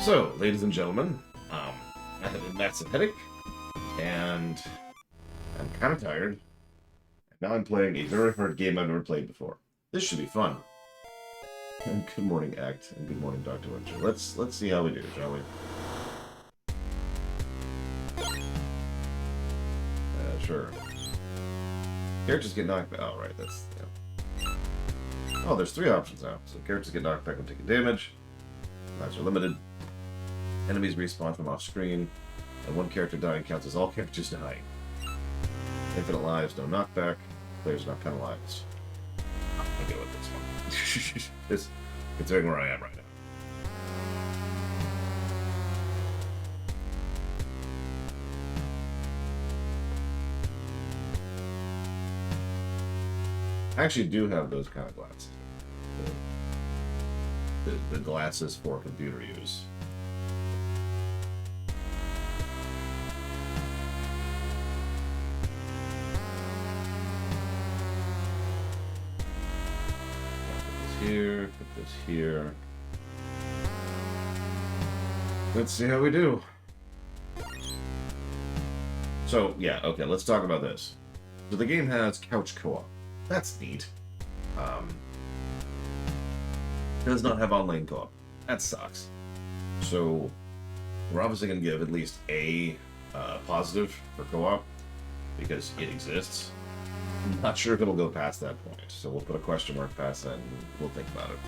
So, ladies and gentlemen, I have a massive headache, and I'm kind of tired. And now I'm playing a very hard game I've never played before. This should be fun. And good morning, Act, and good morning, Dr. Winter. Let's see how we do, shall we? Sure. Characters get knocked back. Oh, right, that's... Yeah. Oh, there's 3 options now. So characters get knocked back when taking damage. Lives are limited. Enemies respawn from off-screen. And 1 character dying counts as all characters dying. Infinite lives, no knockback. Players not penalized. I'll go with this one. This, considering where I am right now. I actually do have those kind of glasses. The glasses for computer use. Put this here, put this here. Let's see how we do. So, yeah, okay, let's talk about this. So the game has couch co-op. That's neat. It does not have online co-op. That sucks. So, we're obviously going to give at least a positive for co-op, because it exists. I'm not sure if it'll go past that point, so we'll put a question mark past that and we'll think about it.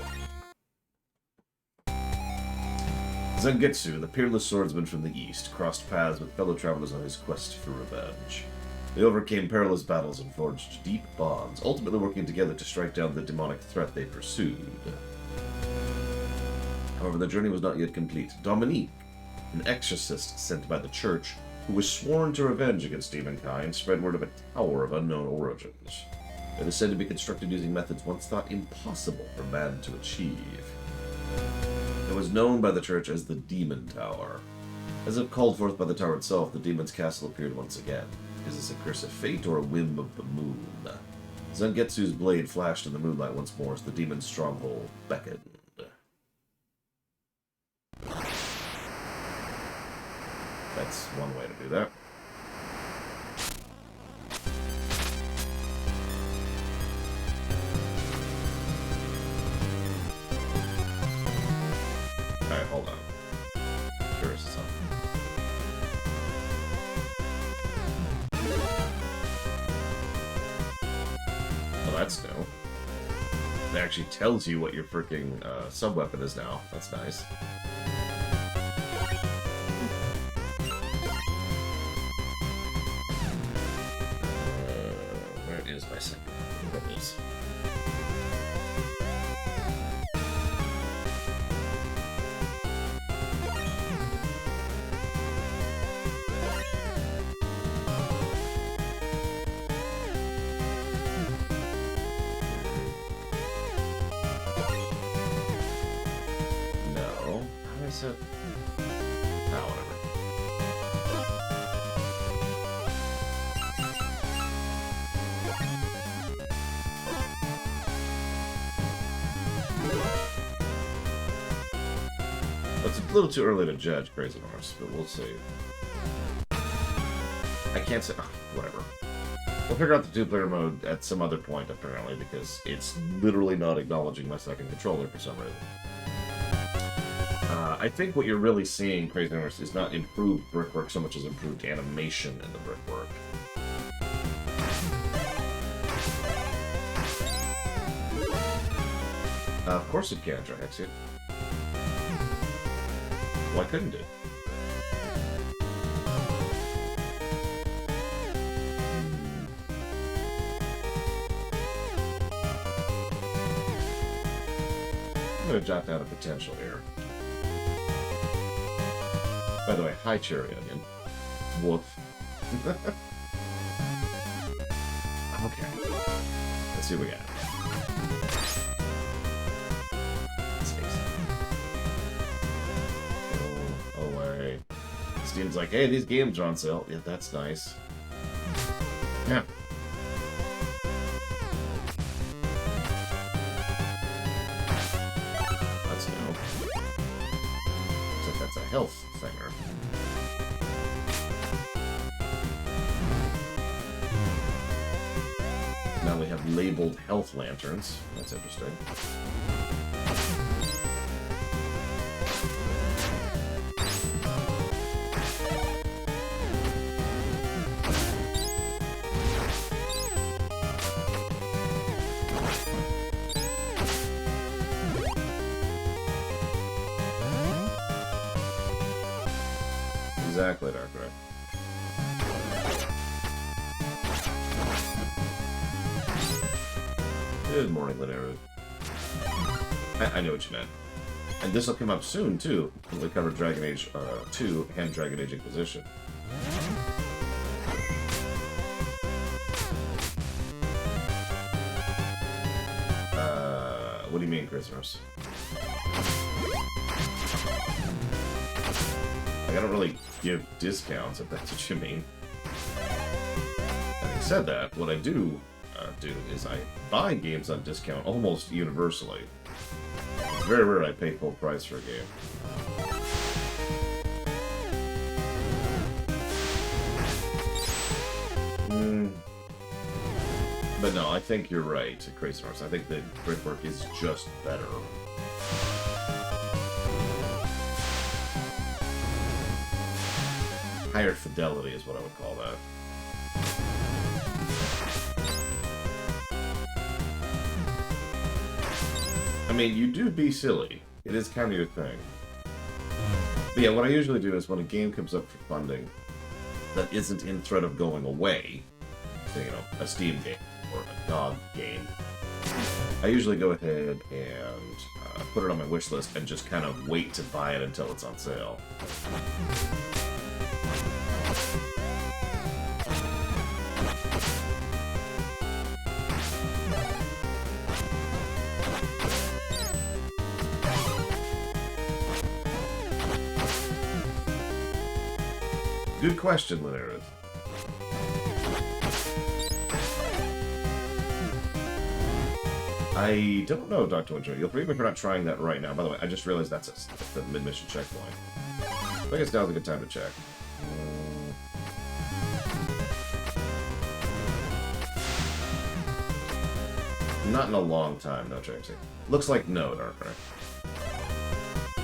Zangetsu, the peerless swordsman from the east, crossed paths with fellow travelers on his quest for revenge. They overcame perilous battles and forged deep bonds, ultimately working together to strike down the demonic threat they pursued. However, the journey was not yet complete. Dominique, an exorcist sent by the church, who was sworn to revenge against demonkind, spread word of a tower of unknown origins. It is said to be constructed using methods once thought impossible for man to achieve. It was known by the church as the Demon Tower. As if called forth by the tower itself, the demon's castle appeared once again. Is this a curse of fate or a whim of the moon? Zangetsu's blade flashed in the moonlight once more as the demon's stronghold beckoned. That's one way to do that. Alright, hold on. Curious as something. Oh, that's new. It actually tells you what your freaking sub-weapon is now. That's nice. Where is my second weapon? So, whatever. It's a little too early to judge Crazy Horse, but we'll see. I can't say... Oh, whatever. We'll figure out the 2-player mode at some other point, apparently, because it's literally not acknowledging my second controller for some reason. I think what you're really seeing, Crazy Horse, is not improved brickwork so much as improved animation in the brickwork. Of course it can, Drahexia. Why couldn't it? I'm going to jot down a potential here. By the way, hi, Cherry Onion. Woof. Okay. Let's see what we got. Go away. Steam's like, hey, these games are on sale. Yeah, that's nice. Yeah. That's a health thinger. Now we have labeled health lanterns. That's interesting. Exactly, Darkrai. Good morning, Lineru. I know what you meant. And this will come up soon, too, when we cover Dragon Age 2 and Dragon Age Inquisition. What do you mean, prisoners? Like, I don't really give discounts, if that's what you mean. Having said that, what I do is I buy games on discount almost universally. It's very rare I pay full price for a game. But no, I think you're right, Crazy Norse. I think the brickwork is just better. Higher fidelity is what I would call that. I mean, you do be silly. It is kind of your thing. But yeah, what I usually do is when a game comes up for funding that isn't in threat of going away, say, you know, a Steam game or a GOG game, I usually go ahead and put it on my wish list and just kind of wait to buy it until it's on sale. Good question, Lineru. I don't know, Dr. Winter. You'll forgive me for not trying that right now. By the way, I just realized that's the mid-mission checkpoint. I guess now's a good time to check. Not in a long time, no changing. Looks like no, Darkrai.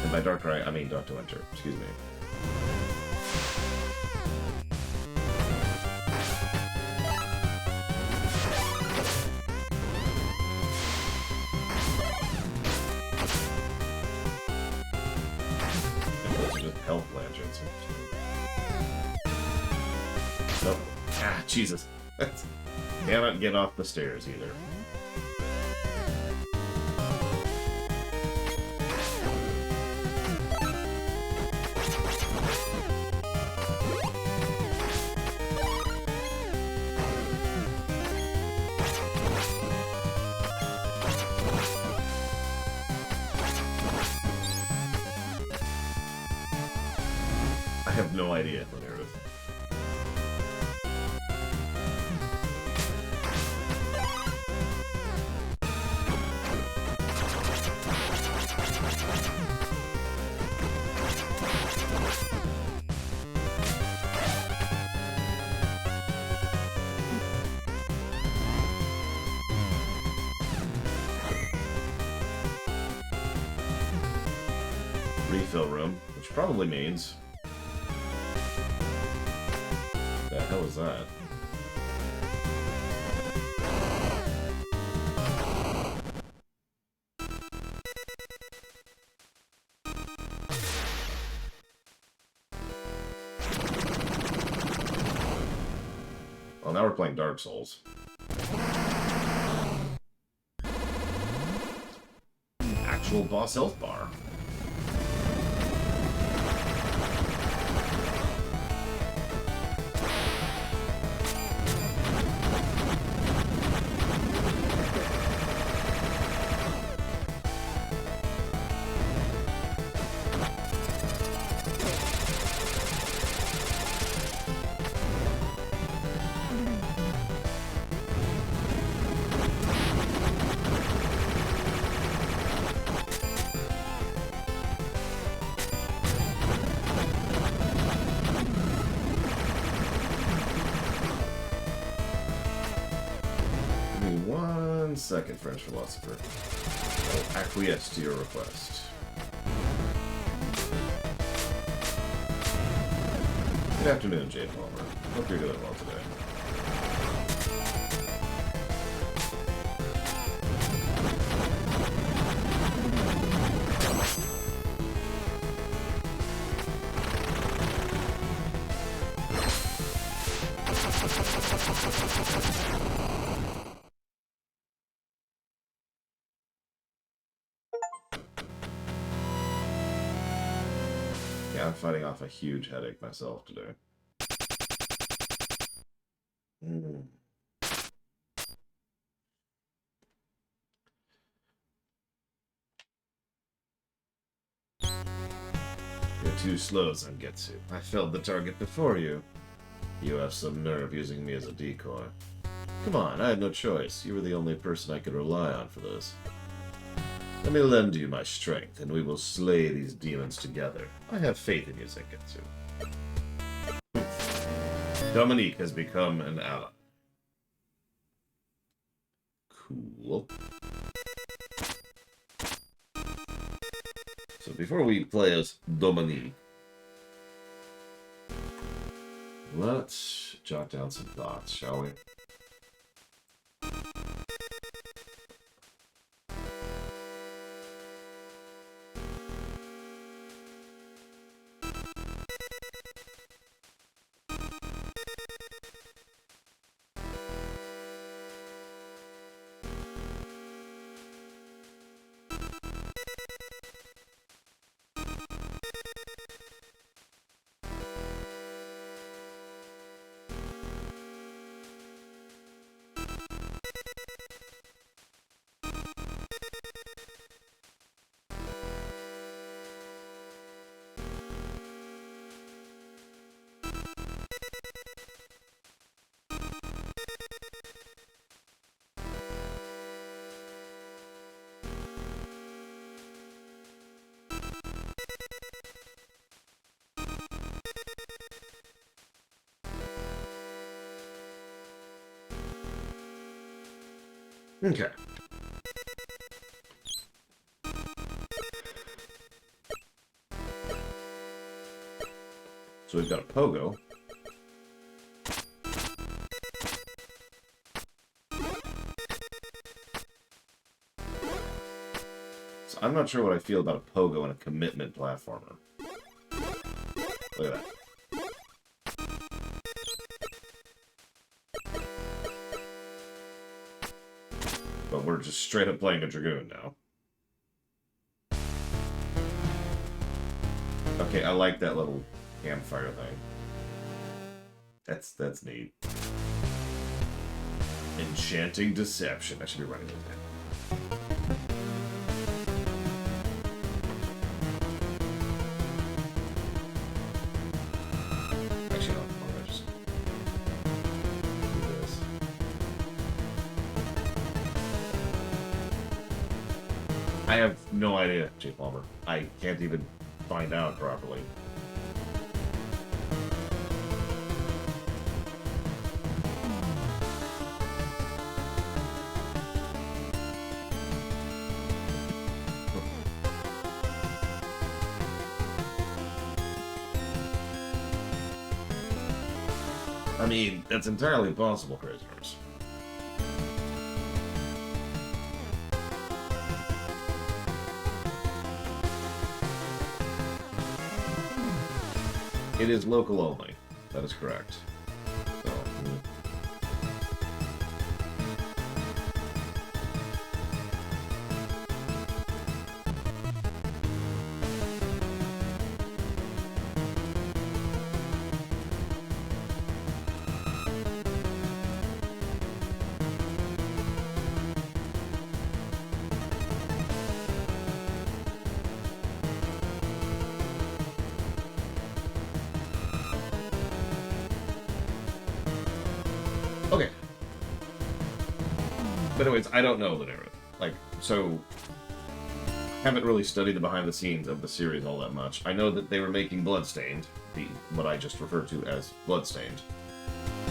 And by Darkrai, I mean Dr. Winter. Excuse me. Health lanterns. Nope. Ah, Jesus. Cannot get off the stairs either. I have no idea what it is. Refill room, which probably means... the hell is that? Well, now we're playing Dark Souls. Actual boss health bar. 2nd French philosopher. I'll acquiesce to your request. Good afternoon, Jade Palmer. Hope you're doing well today. Yeah, I'm fighting off a huge headache myself today. You're too slow, Zangetsu. I felled the target before you. You have some nerve using me as a decoy. Come on, I had no choice. You were the only person I could rely on for this. Let me lend you my strength, and we will slay these demons together. I have faith in you, Zangetsu. Dominique has become an ally. Cool. So before we play as Dominique, let's jot down some thoughts, shall we? Okay. So we've got a pogo. So I'm not sure what I feel about a pogo and a commitment platformer. Look at that. But we're just straight up playing a Dragoon now. Okay, I like that little campfire thing. That's neat. Enchanting Deception. I should be writing those down. Actually, no. I'll just do this. I have no idea, J. Palmer. I can't even find out properly. I mean, that's entirely possible, prisoners. It is local only. That is correct. So, okay. But anyways, I don't know the narrative. Like, so... haven't really studied the behind the scenes of the series all that much. I know that they were making Bloodstained, what I just referred to as Bloodstained.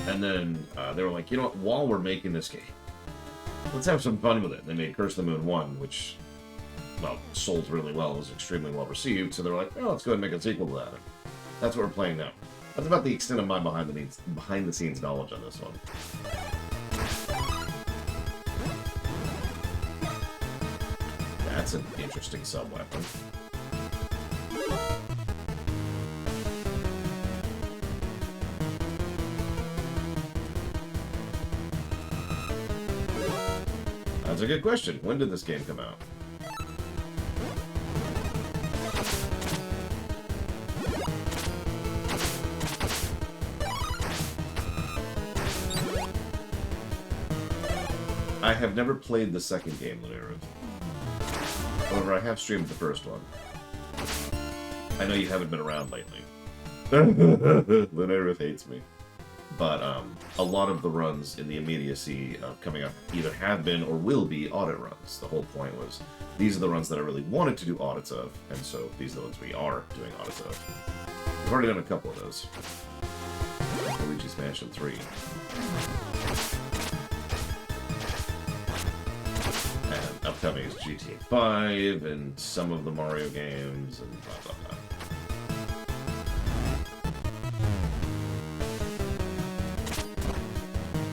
And then they were like, you know what, while we're making this game, let's have some fun with it. They made Curse of the Moon 1, which, well, sold really well, was extremely well received, so they're like, oh, let's go ahead and make a sequel to that. That's what we're playing now. That's about the extent of my behind-the-scenes knowledge on this one. That's an interesting sub-weapon. That's a good question. When did this game come out? I have never played the second game, Lunera. However, I have streamed the first one. I know you haven't been around lately. Lunera hates me. But a lot of the runs in the immediacy of coming up either have been or will be audit runs. The whole point was, these are the runs that I really wanted to do audits of, and so these are the ones we are doing audits of. We've already done a couple of those. Luigi's Mansion 3. And upcoming is GTA 5, and some of the Mario games, and blah blah blah.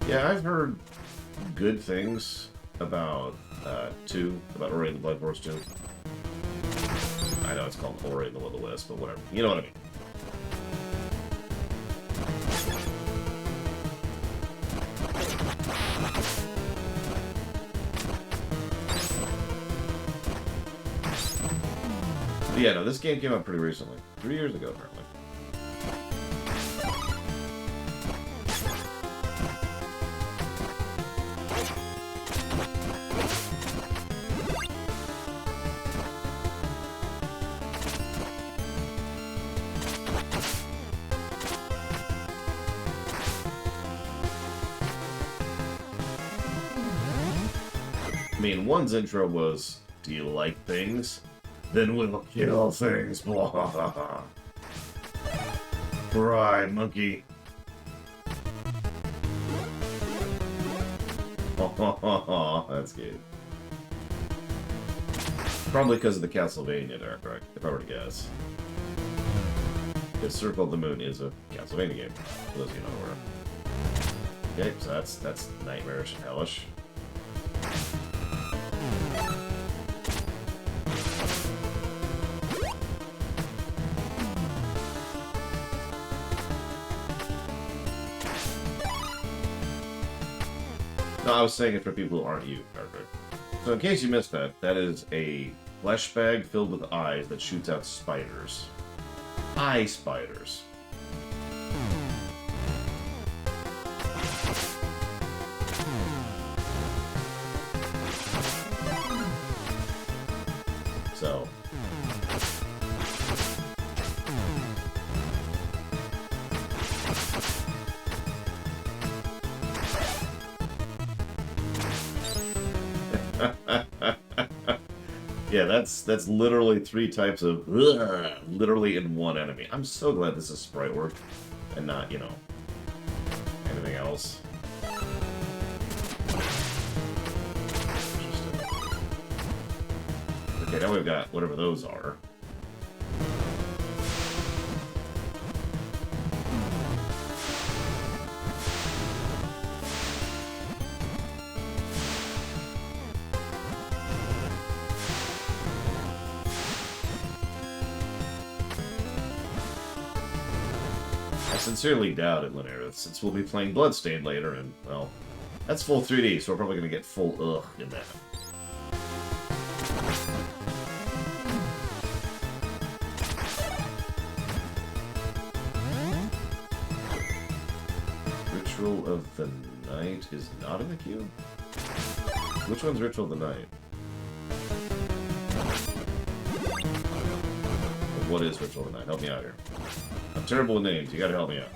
Yeah, I've heard good things about 2, about Ori and the Blood Wars 2. I know it's called Ori and the Will-O-Wisp, but whatever. You know what I mean. But yeah, no, this game came out pretty recently. 3 years ago, apparently. I mean, one's intro was, do you like things? Then we'll kill things, blah. Cry, monkey. That's good. Probably because of the Castlevania Dark Arc, if I were to guess. Because Circle of the Moon is a Castlevania game, for those of you not aware. Okay, so that's nightmarish and hellish. No, I was saying it for people who aren't you, Carter. So in case you missed that, that is a flesh bag filled with eyes that shoots out spiders. Eye spiders. So... yeah, that's literally 3 types of literally in one enemy. I'm so glad this is sprite work and not, you know, anything else. Okay, now we've got whatever those are. I sincerely doubt it, Lunera, since we'll be playing Bloodstained later, and, well, that's full 3D, so we're probably going to get full ugh in that. Ritual of the Night is not in the queue? Which one's Ritual of the Night? What is Ritual of the Night? Help me out here. I'm terrible with names, you gotta help me out.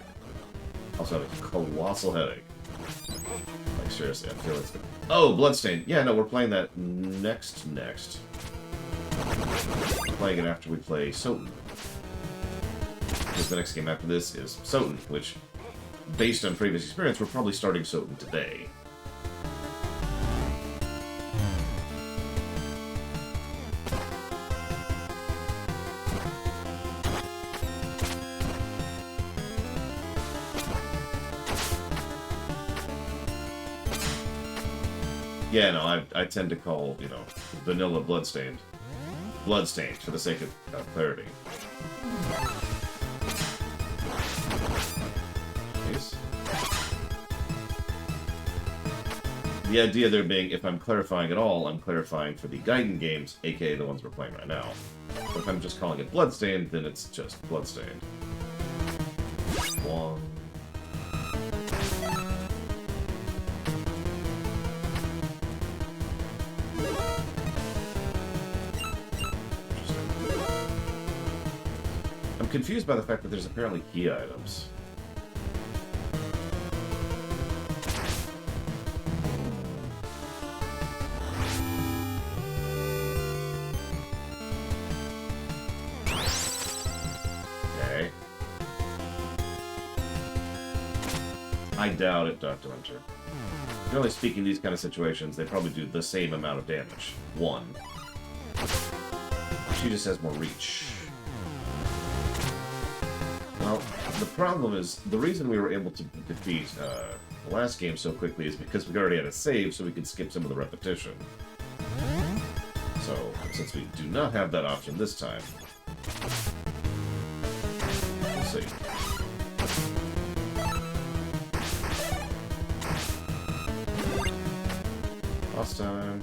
Also have a colossal headache. Like, seriously, I feel it's gonna... Oh, Bloodstained! Yeah, no, we're playing that next. We're playing it after we play Soten. Because the next game after this is Soten, which, based on previous experience, we're probably starting Soten today. Yeah, no, I tend to call, you know, vanilla Bloodstained Bloodstained for the sake of clarity. Jeez. The idea there being, if I'm clarifying at all, I'm clarifying for the Gaiden games, aka the ones we're playing right now. But if I'm just calling it Bloodstained, then it's just Bloodstained. One. I'm confused by the fact that there's apparently key items. Okay. I doubt it, Dr. Winter. Generally speaking, these kind of situations, they probably do the same amount of damage. One. She just has more reach. Well, the problem is, the reason we were able to defeat the last game so quickly is because we already had a save, so we could skip some of the repetition. So, since we do not have that option this time, we'll see. Last time.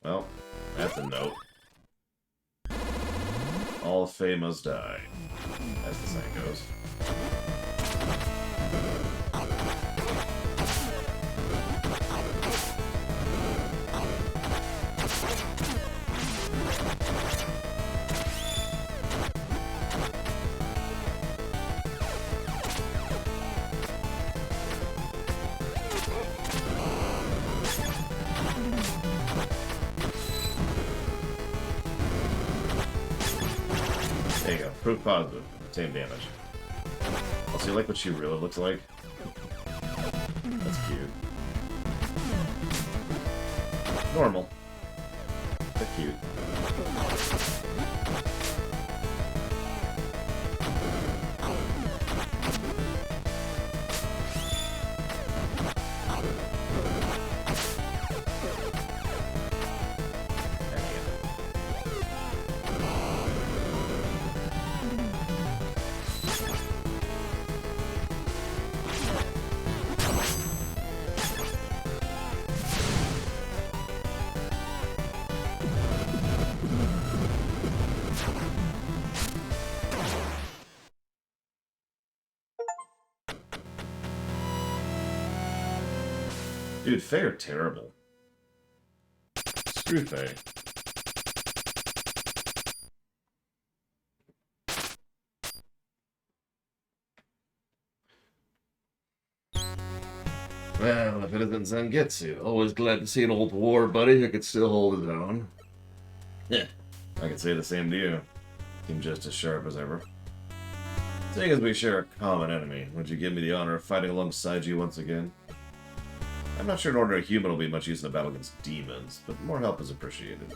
Well, that's a note. All Fae must die, as the saying goes. There you go. Proof positive. Same damage. Also, you like what she really looks like? That's cute. Normal. But cute. Dude, Fae are terrible. Screw Fae. Well, if it isn't Zangetsu, always glad to see an old war buddy who could still hold his own. Yeah, I could say the same to you. Seem just as sharp as ever. Seeing as we share a common enemy, would you give me the honor of fighting alongside you once again? I'm not sure an ordinary human will be much use in a battle against demons, but more help is appreciated.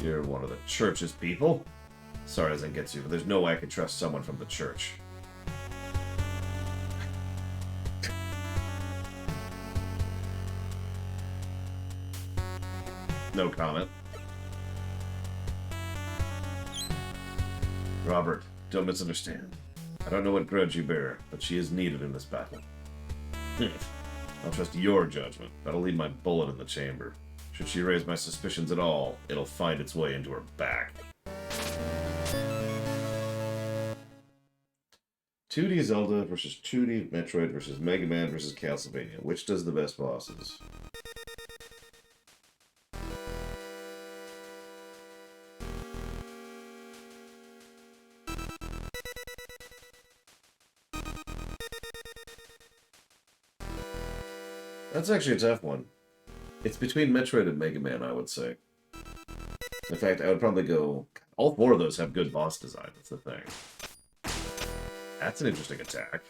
You're one of the church's people? Sorry as it gets you, but there's no way I could trust someone from the church. No comment. Robert, don't misunderstand. I don't know what grudge you bear, but she is needed in this battle. I'll trust your judgment, but I'll leave my bullet in the chamber. Should she raise my suspicions at all, it'll find its way into her back. 2D Zelda versus 2D Metroid versus Mega Man versus Castlevania. Which does the best bosses? That's actually a tough one. It's between Metroid and Mega Man, I would say. In fact, I would probably go... All four of those have good boss design, that's the thing. That's an interesting attack.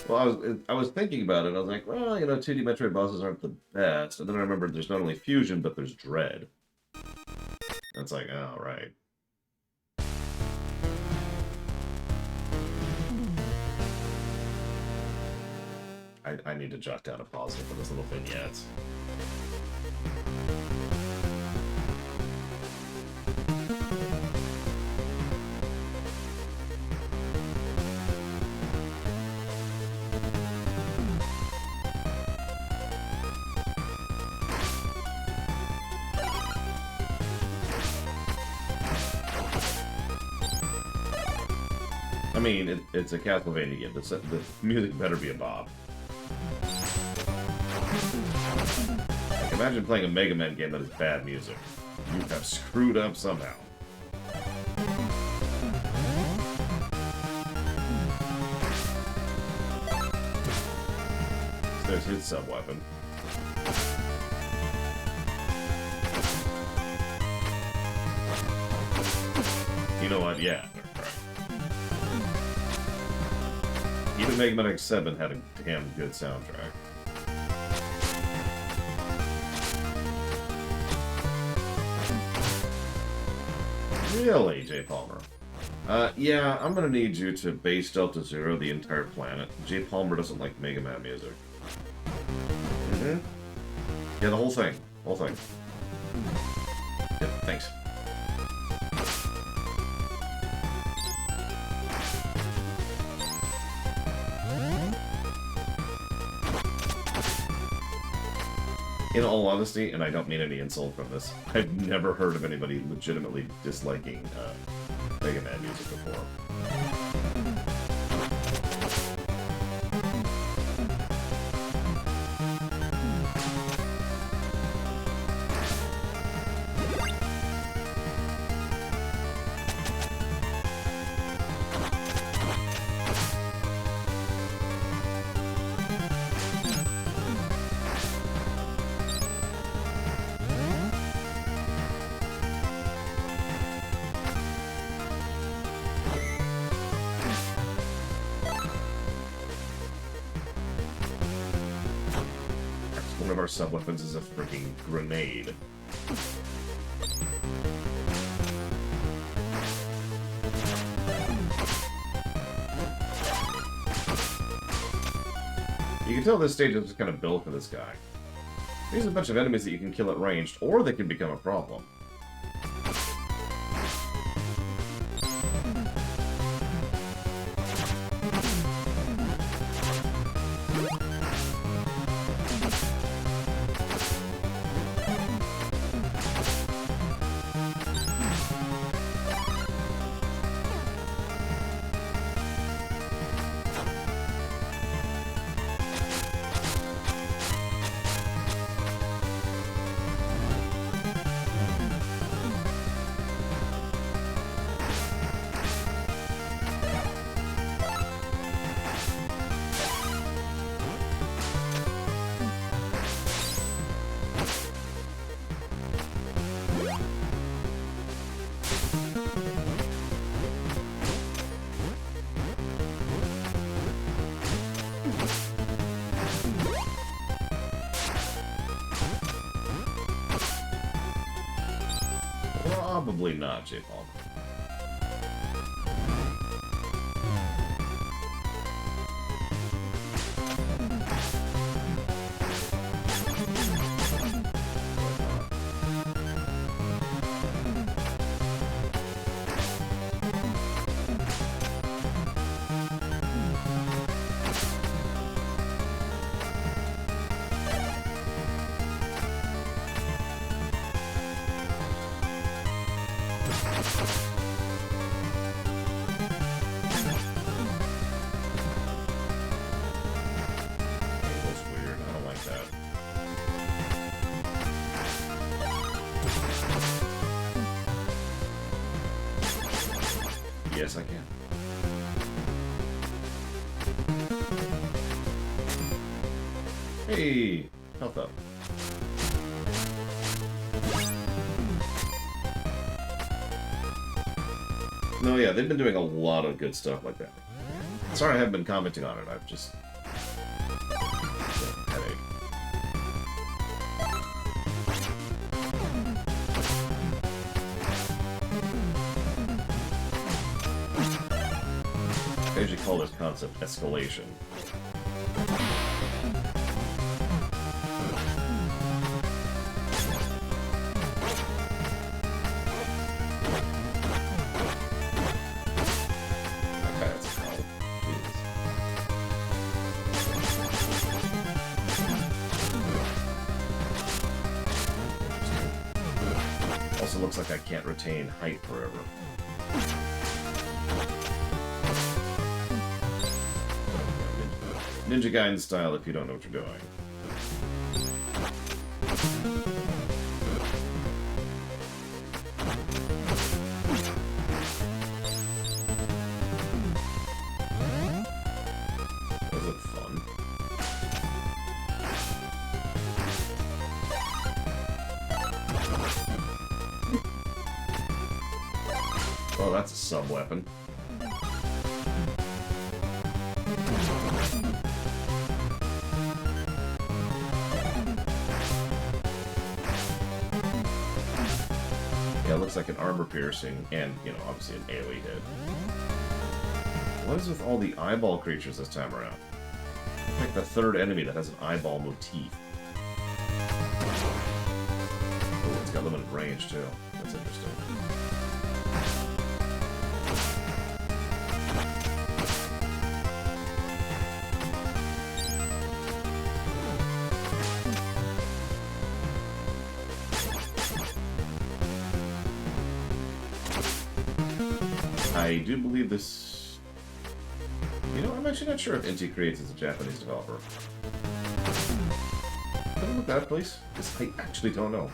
Well, I was thinking about it. I was like, well, 2D Metroid bosses aren't the best. And then I remembered there's not only Fusion, but there's Dread. And it's like, oh, right. I need to jot down a positive for this little vignette. I mean, it's a Castlevania game. The music better be a bop. Like, imagine playing a Mega Man game that has bad music. You have screwed up somehow. So there's his sub-weapon. You know what? Yeah. Even Mega Man X7 had a damn good soundtrack. Really, J. Palmer? Yeah, I'm gonna need you to base Delta Zero the entire planet. J. Palmer doesn't like Mega Man music. Mm-hmm. Yeah, the whole thing. Whole thing. Yeah, thanks. In all honesty, and I don't mean any insult from this, I've never heard of anybody legitimately disliking Mega Man music before. One of our sub-weapons is a freaking grenade. You can tell this stage is just kind of built for this guy. There's a bunch of enemies that you can kill at ranged, or they can become a problem. Probably not, J. Palmer. Yes, I can. Hey! Health up. No, yeah, they've been doing a lot of good stuff like that. Sorry I haven't been commenting on it, I've just... headache. I usually call this concept escalation. Looks like I can't retain height forever. Ninja Gaiden style if you don't know what you're doing. Was it fun? Oh, that's a sub-weapon. Yeah, it looks like an armor piercing and, you know, obviously an AoE hit. What is with all the eyeball creatures this time around? I think the third enemy that has an eyeball motif. Oh, it's got limited range, too. That's interesting. I do believe this... You know, I'm actually not sure if Inti Creates is a Japanese developer. Can I look that, please? Because I actually don't know.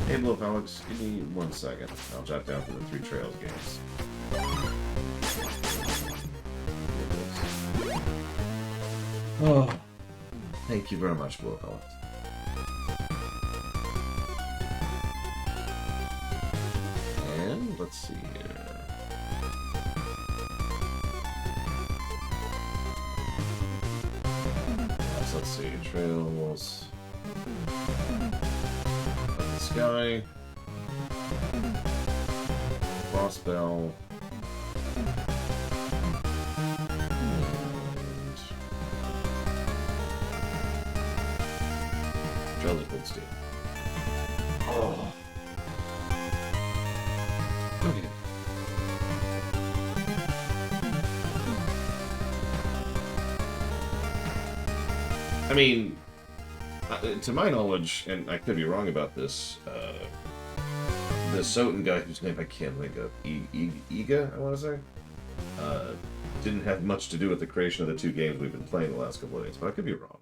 Hey, Blue Alex, give me 1 second. I'll jot down for the 3 Trails games. Oh, thank you very much, Blue Alex. And let's see here. So let's see, Trails. Sky, Crossbell, and Jolly Bloodstained. Oh. Okay. I mean, to my knowledge, and I could be wrong about this, the Soten guy whose name I can't think of, Iga, I want to say, didn't have much to do with the creation of the 2 games we've been playing the last couple of days, but I could be wrong.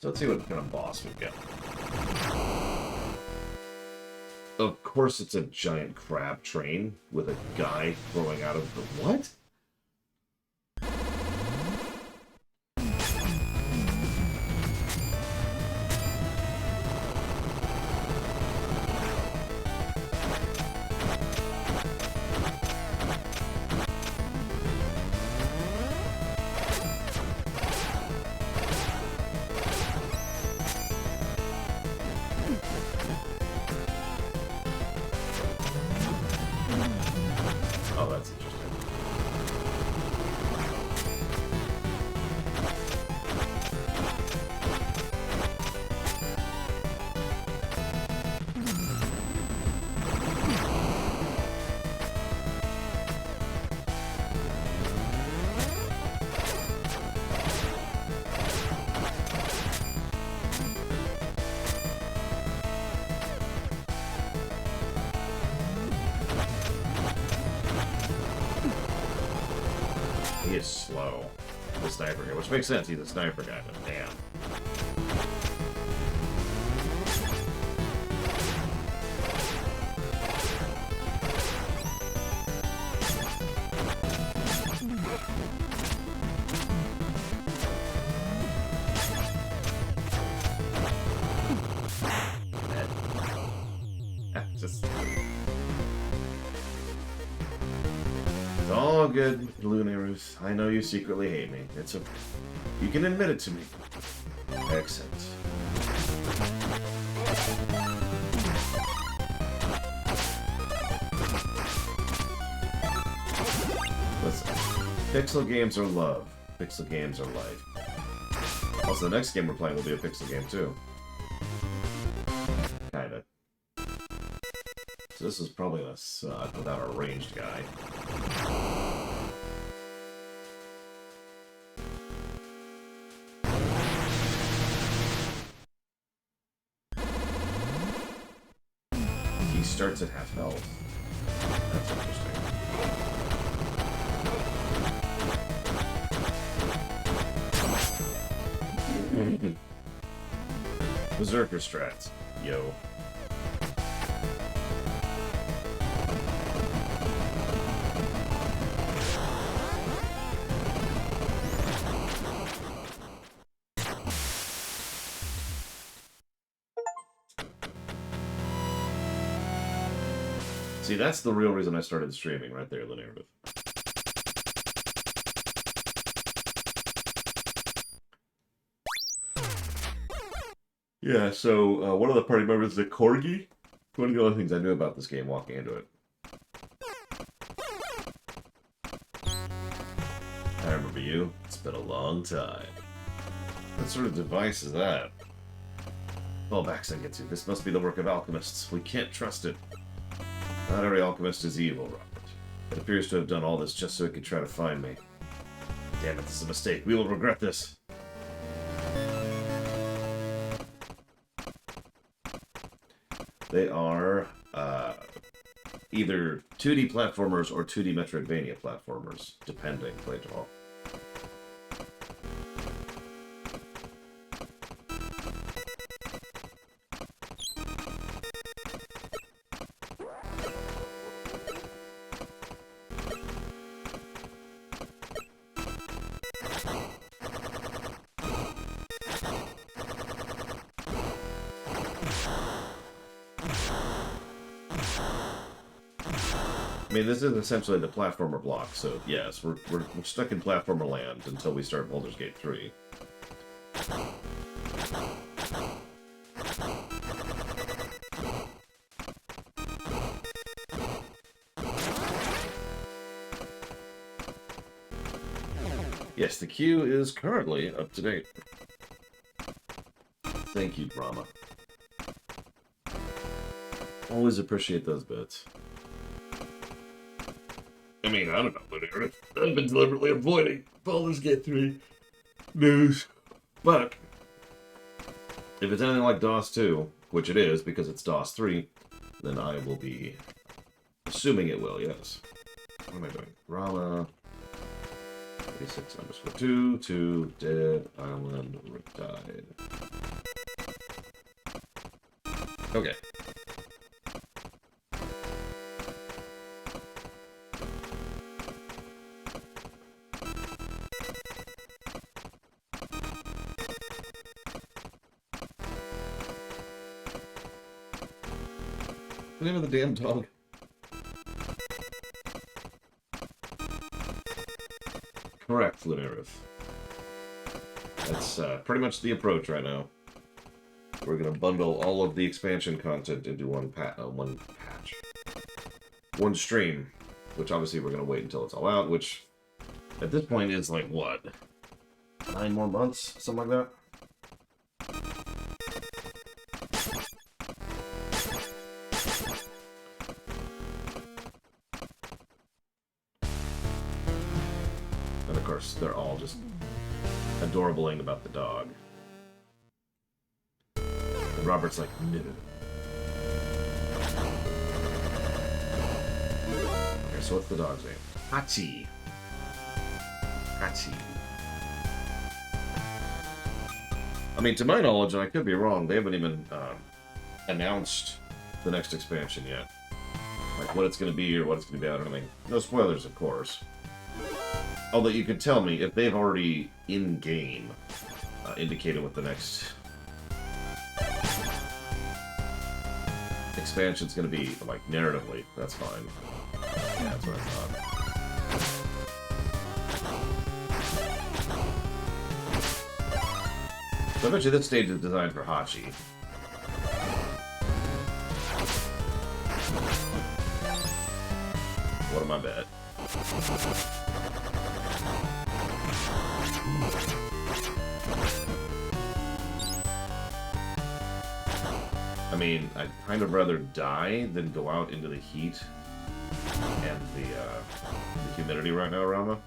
So let's see what kind of boss we've got. Of course it's a giant crab train with a guy throwing out of the... What? Oh, that's interesting. He is slow. The sniper guy, which makes sense. He's a sniper guy, but damn. Just... It's all good, Lunarus. I know you secretly hate me. It's okay. You can admit it to me. Excellent. Listen, pixel games are love. Pixel games are life. Also, the next game we're playing will be a pixel game, too. Kinda. So this is probably gonna suck without a ranged guy. He starts at half health. That's interesting. Berserker strats. Yo. See, that's the real reason I started streaming right there, the narrative. Yeah, so one of the party members is a corgi. One of the only things I knew about this game walking into it. I remember you. It's been a long time. What sort of device is that? Fallbacks I get to. This must be the work of alchemists. We can't trust it. Not every alchemist is evil, Robert. It appears to have done all this just so it could try to find me. Damn it, this is a mistake. We will regret this. They are either 2D platformers or 2D Metroidvania platformers, depending, play to all. I mean, this is essentially the platformer block, so yes, we're stuck in platformer land until we start Baldur's Gate 3. Yes, the queue is currently up to date. Thank you, Drama. Always appreciate those bits. I mean, I don't know, but I've been deliberately avoiding Baldur's Gate 3 news. But if it's anything like DOS 2, which it is because it's DOS 3, then I will be assuming it will, yes. What am I doing? Rama 86_2 to Dead Island Riptide. Okay. The name of the damn dog. Correct, Lunaris. That's pretty much the approach right now. We're gonna bundle all of the expansion content into one patch, one stream. which obviously we're going to wait until it's all out, which at this point is like, what? 9 more months? Something like that? And of course, they're all just adorabling about the dog. And Robert's like, no. Okay, so what's the dog's name? Hachi. Hachi. I mean, to my knowledge, and I could be wrong, they haven't even announced the next expansion yet. Like what it's going to be or what it's going to be out or anything. No spoilers, of course. Although you could tell me if they've already in-game indicated what the next expansion's going to be, like narratively, that's fine. Yeah, that's what I thought. So I bet you this stage is designed for Hachi. What am I bet? I mean, I'd kind of rather die than go out into the heat and the humidity right now around them.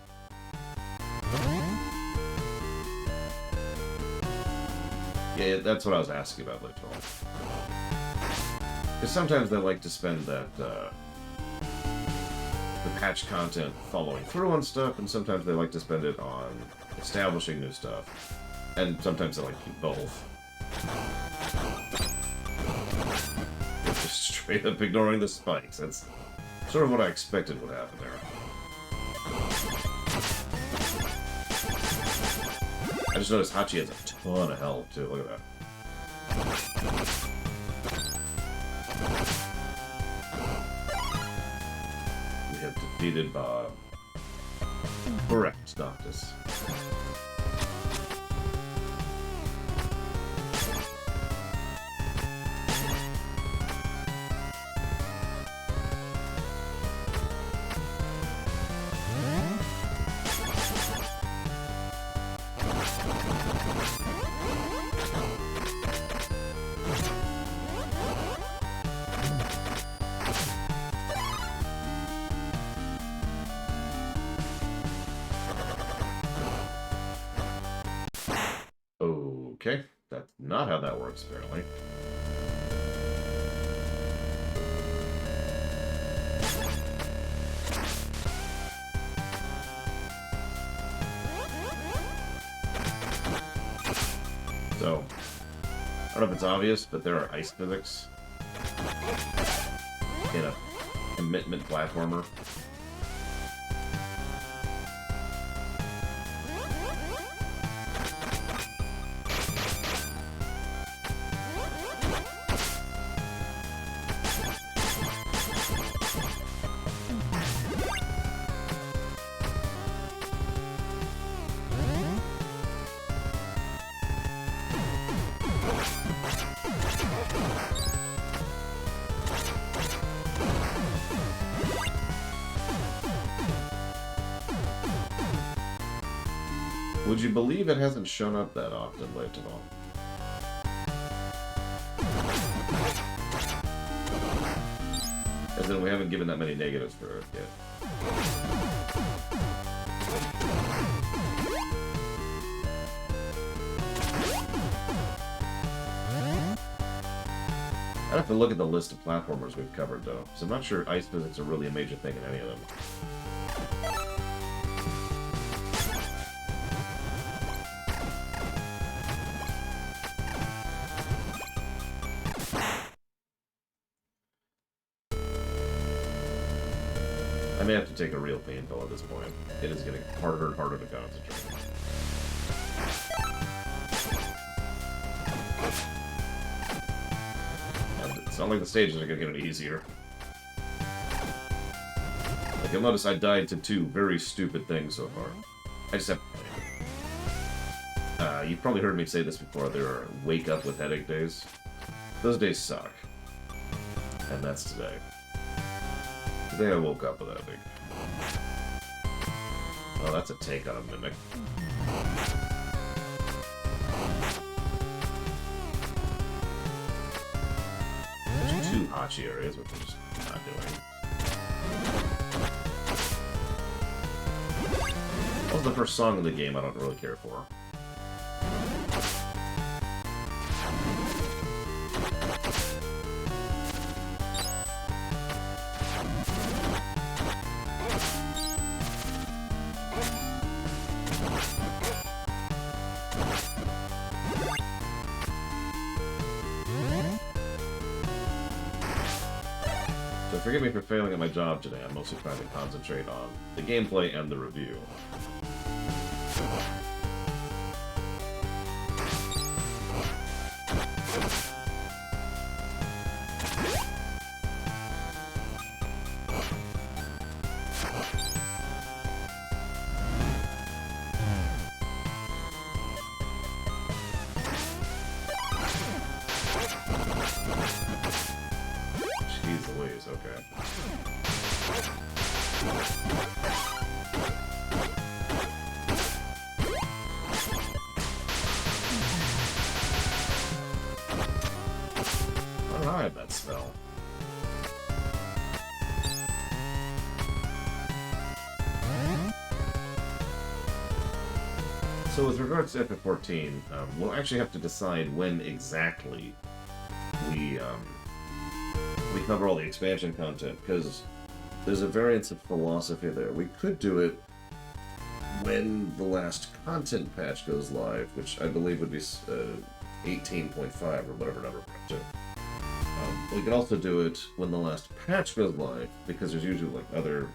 Yeah, that's what I was asking about, Little. Because sometimes they like to spend that, the patch content following through on stuff, and sometimes they like to spend it on establishing new stuff. And sometimes they like to keep both. Just straight up ignoring the spikes. That's sort of what I expected would happen there. I just noticed Hachi has a ton of health, too. Look at that. We have defeated Bob. Correct, Noctis. Okay, that's not how that works, apparently. So, I don't know if it's obvious, but there are ice physics in a commitment platformer. Would you believe it hasn't shown up that often lately? As in, we haven't given that many negatives for it yet. I'd have to look at the list of platformers we've covered, though, because I'm not sure ice physics are really a major thing in any of them. I may have to take a real pain pill at this point. It is getting harder and harder to concentrate. And it's not like the stages are going to get any easier. Like, you'll notice I died to 2 very stupid things so far. I just have... you've probably heard me say this before. There are wake up with headache days. Those days suck. And that's today. Today I woke up with that thing. Oh, that's a take on a Mimic. There's 2 Hachi areas, which I'm just not doing. That was the first song in the game I don't really care for. So forgive me for failing at my job today. I'm mostly trying to concentrate on the gameplay and the review. Jeez Louise, okay. Why don't I have that spell? So with regards to FF14, we'll actually have to decide when exactly we cover all the expansion content, because there's a variance of philosophy there. We could do it when the last content patch goes live, which I believe would be 18.5 or whatever number we're up to. We could also do it when the last patch goes live, because there's usually like other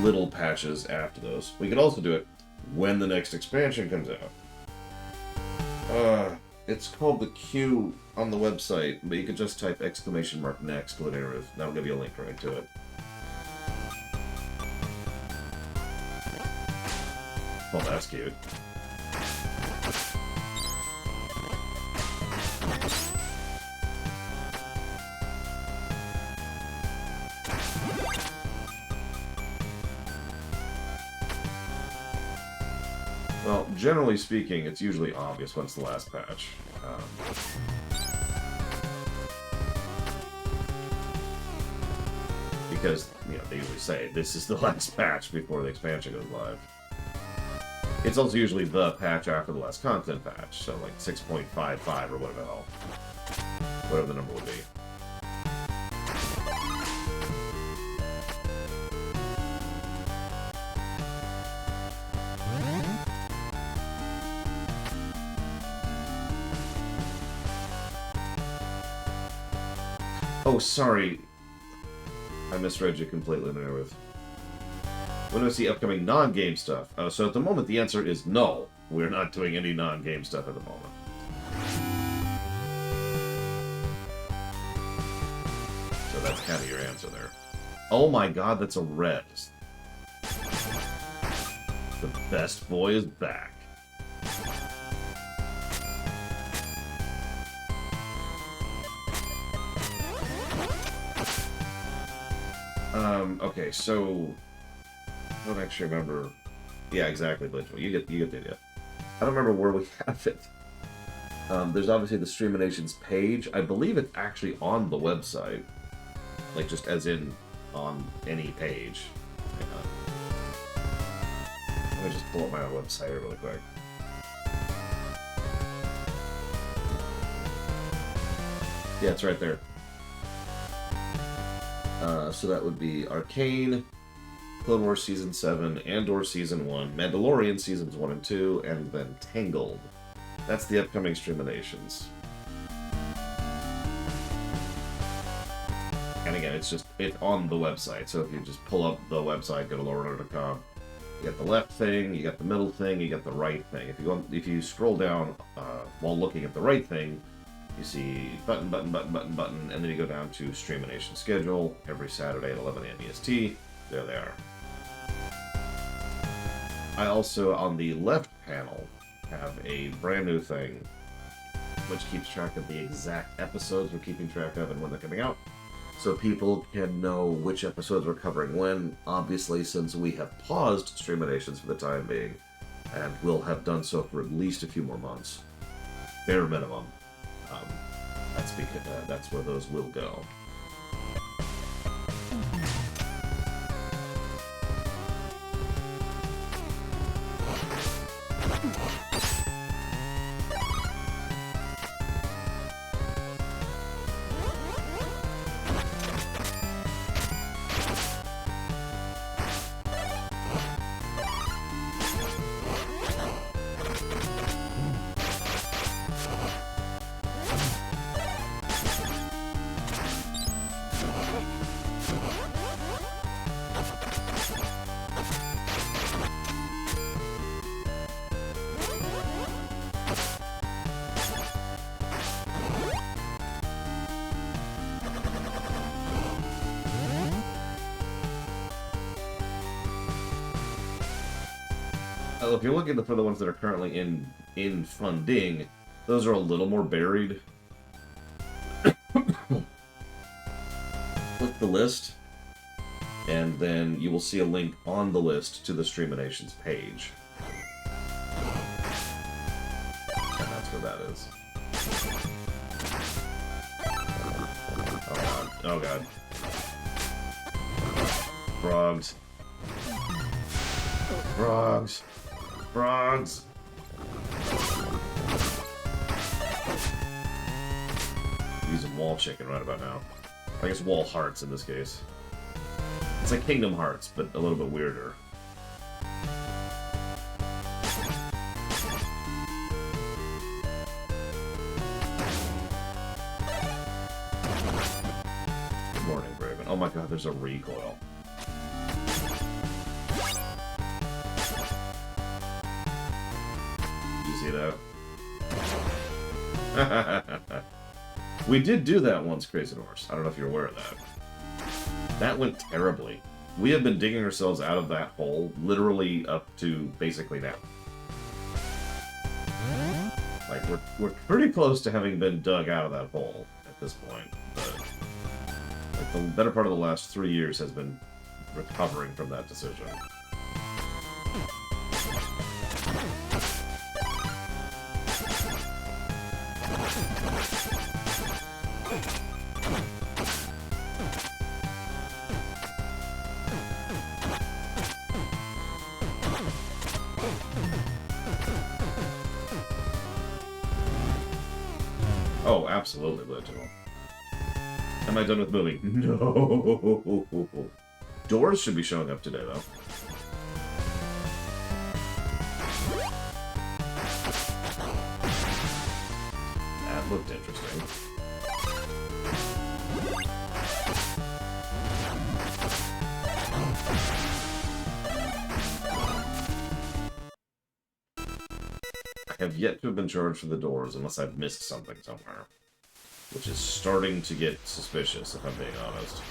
little patches after those. We could also do it when the next expansion comes out. It's called the queue on the website, but you could just type !next whatever. That'll give you a link right to it. Oh, that's cute. Well, generally speaking, it's usually obvious when's the last patch. Because, you know, they usually say, this is the last patch before the expansion goes live. It's also usually the patch after the last content patch, so like 6.55 or whatever the hell. Whatever the number would be. Oh, sorry. I misread you completely there with. When do I see upcoming non-game stuff? So at the moment, the answer is no. We're not doing any non-game stuff at the moment. So that's kind of your answer there. Oh my god, that's a red. The best boy is back. Okay, so I don't actually remember. Yeah, exactly, Blitz. You get the idea. I don't remember where we have it. There's obviously the Streaminations page. I believe it's actually on the website, like just as in on any page. Let me just pull up my own website here really quick. Yeah, it's right there. So that would be Arcane, Clone Wars Season 7, Andor Season 1, Mandalorian Seasons 1 and 2, and then Tangled. That's the upcoming Streaminations. And again, it's on the website, so if you just pull up the website, go to lowerrunner.com, you got the left thing, you got the middle thing, you got the right thing. If you scroll down while looking at the right thing, you see button, button, button, button, button, and then you go down to Streamination schedule every Saturday at 11 a.m. EST. There they are. I also, on the left panel, have a brand new thing which keeps track of the exact episodes we're keeping track of and when they're coming out. so people can know which episodes we're covering when. Obviously, since we have paused Streamations for the time being, and will have done so for at least a few more months, bare minimum. That's where those will go. If you're looking for the ones that are currently in funding, those are a little more buried. Click the list, and then you will see a link on the list to the Streamations page. And that's where that is. Oh god. Oh god. Frogs. Frogs. Frogs! Using wall chicken right about now. I guess wall hearts in this case. It's like Kingdom Hearts, but a little bit weirder. Good morning, Braven. Oh my god, there's a recoil. We did do that once, Crazy Horse. I don't know if you're aware of that. That went terribly. We have been digging ourselves out of that hole literally up to basically now. Like, we're pretty close to having been dug out of that hole at this point. But like, the better part of the last 3 years has been recovering from that decision. Oh, absolutely, Legend. Am I done with moving? No. Doors should be showing up today, though. That looked interesting. I have yet to have been charged for the doors unless I've missed something somewhere. Which is starting to get suspicious, if I'm being honest.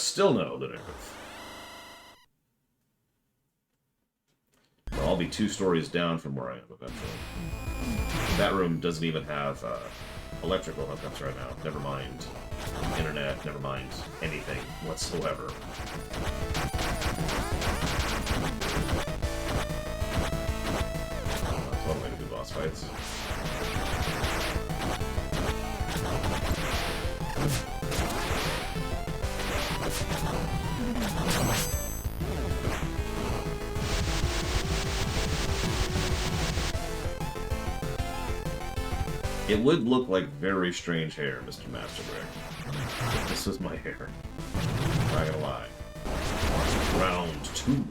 Still no, Ludicrous. Well, I'll be 2 stories down from where I am eventually. That room doesn't even have electrical hookups right now. Never mind internet, never mind anything whatsoever. That's one way to do boss fights. It would look like very strange hair, Mr. Masterbrick. If this was my hair. I'm not gonna lie. Round 2.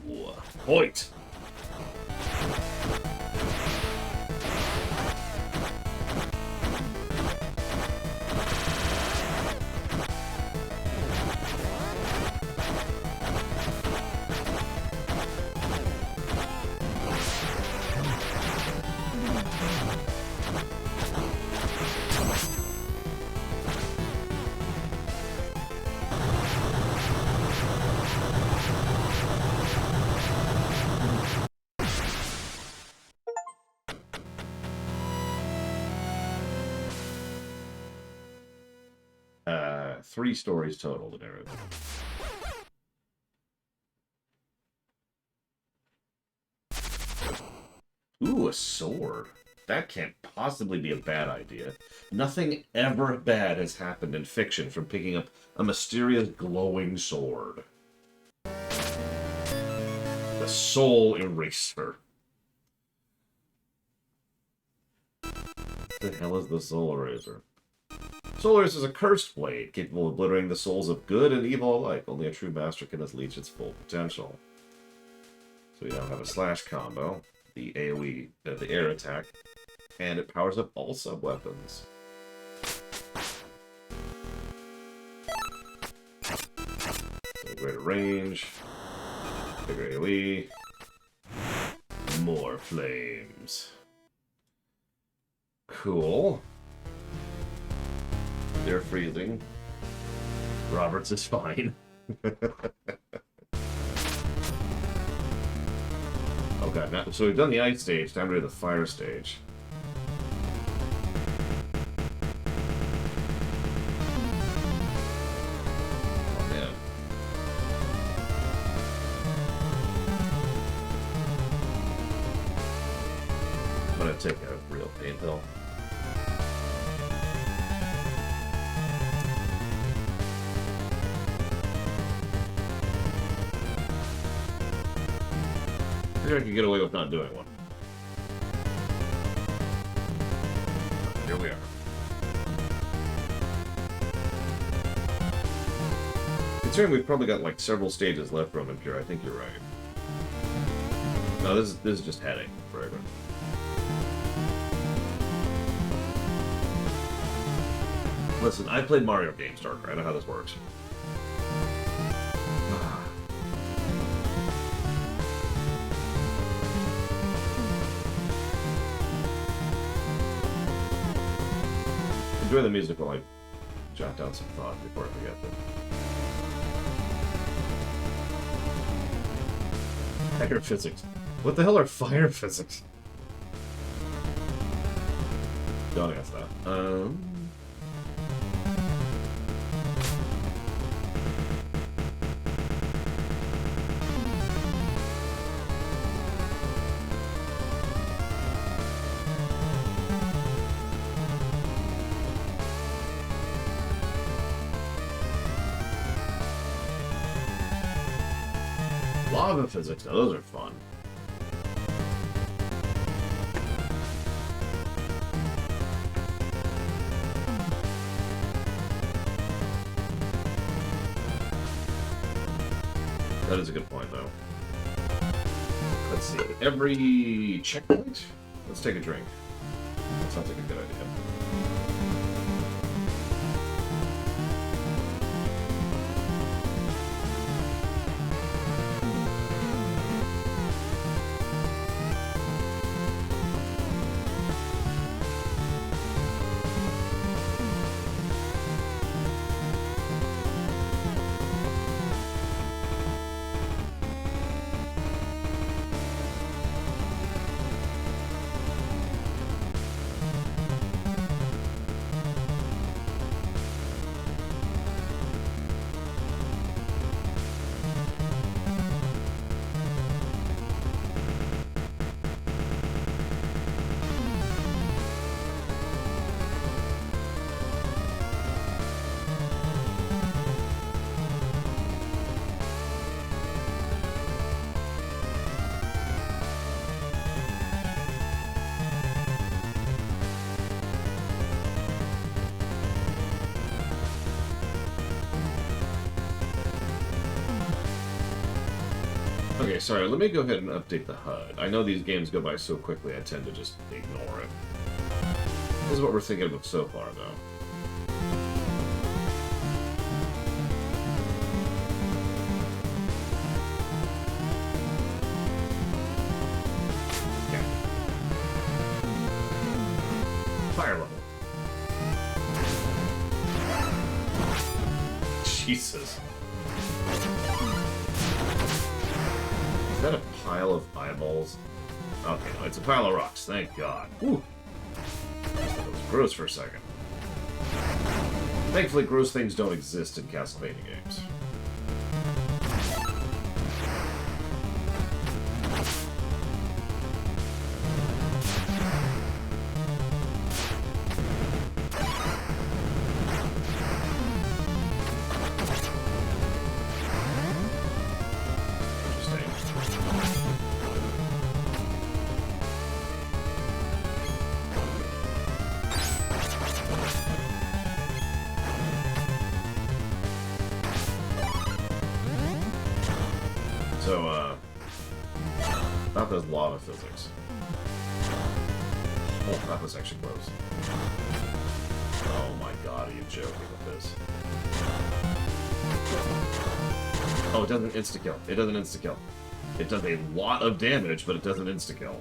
Point! Yeah, 3 stories total to narrow. Ooh, a sword. That can't possibly be a bad idea. Nothing ever bad has happened in fiction from picking up a mysterious glowing sword. The Soul Eraser. What the hell is the Soul Eraser? Soul Eraser is a cursed blade, capable of obliterating the souls of good and evil alike. Only a true master can unleash its full potential. So we now have a slash combo, the AoE, the air attack, and it powers up all sub-weapons. So greater range, bigger AoE, more flames. Cool. They're freezing. Roberts is fine. Okay, now, so we've done the ice stage, time to do the fire stage. Oh man. I'm gonna take a real pain pill. I could get away with not doing one. Here we are. Considering we've probably got like several stages left from Impure, I think you're right. No, this is just headache for everyone. Listen, I played Mario games, Darker. I know how this works. Enjoy the music while I jot down some thought before I forget them. Fire physics. What the hell are fire physics? Don't ask that. Lava physics, now those are fun. That is a good point, though. Let's see. Every checkpoint? Let's take a drink. That sounds like a good idea. Okay, sorry, let me go ahead and update the HUD. I know these games go by so quickly, I tend to just ignore it. This is what we're thinking of so far, though. Okay. Fire level. Jesus. Is that a pile of eyeballs? Okay, no, it's a pile of rocks, thank God. Whew. That was gross for a second. Thankfully, gross things don't exist in Castlevania games. Not those lava physics. Oh, that was actually close. Oh my god, are you joking with this? Oh, it doesn't insta-kill. It doesn't insta-kill. It does a lot of damage, but it doesn't insta-kill.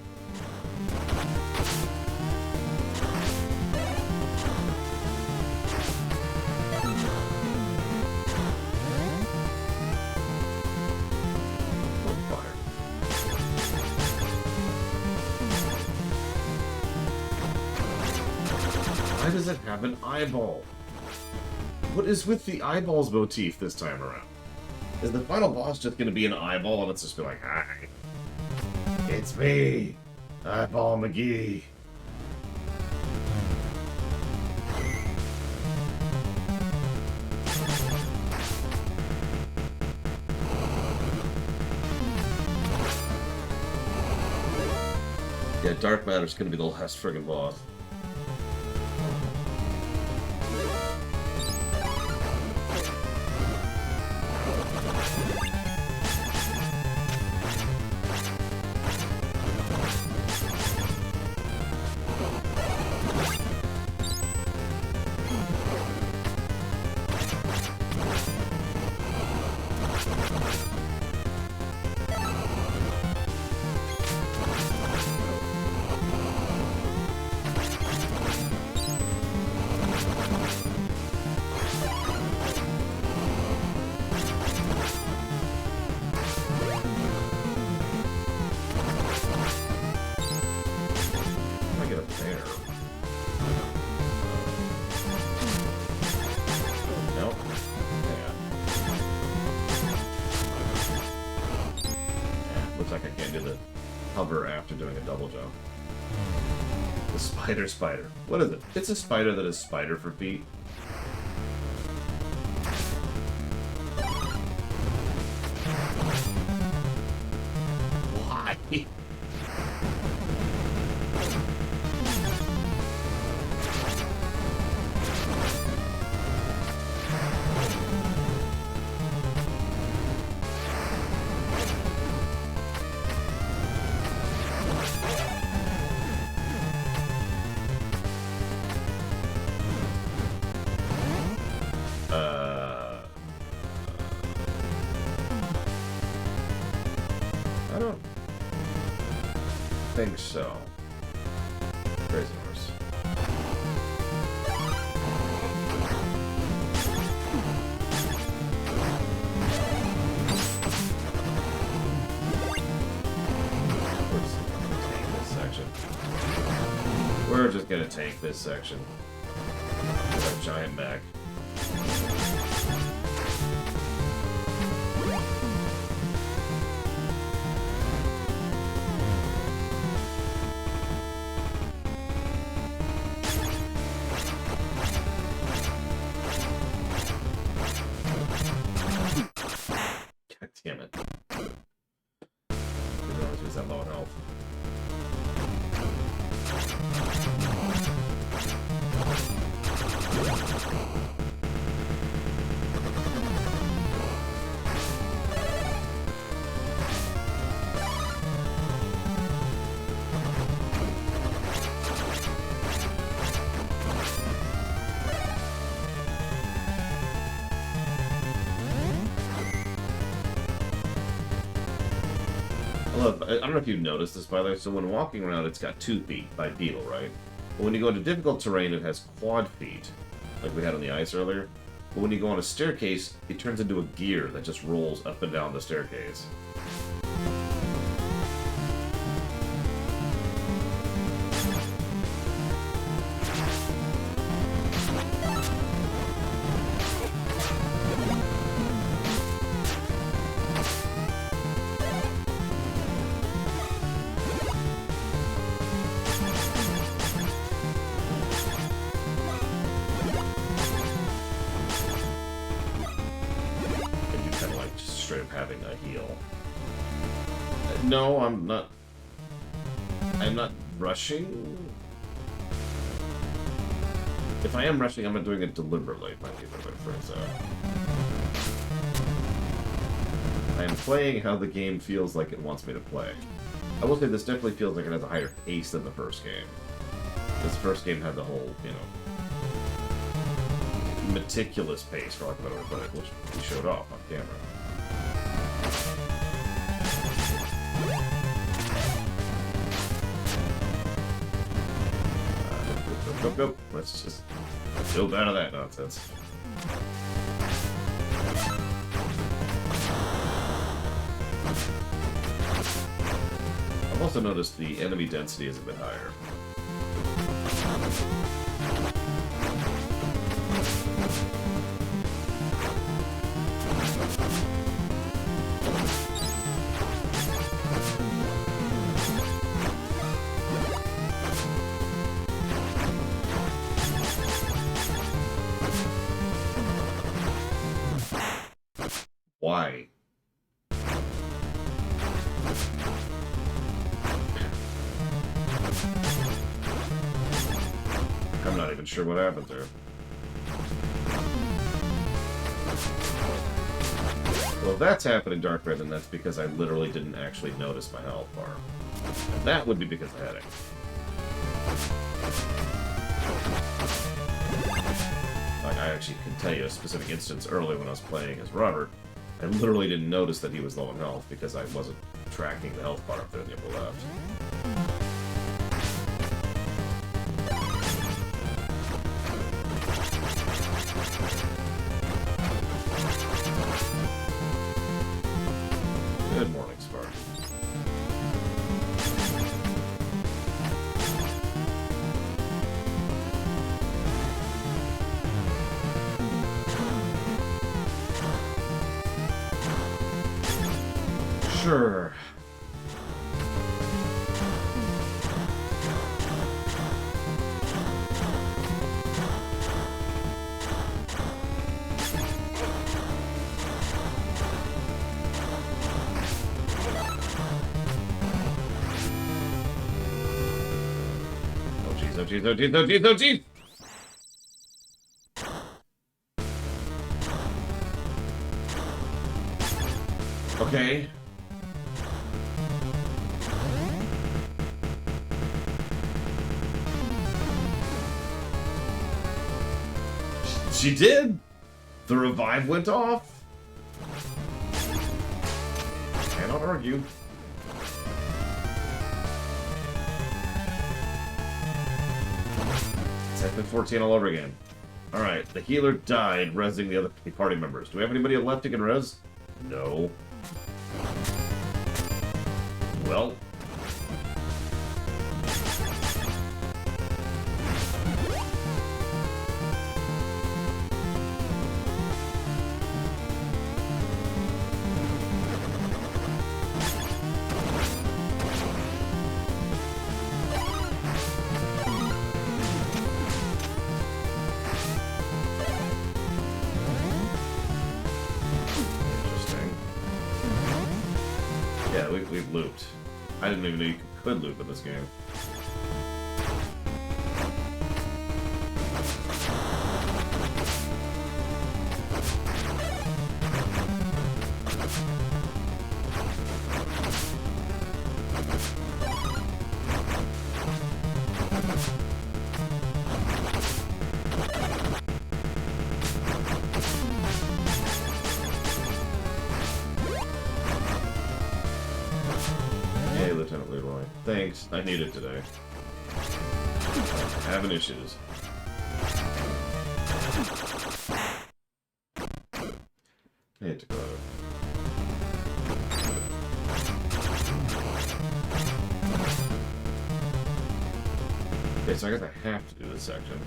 Why does it have an eyeball? What is with the eyeballs motif this time around? Is the final boss just gonna be an eyeball and it's just be like, hi, it's me, Eyeball McGee. Yeah, Dark Matter's gonna be the last friggin' boss. Spider. What is it? It's a spider that is spider for feet. Why? I don't think so. Crazy horse. We're just gonna take this section. With our giant mech. Damn it. I didn't realize he was that low in health. I don't know if you've noticed this, by the way, so when walking around, it's got 2 feet bipedal, right? But when you go into difficult terrain, it has quad feet, like we had on the ice earlier. But when you go on a staircase, it turns into a gear that just rolls up and down the staircase. No, I'm not. I'm not rushing. If I am rushing, I'm not doing it deliberately, might be a better way to phrase that. I am playing how the game feels like it wants me to play. I will say this definitely feels like it has a higher pace than the first game. This first game had the whole, you know, meticulous pace, for lack of a better way to put it, which we showed off on camera. Go. Let's just jump out of that nonsense. I've also noticed the enemy density is a bit higher. Why? I'm not even sure what happened there. Well, if that's happened in Dark Red, then that's because I literally didn't actually notice my health bar. And that would be because of headache. Like, I actually can tell you a specific instance early when I was playing as Robert. I literally didn't notice that he was low in health because I wasn't tracking the health bar up there in the upper left. Good morning, Spark. Sure. Oh jeez, oh jeez, oh jeez, oh jeez! Okay. She did! The revive went off! Cannot argue. Segment 14 all over again. Alright, the healer died, resing the other party members. Do we have anybody left who can res? No. Well. We've looped. I didn't even know you could loop in this game. Thanks, I need it today. Having issues. I hate to go out. Okay, so I guess I have to do this section.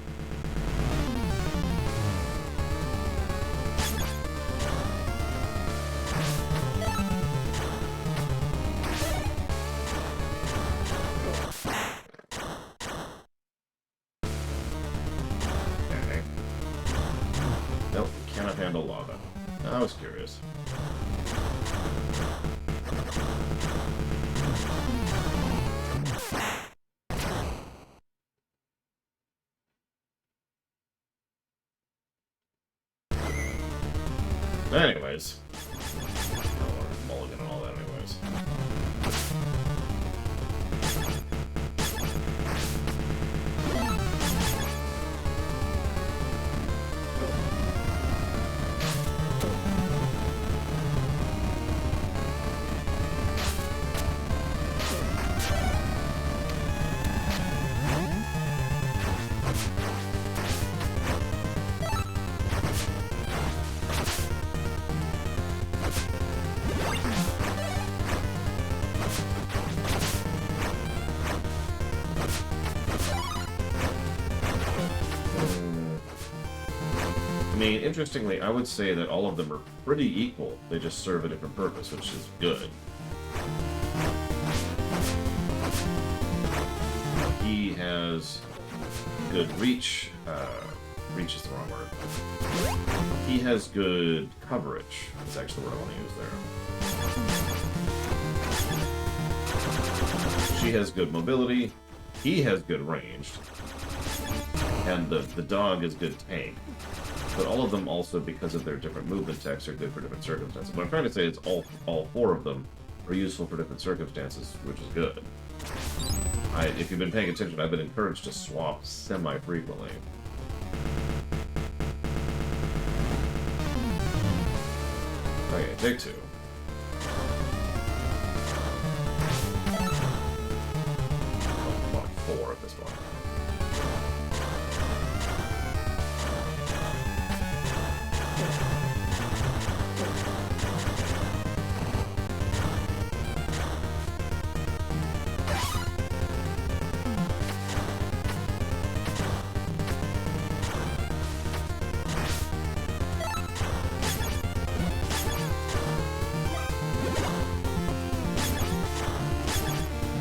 Handle lava. I was curious. Anyways. Mulligan and all that anyways. I mean, interestingly, I would say that all of them are pretty equal. They just serve a different purpose, which is good. He has good reach. Reach is the wrong word. He has good coverage. That's actually what I want to use there. She has good mobility. He has good ranged. And the dog is good tank. But all of them also, because of their different movement techs, are good for different circumstances. What I'm trying to say is all four of them are useful for different circumstances, which is good. If you've been paying attention, I've been encouraged to swap semi-frequently. Okay, take two. Oh, like four at this point.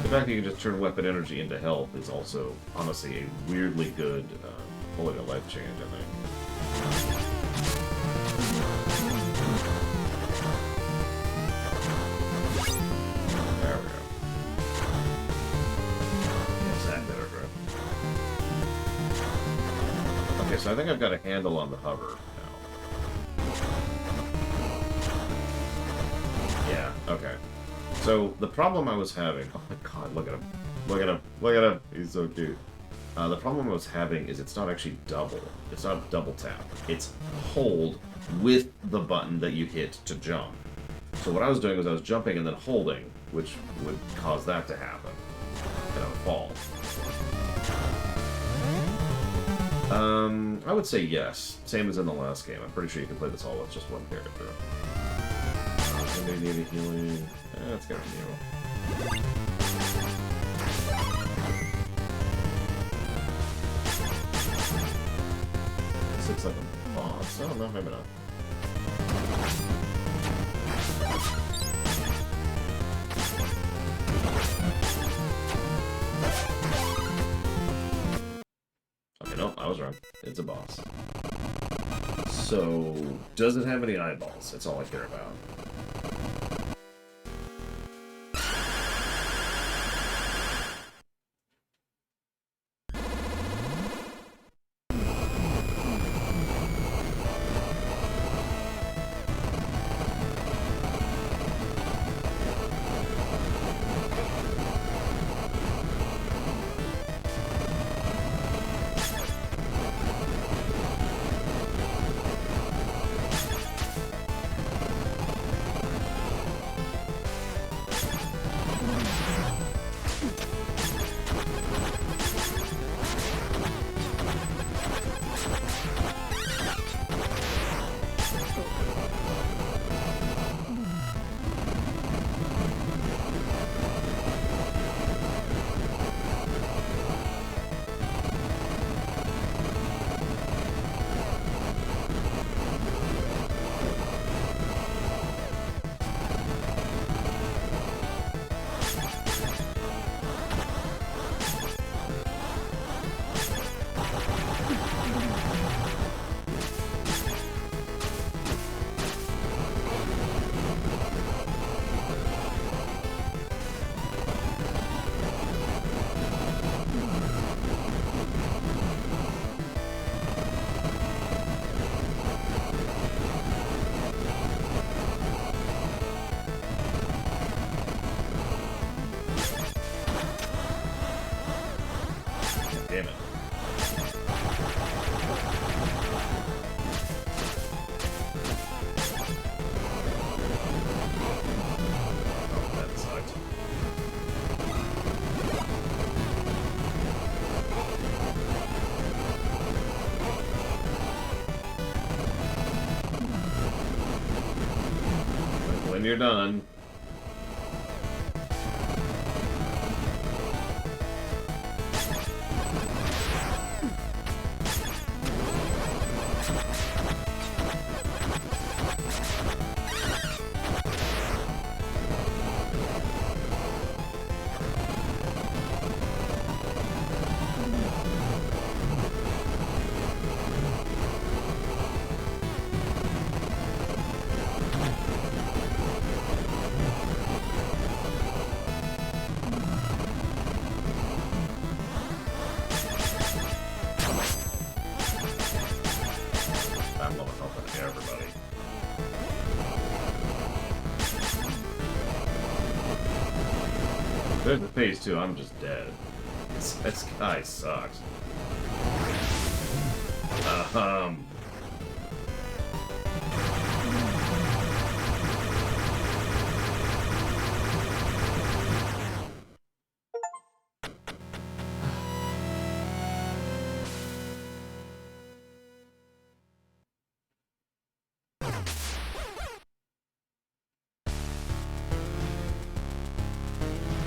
The fact that you can just turn weapon energy into health is also, honestly, a weirdly good pulling a life change, I think. There we go. Exactly, there we go. Okay, so I think I've got a handle on the hover now. Yeah, okay. So, the problem I was having... Oh my god, look at him. Look at him. Look at him. He's so cute. The problem I was having is it's not actually double. It's not double tap. It's hold with the button that you hit to jump. So what I was doing was I was jumping and then holding, which would cause that to happen. And I would fall. I would say yes. Same as in the last game. I'm pretty sure you can play this all with just one character. Somebody need a healing... That's gonna be heal. 6 like a boss. Oh, no, maybe not. Okay, no, I was wrong. It's a boss. So, does it have any eyeballs? That's all I care about. Damn it. Oh, that sucked. When you're done. I'm loving helping everybody. There's the phase 2, I'm just dead. This guy sucks.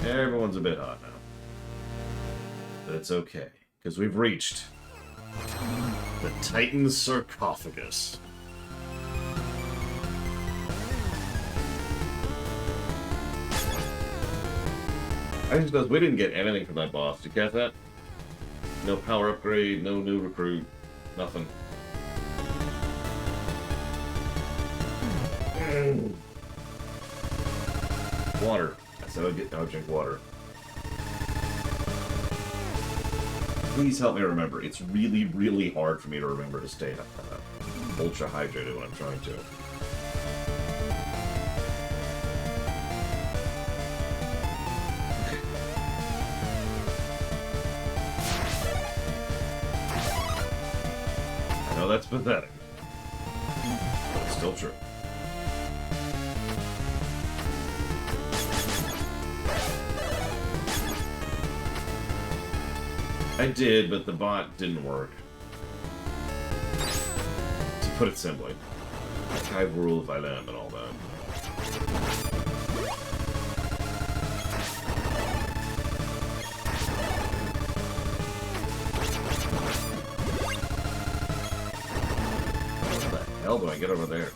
Everyone's a bit hot now. But it's okay, because we've reached the Titan's sarcophagus. I just noticed we didn't get anything from that boss. Did you catch that? No power upgrade, no new recruit, nothing. Water. I said I'll drink water. Please help me remember. It's really, really hard for me to remember to stay ultra hydrated when I'm trying to. I know that's pathetic, but it's still true. I did, but the bot didn't work. To put it simply. I rule if I am and all that. What the hell do I get over there?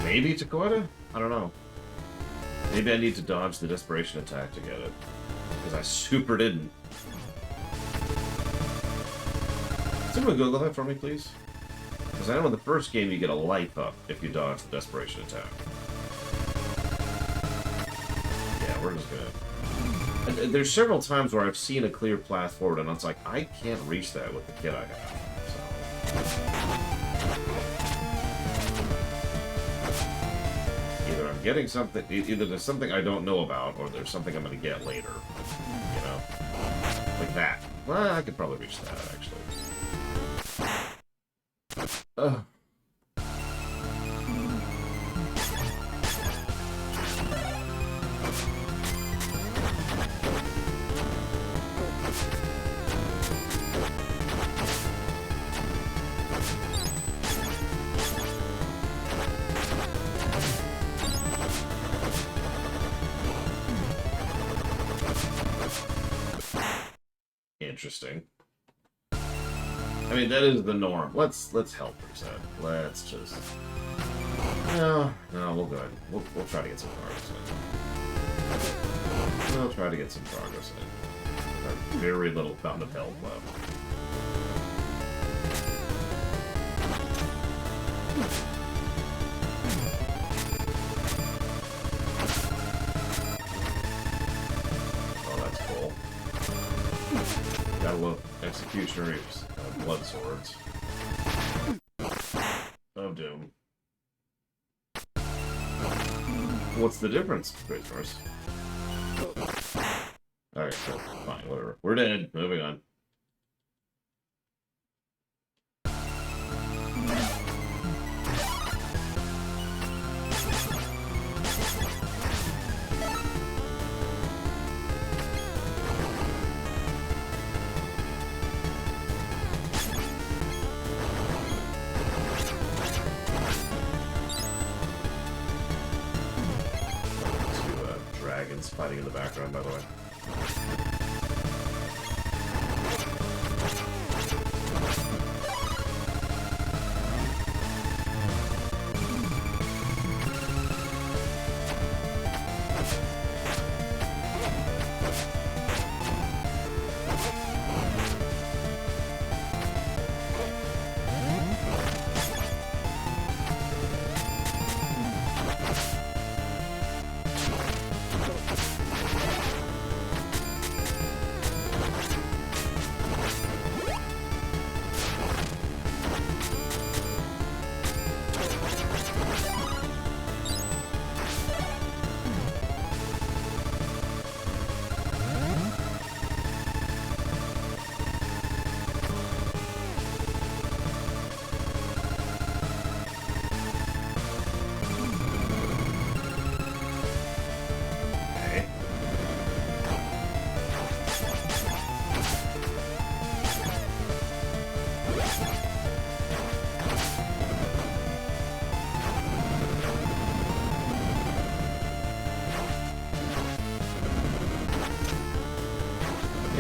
Maybe Takoida? I don't know. Maybe I need to dodge the desperation attack to get it. Because I super didn't. Someone Google that for me, please? Because I know in the first game you get a life up if you dodge the desperation attack. Yeah, we're just good. And there's several times where I've seen a clear path forward and it's like, I can't reach that with the kit I have. So. Getting something, either there's something I don't know about, or there's something I'm going to get later. You know? Like that. Well, I could probably reach that, actually. Ugh. Interesting. I mean, that is the norm. Let's help reset. Let's just... No, we'll go ahead. We'll try to get some progress in. We'll try to get some progress in. Our very little fountain of health left. executionary blood swords. Of Doom. What's the difference, Christmas? Alright, so, fine, whatever. We're dead. Moving on. Dragons fighting in the background, by the way.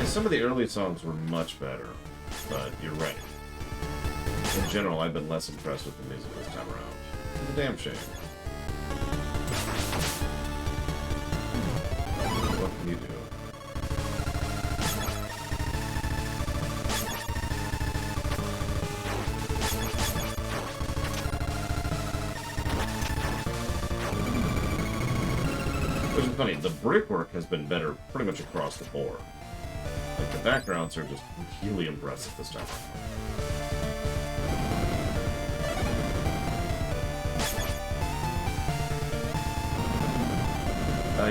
Some of the early songs were much better, but you're right. In general, I've been less impressed with the music this time around. It's a damn shame. What can you do? Which is funny, the brickwork has been better pretty much across the board. Like, the backgrounds are just really impressive this time.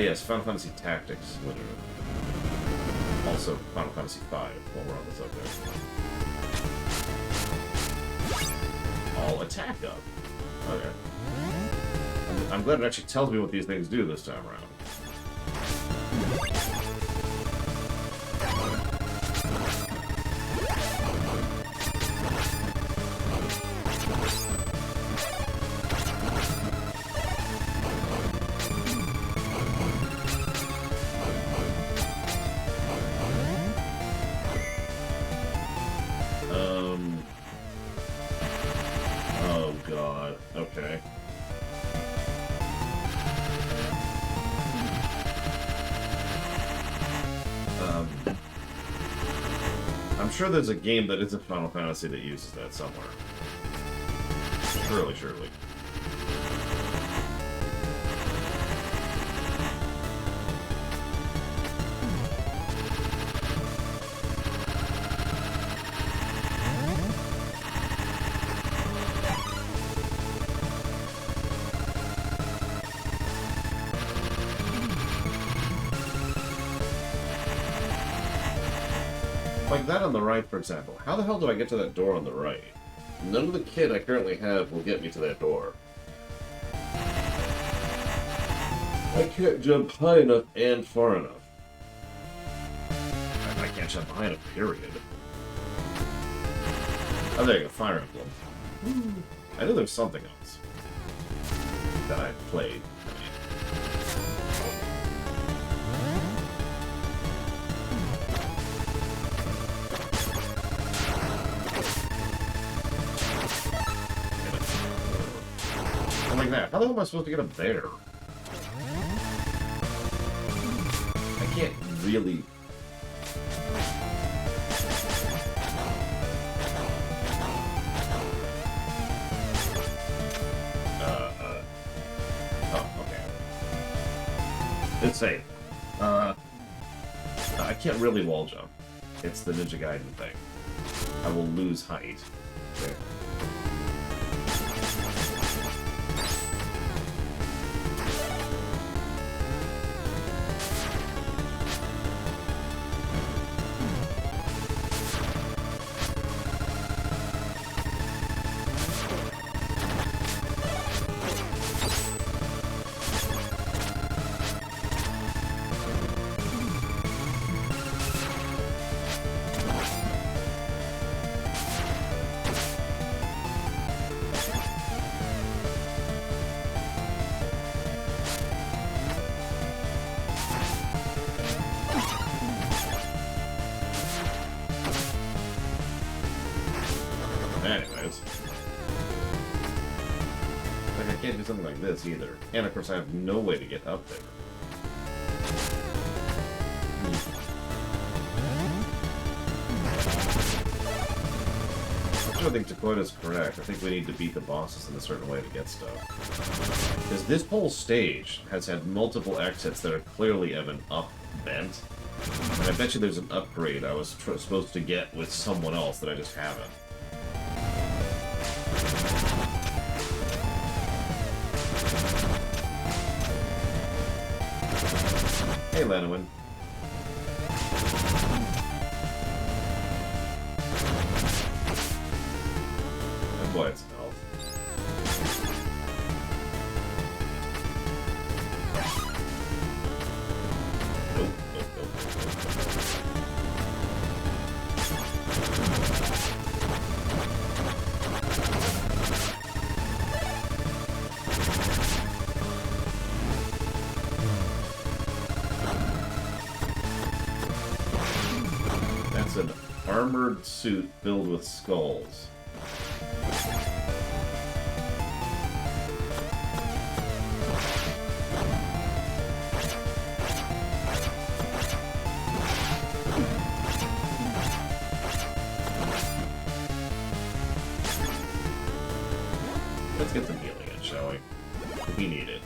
Yes, Final Fantasy Tactics, literally. Also, Final Fantasy V, while we're on this up there. All attack up. Okay. I'm glad it actually tells me what these things do this time around. Oh god. Okay. I'm sure there's a game that isn't Final Fantasy that uses that somewhere. Surely, surely. Like that on the right, for example. How the hell do I get to that door on the right? None of the kit I currently have will get me to that door. I can't jump high enough and far enough. I can't jump high enough, period. Oh, there you go, Fire Emblem. I knew there was something else that I played. Like that. How the hell am I supposed to get up there? I can't really... Oh, okay. It's safe. I can't really wall jump. It's the Ninja Gaiden thing. I will lose height. Okay. Anyways. Like, I can't do something like this either. And of course I have no way to get up there. I think Takoida's correct. I think we need to beat the bosses in a certain way to get stuff. Because this whole stage has had multiple exits that are clearly of an up bent. And I bet you there's an upgrade I was supposed to get with someone else that I just haven't. Hey, Lanowin. Oh boy, it's health. Nope, nope, nope, That's an armored suit filled with skulls. Let's get some healing in, shall we? We need it.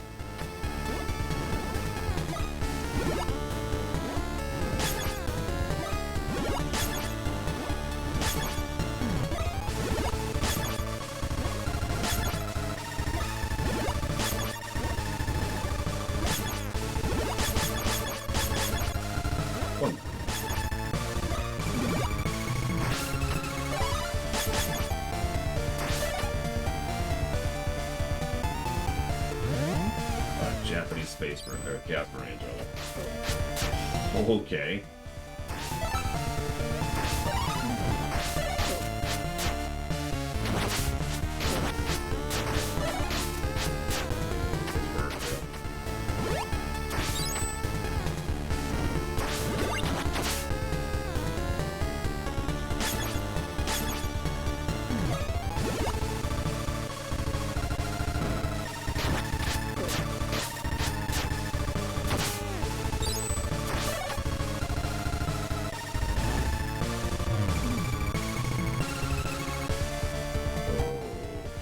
One. Japanese space marine, or gas marines, rather. Okay.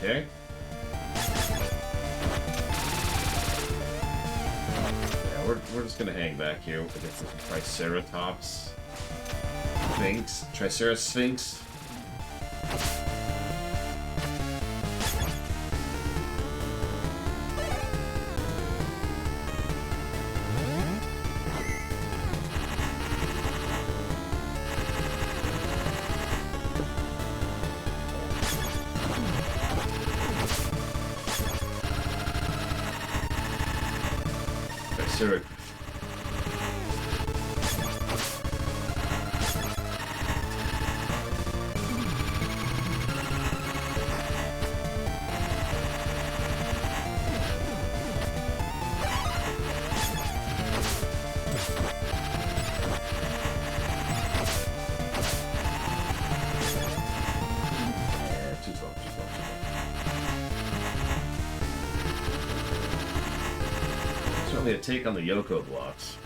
Okay. Yeah, we're just gonna hang back here against the Triceratops Sphinx. Sphinx. Triceratops. A take on the Yoko blocks.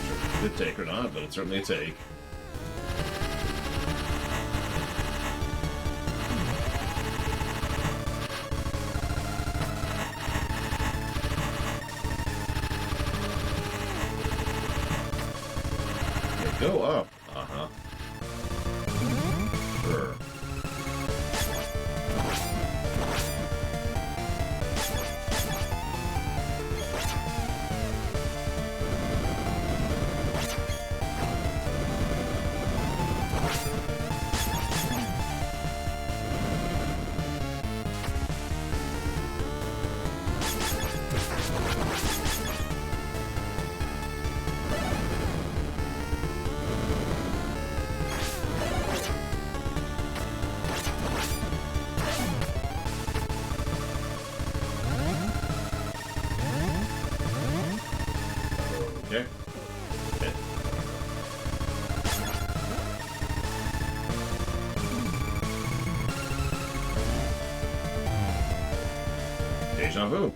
Sure, good take or not, but it's certainly a take. Okay, go up. Uh-huh. Okay. Deja vu.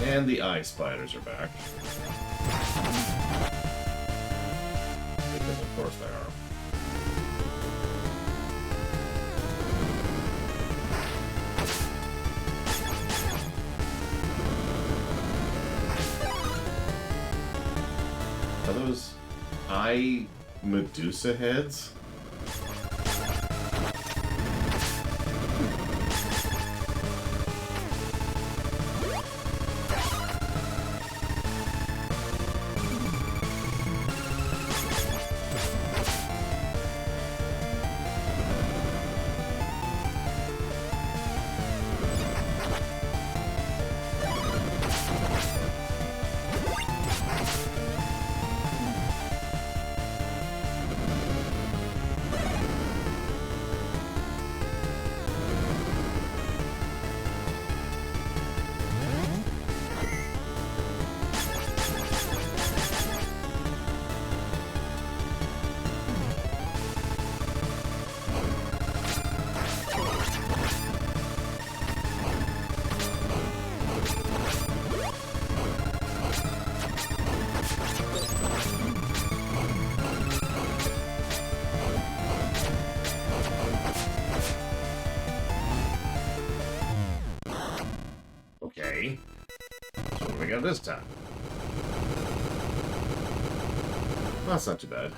And the eye spiders are back. Because of course they are. Are those eye Medusa heads? Okay. So what do we got this time? Well, that's not too bad.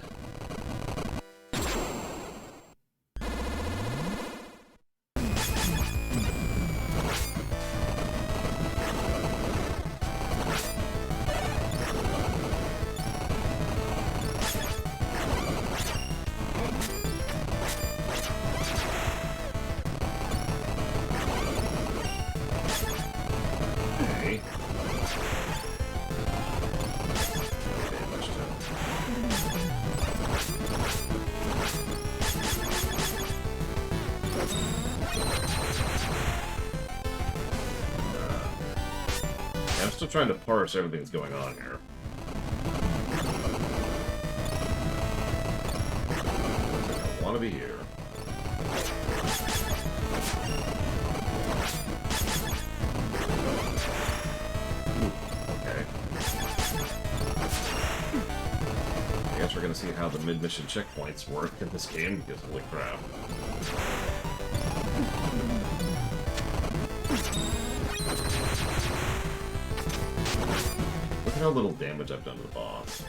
I'm still trying to parse everything that's going on here. I want to be here. Okay. I guess we're going to see how the mid-mission checkpoints work in this game, because holy crap. Look at how little damage I've done to the boss.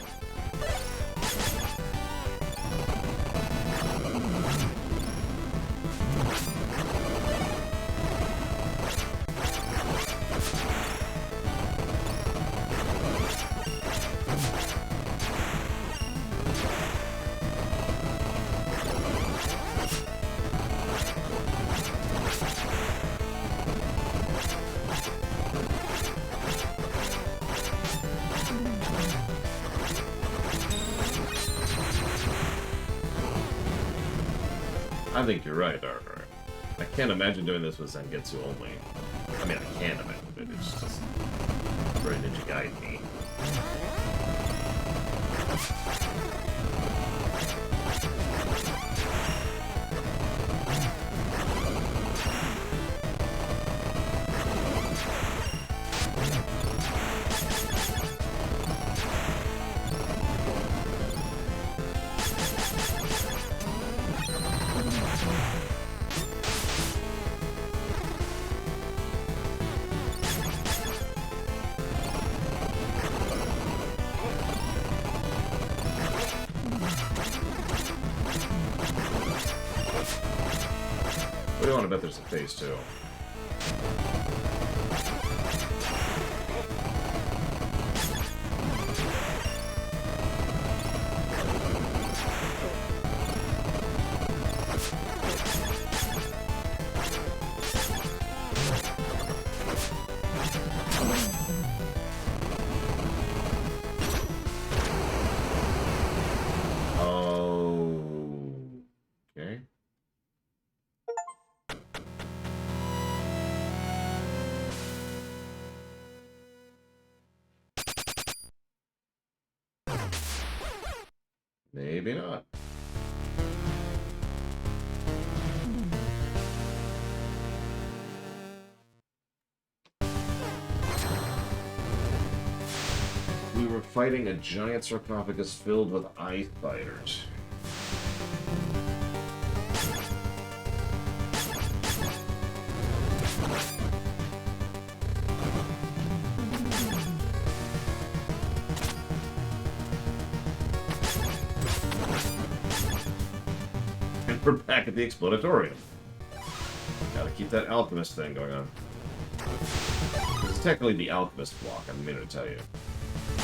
I think you're right, Arthur. I can't imagine doing this with Zangetsu only. I mean, I can imagine, but it's just ready to guide me. We don't want to bet there's a phase 2. Maybe not. We were fighting a giant sarcophagus filled with eye fighters. And we're back at the Explodatorium. Gotta keep that alchemist thing going on. This is technically the alchemist block, I'm meaning to tell you.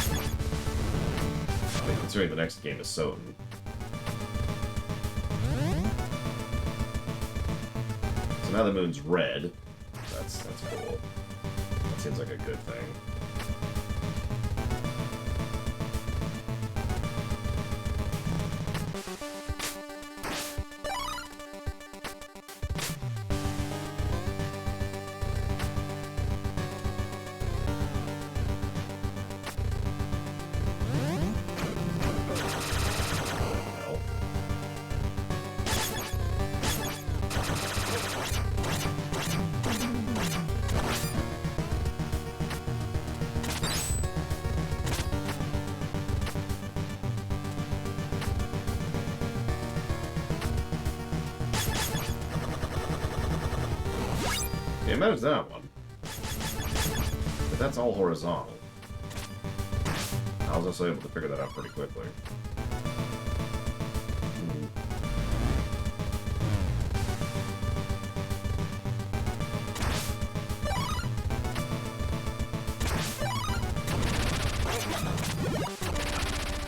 I mean, considering the next game is Soden. So now the moon's red. That's cool. That seems like a good thing. Yeah, there's that one. But that's all horizontal. I was also able to figure that out pretty quickly.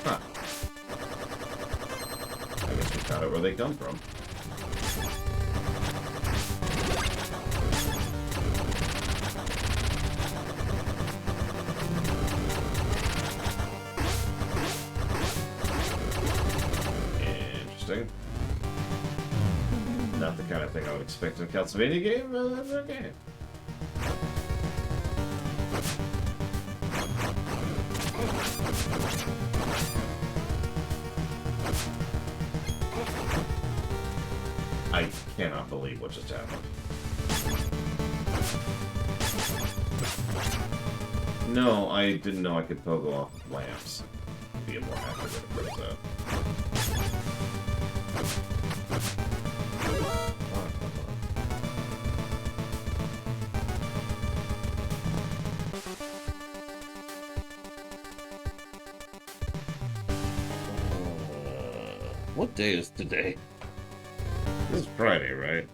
Huh. I guess we found out where they come from. Not the kind of thing I would expect in a Castlevania game, but that's okay. I cannot believe what just happened. No, I didn't know I could pogo off lamps. Be a more accurate way to put that. What day is today? This is Friday, right?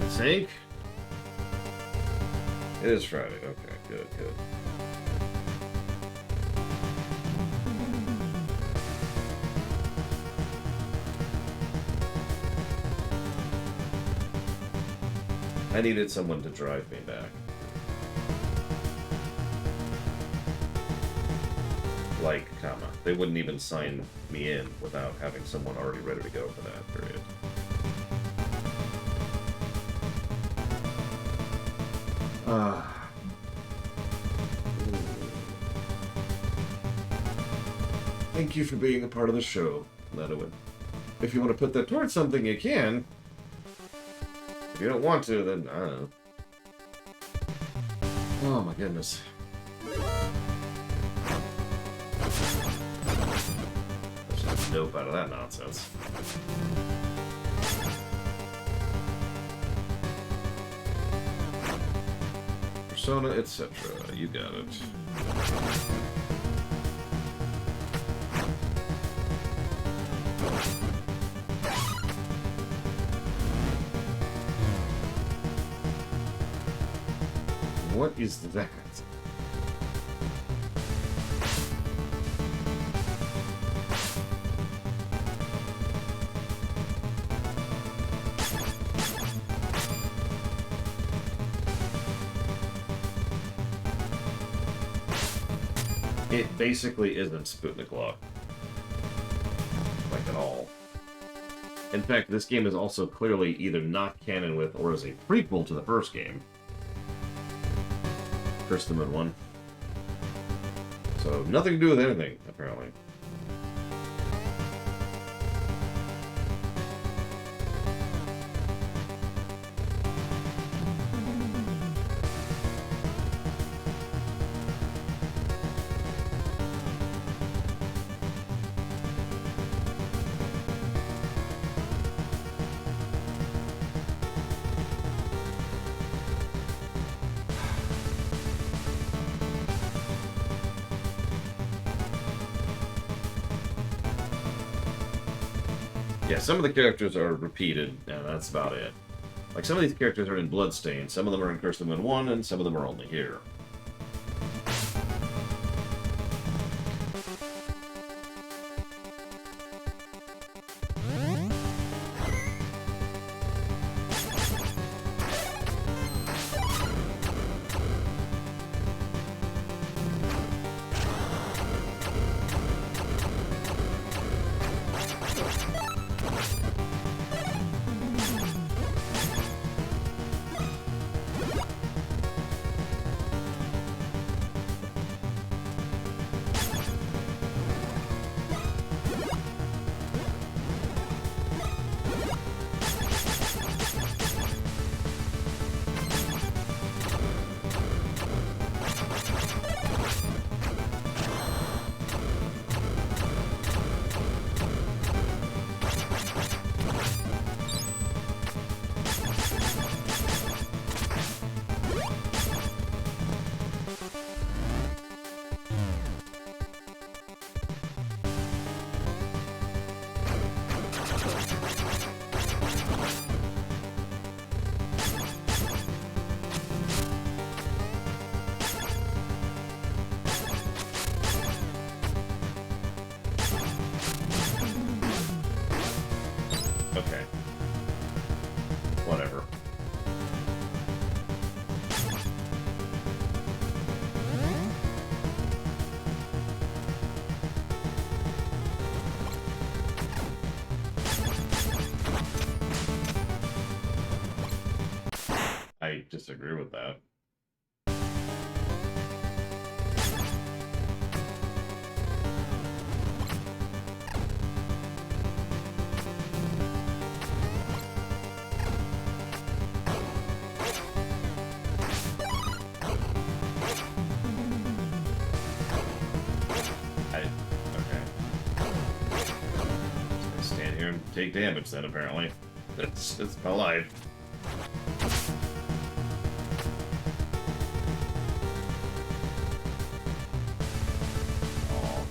Sync? It is Friday. Okay, good, good. I needed someone to drive me back. Like, comma. They wouldn't even sign me in without having someone already ready to go for that period. Thank you for being a part of the show, Ledwin. If you want to put that towards something, you can. If you don't want to, then I don't know. Oh my goodness. Let's just dope out of that nonsense. Persona, etc. You got it. What is that? It basically isn't Sputnik Law. Like at all. In fact, this game is also clearly either not canon with or is a prequel to the first game. Curse the Moon 1. So So, nothing to do with anything, apparently. Yeah, some of the characters are repeated, and that's about it. Like, some of these characters are in Bloodstained, some of them are in Curse of the Moon 1, and some of them are only here. Okay. Whatever. I disagree with that. Take damage then, apparently. It's my life. Aww.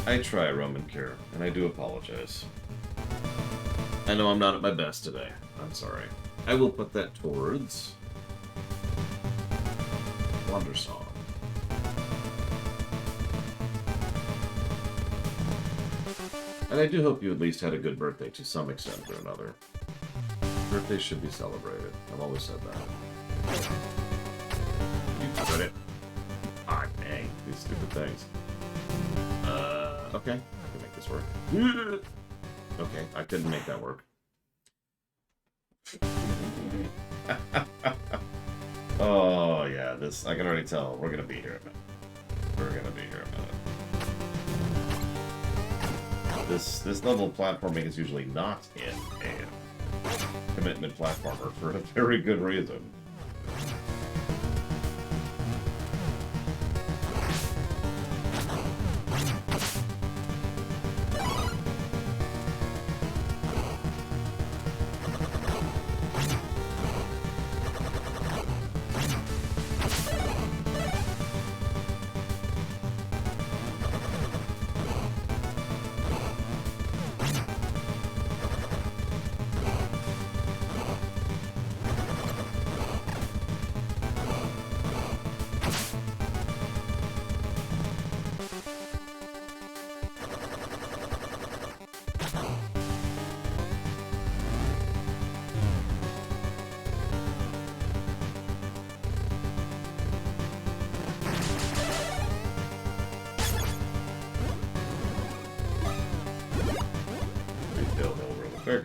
I try, Roman Cure, and I do apologize. I know I'm not at my best today. I'm sorry. I will put that towards Wonder Song. And I do hope you at least had a good birthday to some extent or another. Birthdays should be celebrated. I've always said that. You put it. Ah, dang. These stupid things. Okay. I can make this work. Okay, I couldn't make that work. Oh, yeah. This, I can already tell. We're going to be here a minute. We're going to be here a minute. This level of platforming is usually not in a commitment platformer for a very good reason. Quick.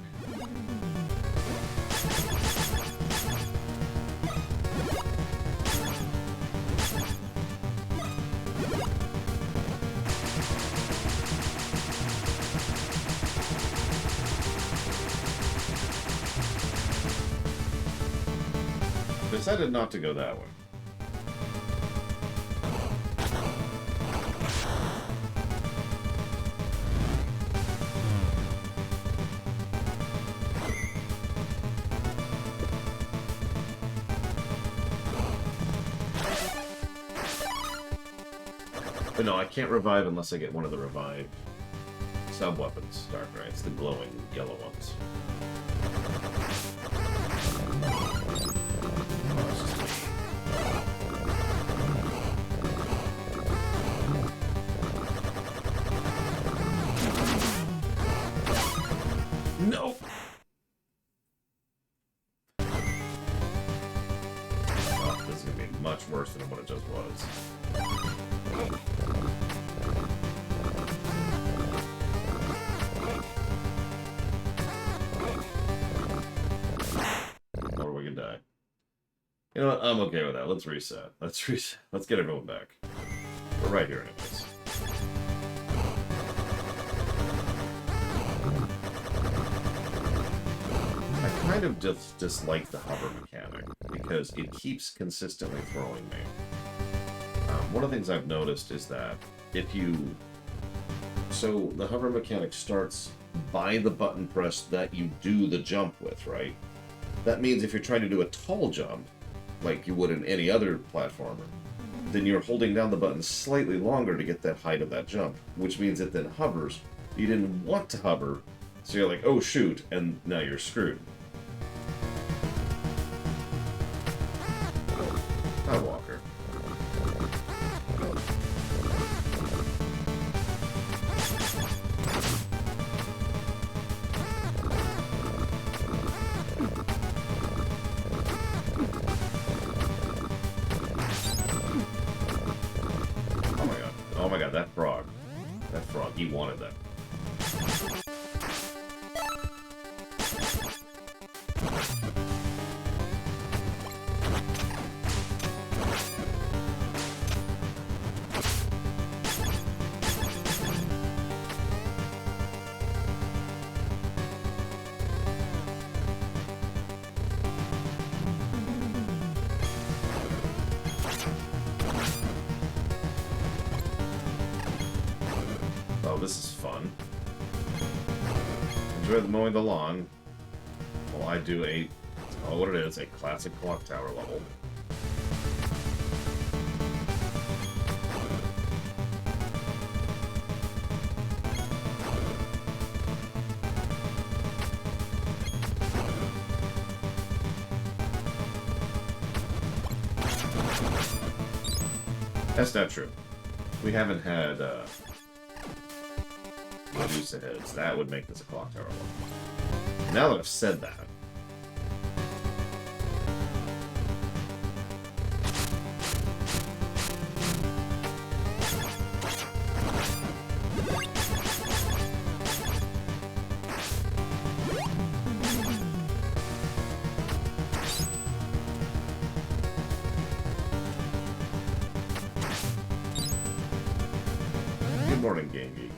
decided not to go that way. But no, I can't revive unless I get one of the revived sub-weapons. Dark Right, it's the glowing yellow ones. No! Oh, this is going to be much worse than what it just was. Or we can die. You know what? I'm okay with that. Let's reset. Let's reset. Let's get everyone back. We're right here anyways. I kind of just dislike the hover mechanic because it keeps consistently throwing me. One of the things I've noticed is that if you... So the hover mechanic starts by the button press that you do the jump with, right? That means if you're trying to do a tall jump, like you would in any other platformer, then you're holding down the button slightly longer to get that height of that jump, which means it then hovers. You didn't want to hover, so you're like, oh shoot, and now you're screwed. Hi, Walker. Oh my god, that frog. That frog, he wanted that. Oh, this is fun. Enjoy the mowing the lawn while I do a, oh, what it is, a classic clock tower level. That's not true. We haven't had, Medusa heads. That would make this a clock tower level. Now that I've said that, good morning, Game Geek.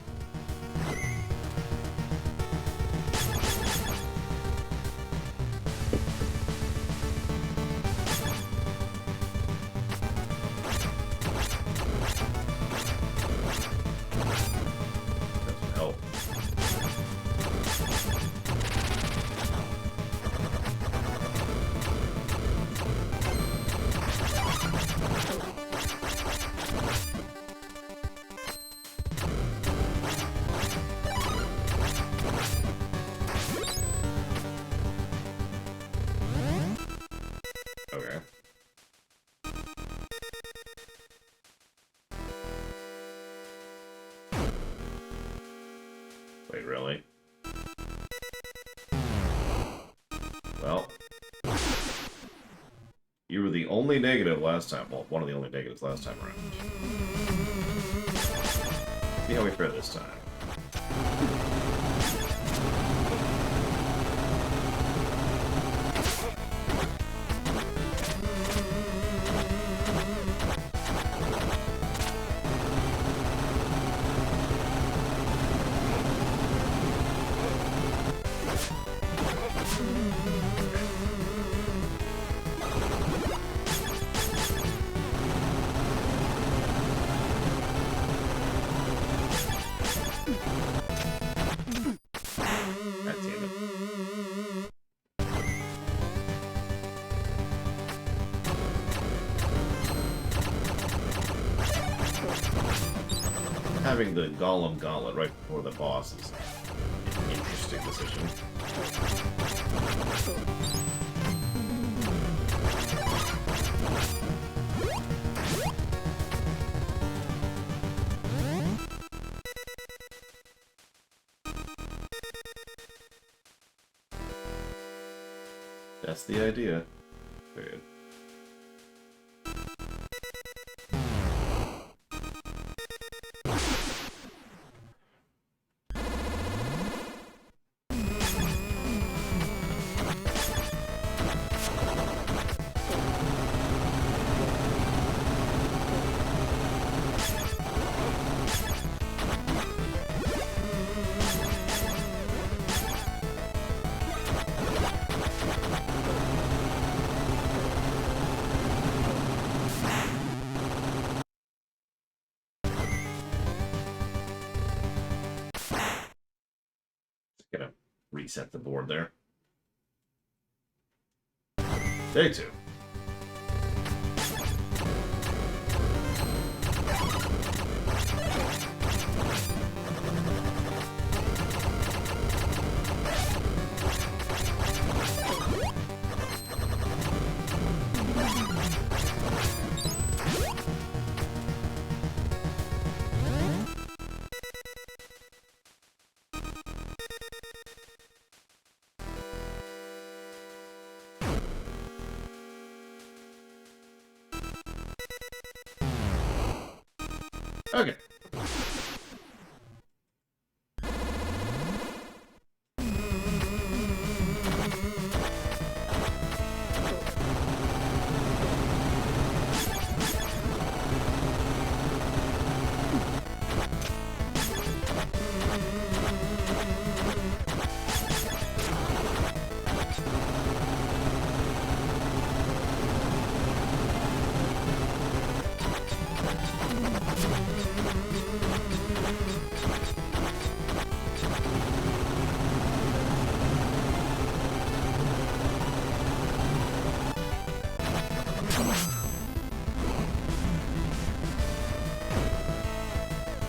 Okay. Wait, really? Well, you were the only negative last time. Well, one of the only negatives last time around. See how we fare this time. having the Golem Gauntlet right before the boss is an interesting decision. That's the idea. Very good. Gonna reset the board there. Day 2. Okay.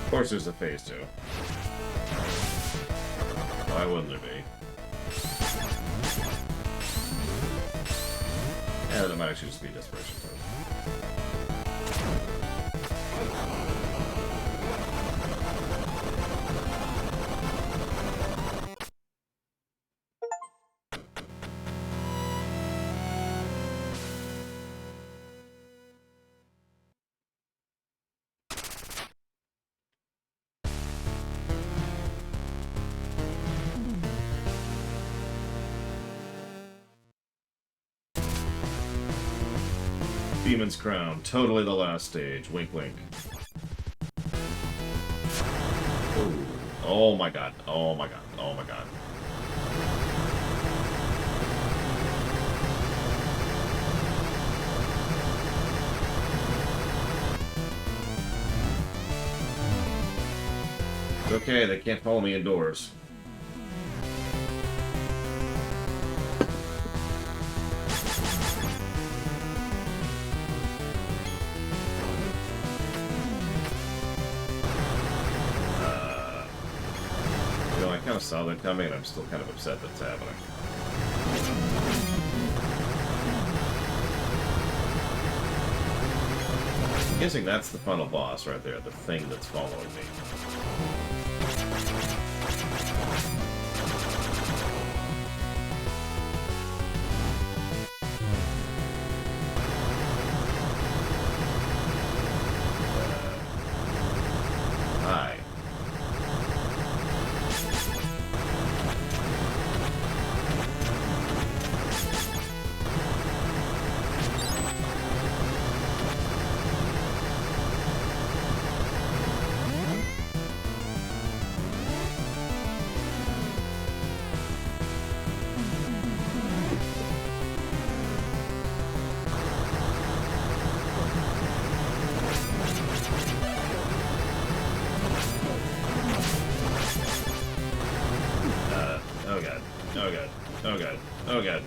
Of course there's a phase 2. Why wouldn't there be? Yeah, that might actually just be desperation for it. Demon's Crown, totally the last stage. Wink, wink. Ooh. Oh my god. Oh my god. Oh my god. It's okay, they can't follow me indoors. I kind of saw that coming, and I'm still kind of upset that's happening. I'm guessing that's the final boss right there, the thing that's following me. Hi. Oh god. Oh god. Oh god.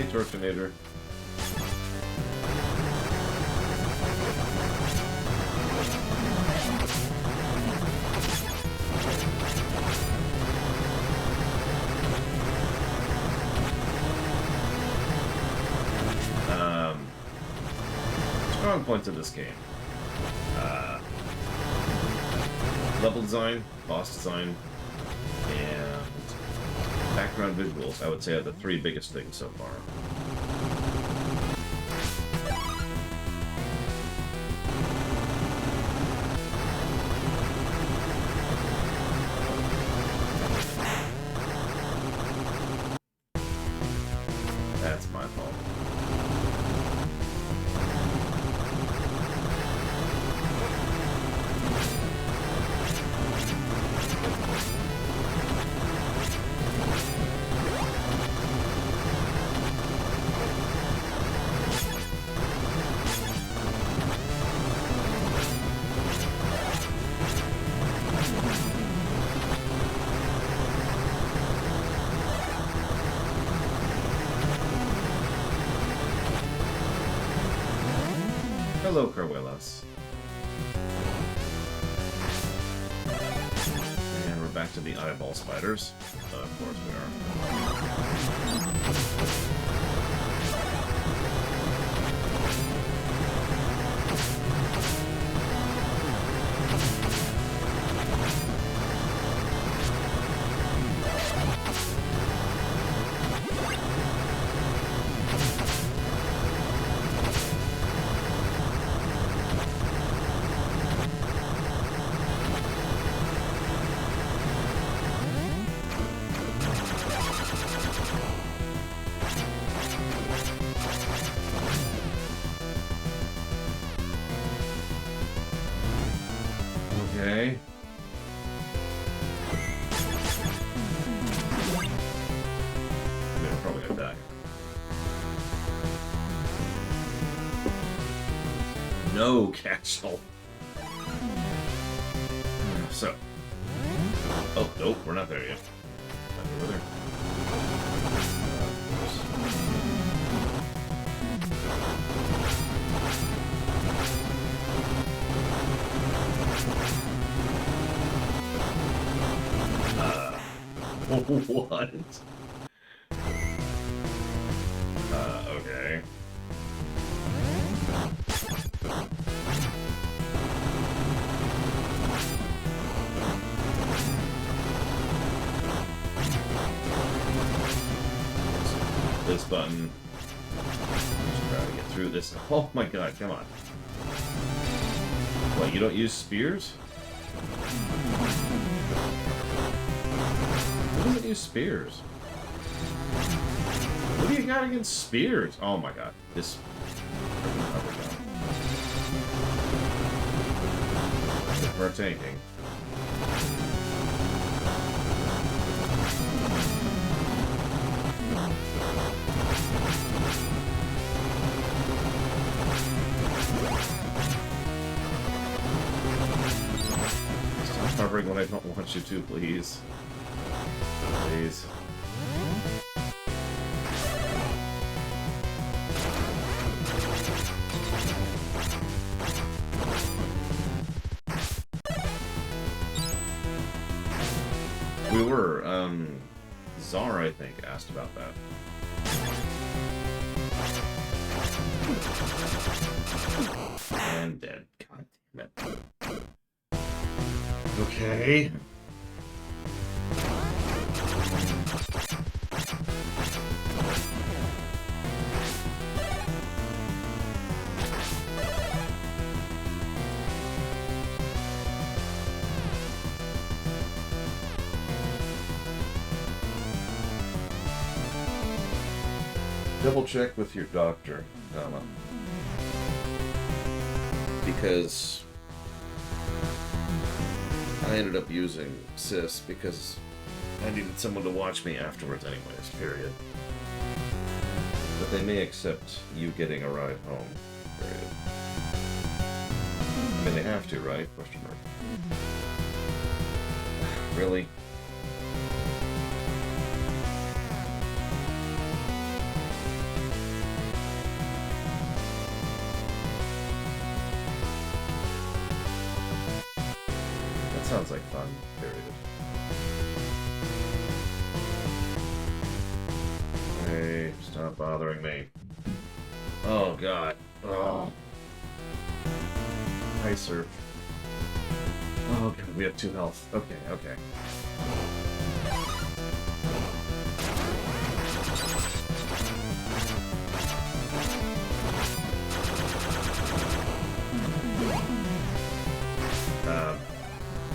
Hey, Tortinator. Strong points of this game. Level design, boss design, and background visuals, I would say, are the three biggest things so far. That's my fault. Hello, Carwelas. And we're back to the eyeball spiders. Of course we okay. Yeah, probably gonna die. No castle. So. Oh, nope, we're not there yet. Not over there. What? Okay. This button. Just try to get through this. Oh my god, come on. What, you don't use spears? Who doesn't use spears? What do you got against spears? Oh my god. This... For tanking. Stop hovering when I don't want you to, please. Please. We were, Czar, I think, asked about that. And dead. God damn it. Okay. Double check with your doctor, Dama. Because I ended up using Sis because I needed someone to watch me afterwards anyways, period. But they may accept you getting a ride home, period. I mean, they have to, right? Question mark. Really? sounds like fun, period. Hey, stop bothering me. Oh, God. Oh. Hi, sir. Oh, God, we have 2 health. Okay, okay.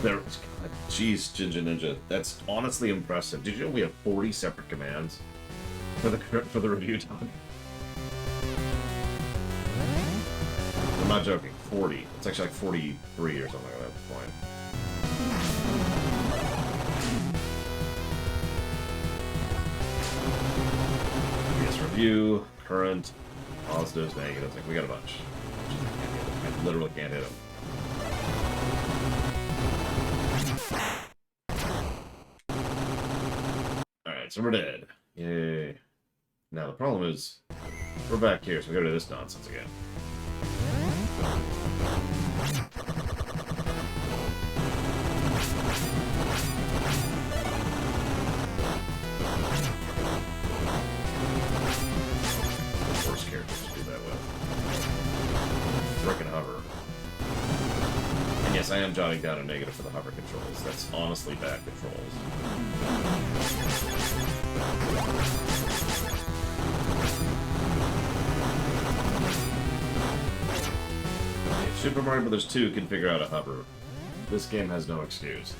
There, jeez, Ginger Ninja, that's honestly impressive. Did you know we have 40 separate commands for the review dog? I'm not joking. 40. It's actually like 43 or something at that point. Yes, review, current, positives, negatives. Like we got a bunch. I literally can't hit them. Alright, so we're dead. Yay. Now the problem is, we're back here, so we go to this nonsense again. Worst characters to do that with. Frickin' hover. And yes, I am jotting down a negative for the hover controls. That's honestly bad controls. If Super Mario Bros. 2 can figure out a hover, this game has no excuse.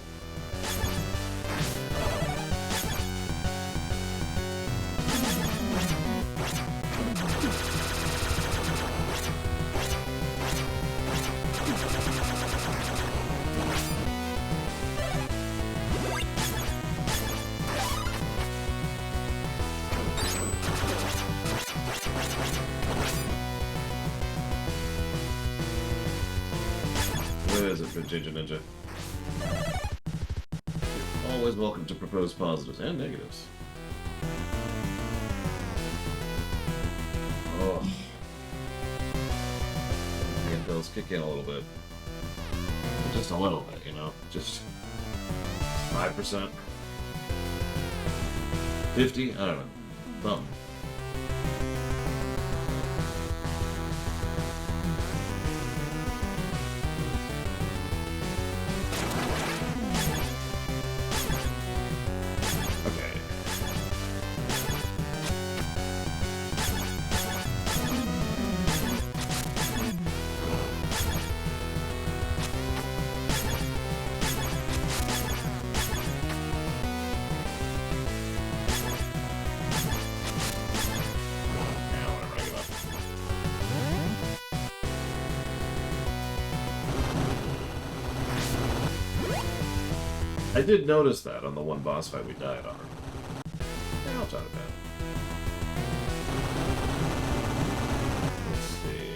What is it for Ginger Ninja? You're always welcome to propose positives and negatives. Oh. Pain pills kick in a little bit. Just a little bit, you know? Just 5%? 50? I don't know. Something. I did notice that on the one boss fight we died on. Yeah, I'll try to that. Let's see.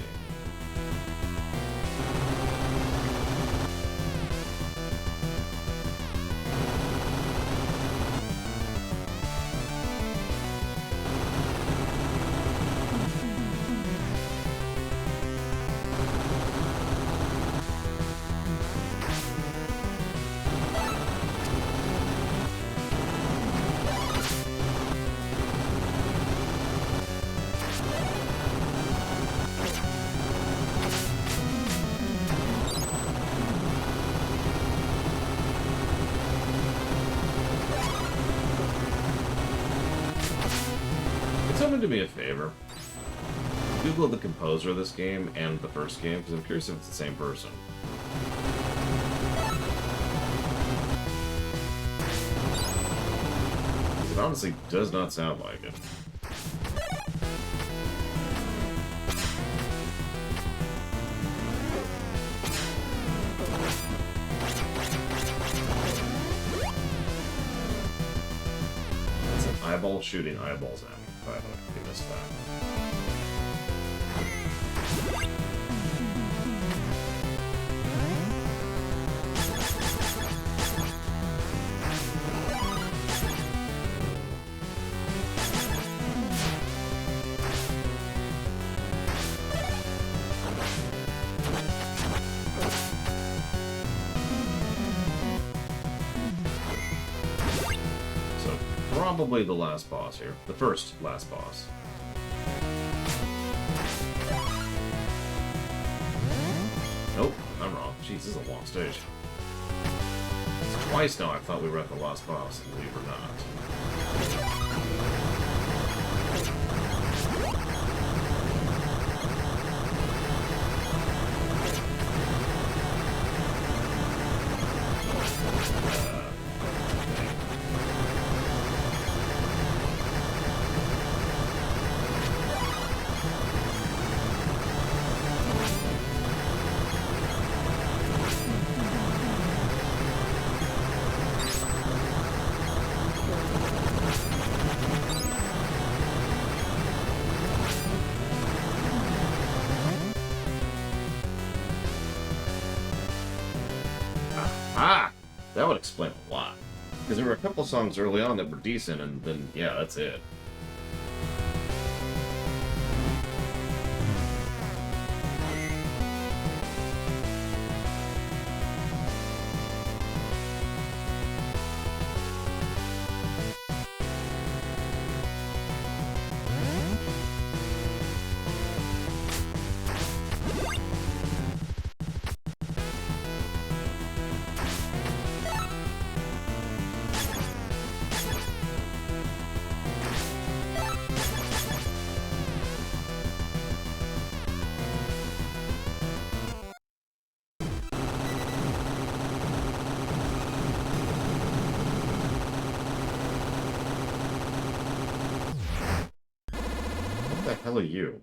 Someone do me a favor. Google the composer of this game and the first game, because I'm curious if it's the same person. It honestly does not sound like it. It's an eyeball shooting eyeballs at me. By the way, you missed that. probably the last boss here. The first last boss. Nope, I'm wrong. Jeez, this is a long stage. It's twice now I thought we were at the last boss, and we were not. That would explain a lot. Because there were a couple songs early on that were decent, and then, yeah, that's it. What the hell are you?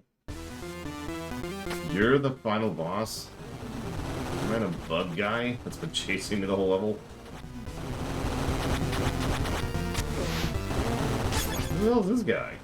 You're the final boss? Some random bug guy that's been chasing me the whole level? Who the hell is this guy?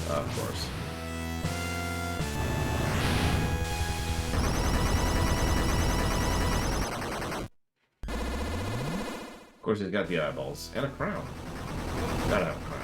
Of course. Of course, he's got the eyeballs and a crown. Gotta have a crown.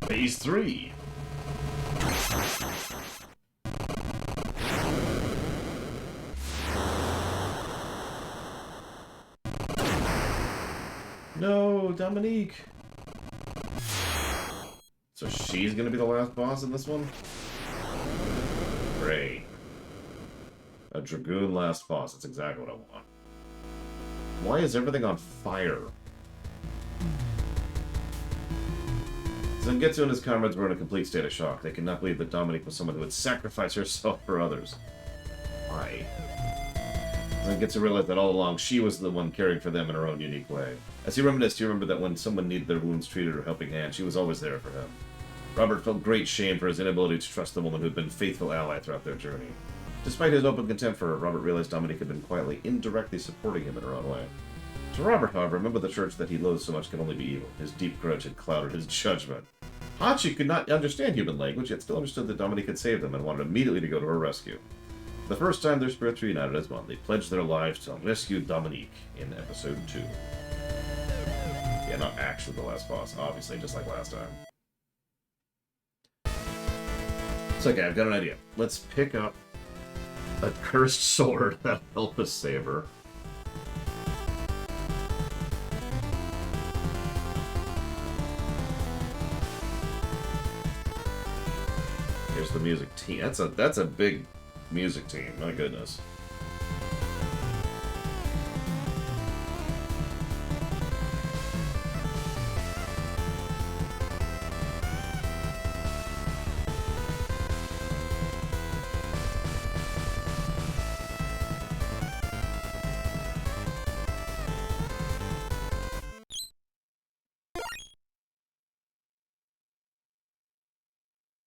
Phase 3. No, Dominique. So she's gonna be the last boss in this one? Great. A Dragoon last boss. That's exactly what I want. Why is everything on fire? Zangetsu and his comrades were in a complete state of shock. They could not believe that Dominique was someone who would sacrifice herself for others. Why? Zangetsu realized that all along she was the one caring for them in her own unique way. As he reminisced, he remembered that when someone needed their wounds treated or helping hand, she was always there for him. Robert felt great shame for his inability to trust the woman who had been a faithful ally throughout their journey. Despite his open contempt for her, Robert realized Dominique had been quietly, indirectly supporting him in her own way. To Robert, however, remember the church that he loathed so much could only be evil. His deep grudge had clouded his judgment. Hachi could not understand human language, yet still understood that Dominique had saved them and wanted immediately to go to her rescue. For the first time their spirits reunited as one, they pledged their lives to rescue Dominique in episode 2. Yeah, not actually the last boss, obviously, just like last time. It's okay, I've got an idea. Let's pick up a cursed sword that'll help us save her. Here's the music team. That's a big music team, my goodness.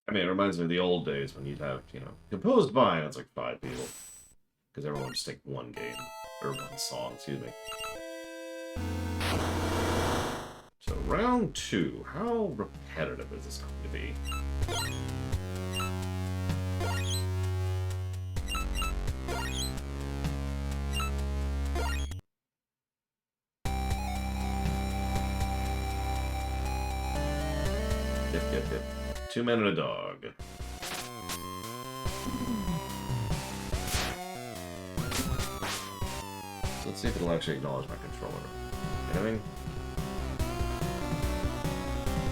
I mean, it reminds me of the old days when you'd have, composed by, and it's like 5 people. Because everyone would just take one game. Or one song, excuse me. So, round 2. How repetitive is this going to be? Yep. 2 men and a dog. So let's see if it'll actually acknowledge my controller. You know what I mean?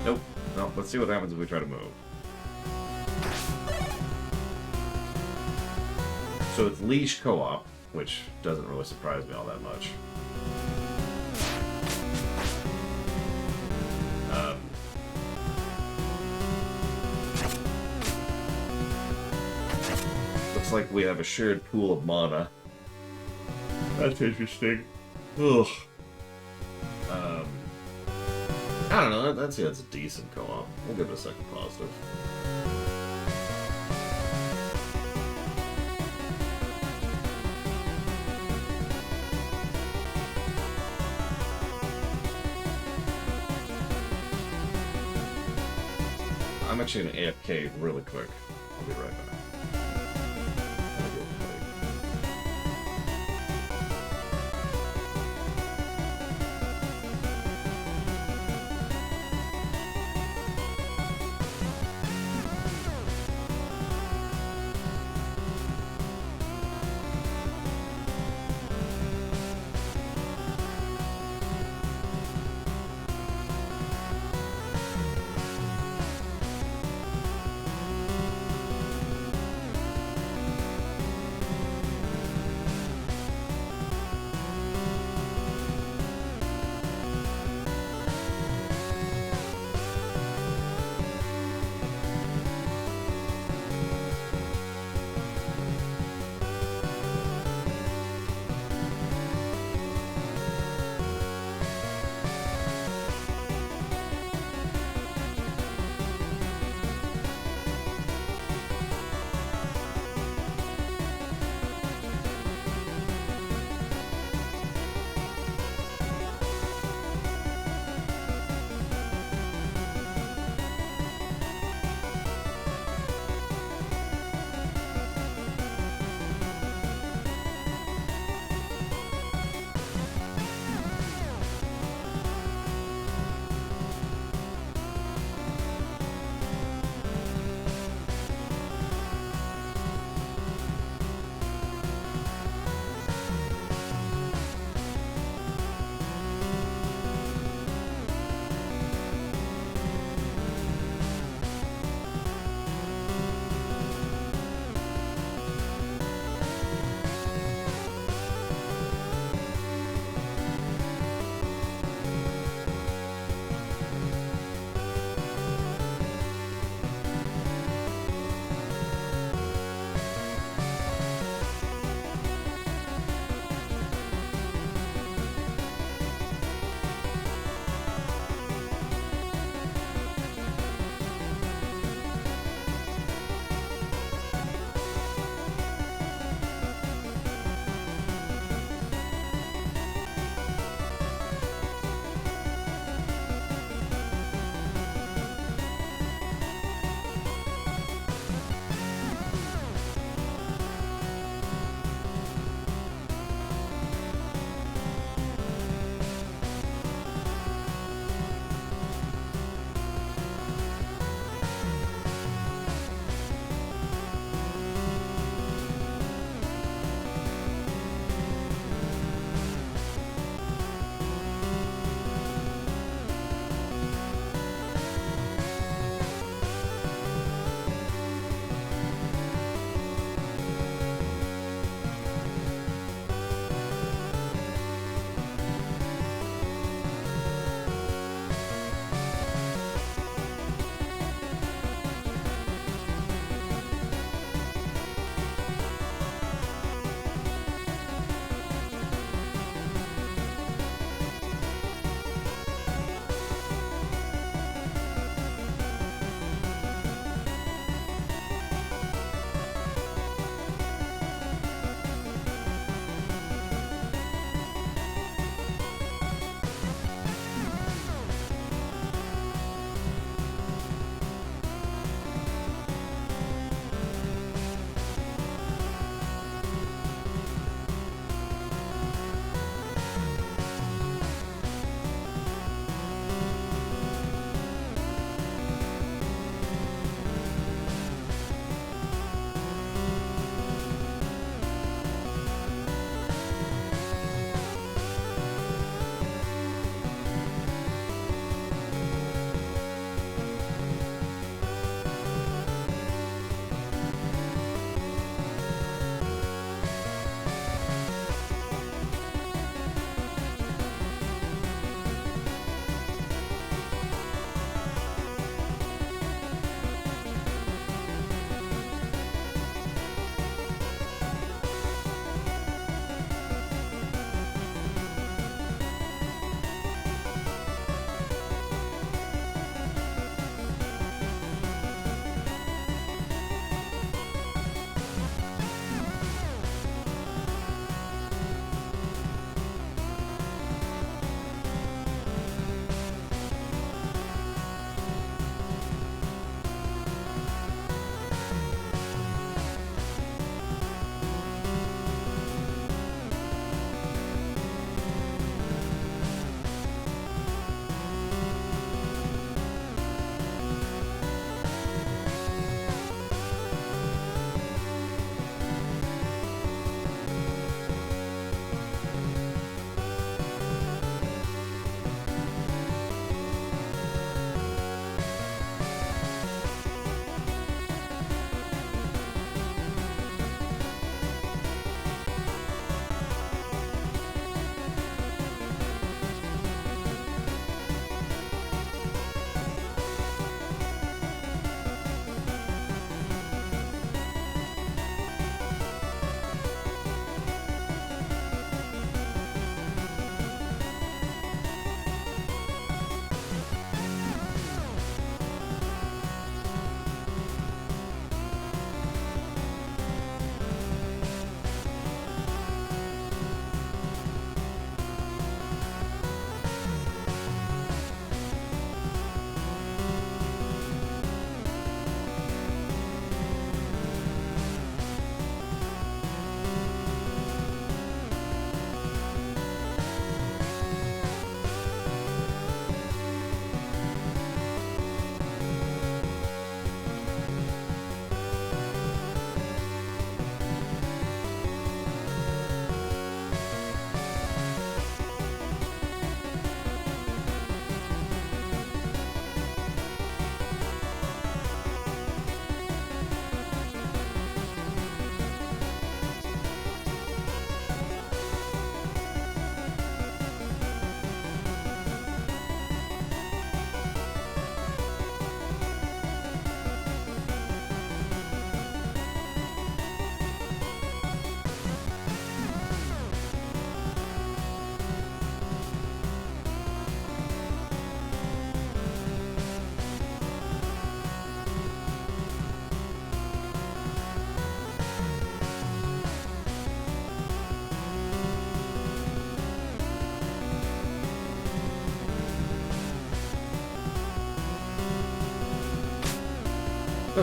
Nope. No, let's see what happens if we try to move. So it's leash co-op, which doesn't really surprise me all that much. Looks like we have a shared pool of mana. That's interesting. Ugh. I don't know. That's a decent co-op. We'll give it a second positive. I'm actually going to AFK really quick. I'll be right back.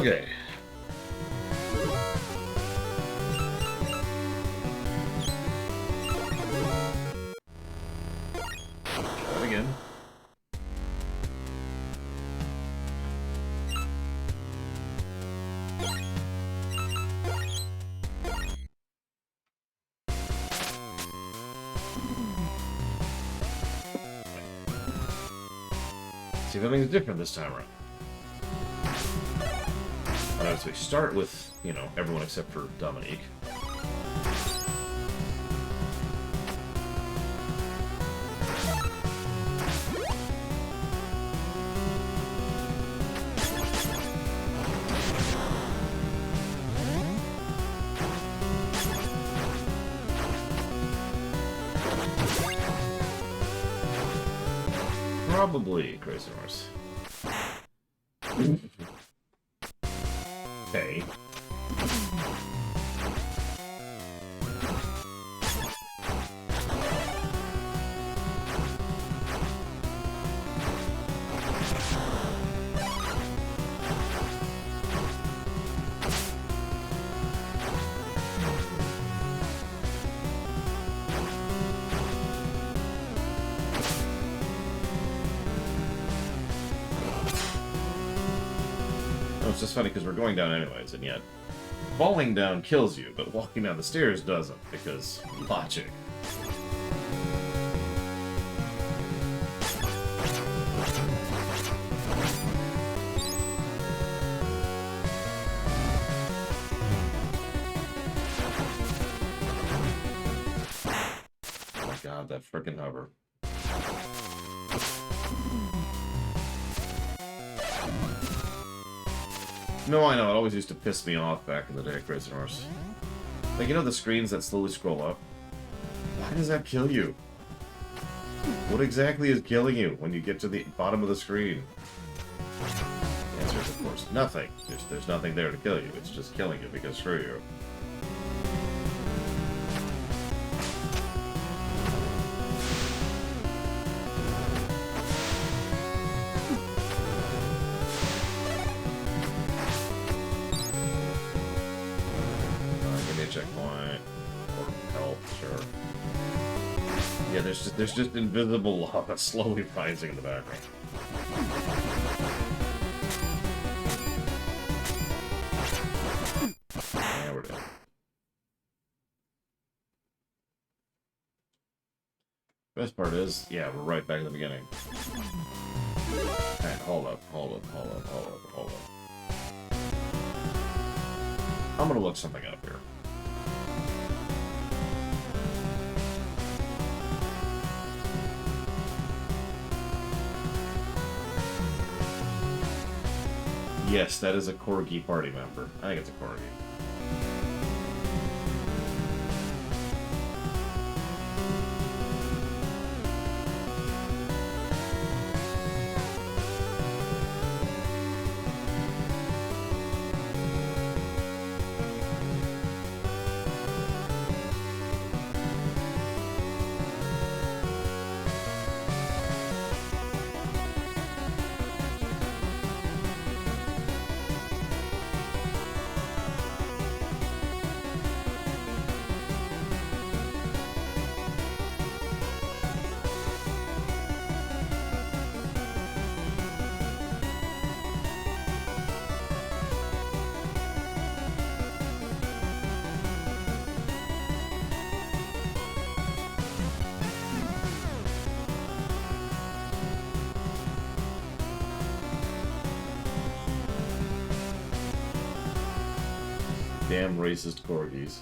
Okay. Try it again. See if anything's different this time around. Alright, so we start with, you know, everyone except for Dominique. Probably Crazy Horse. Okay. It's just funny because we're going down anyways, and yet falling down kills you, but walking down the stairs doesn't, because logic. Oh my god, that frickin' hover. No, I know. It always used to piss me off back in the day, Crazy Horse. Like, you know the screens that slowly scroll up? Why does that kill you? What exactly is killing you when you get to the bottom of the screen? The answer is, of course, nothing. There's nothing there to kill you. It's just killing you because screw you. Checkpoint or help, sure. Yeah, there's just invisible lava slowly rising in the background. Yeah, we're done. Best part is, yeah, we're right back in the beginning. Alright, hold up. I'm gonna look something up here. Yes, that is a Corgi party member. I think it's a Corgi. Damn racist corgis.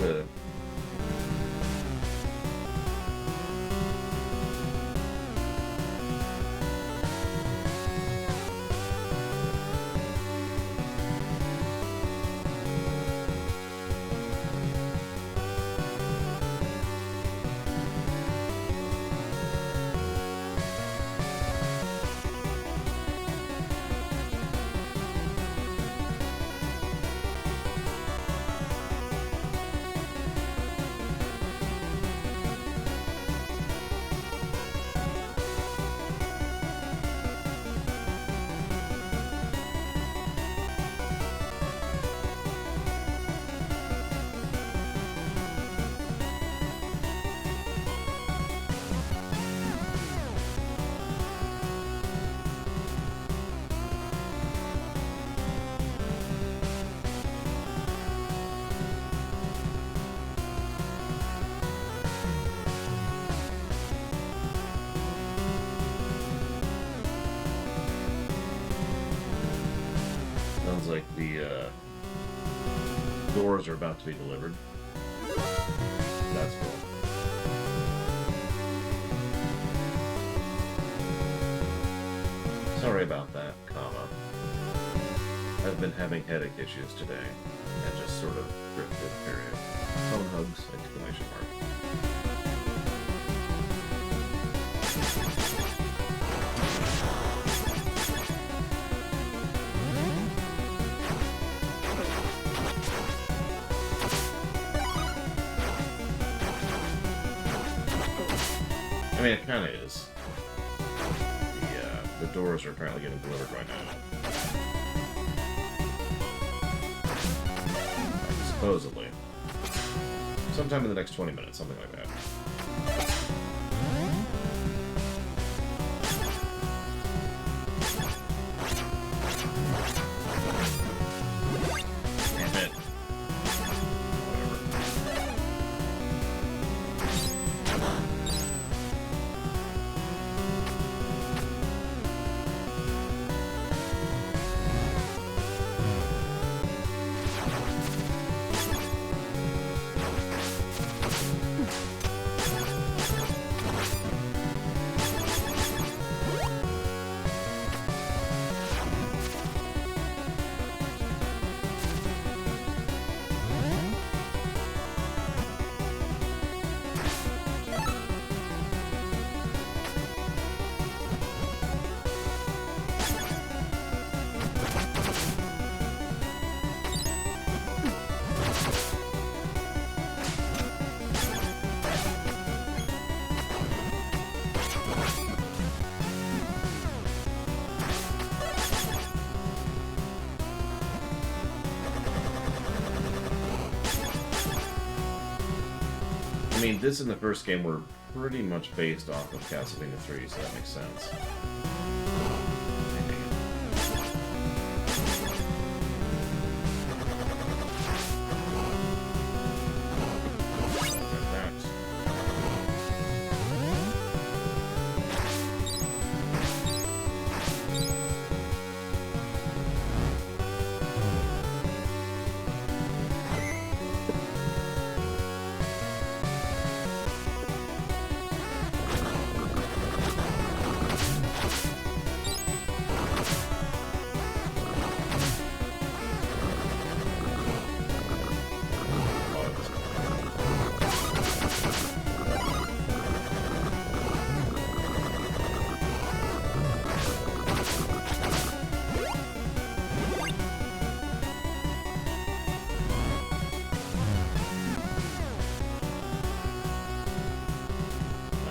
to... Sounds like the doors are about to be delivered. That's cool. Sorry about that, comma. I've been having headache issues today, and just sort of drifted, period. Phone hugs, exclamation mark. I mean, it kind of is. The doors are apparently getting delivered right now. Supposedly. Sometime in the next 20 minutes, something like that. Damn it. I mean, this and the first game were pretty much based off of Castlevania 3, so that makes sense.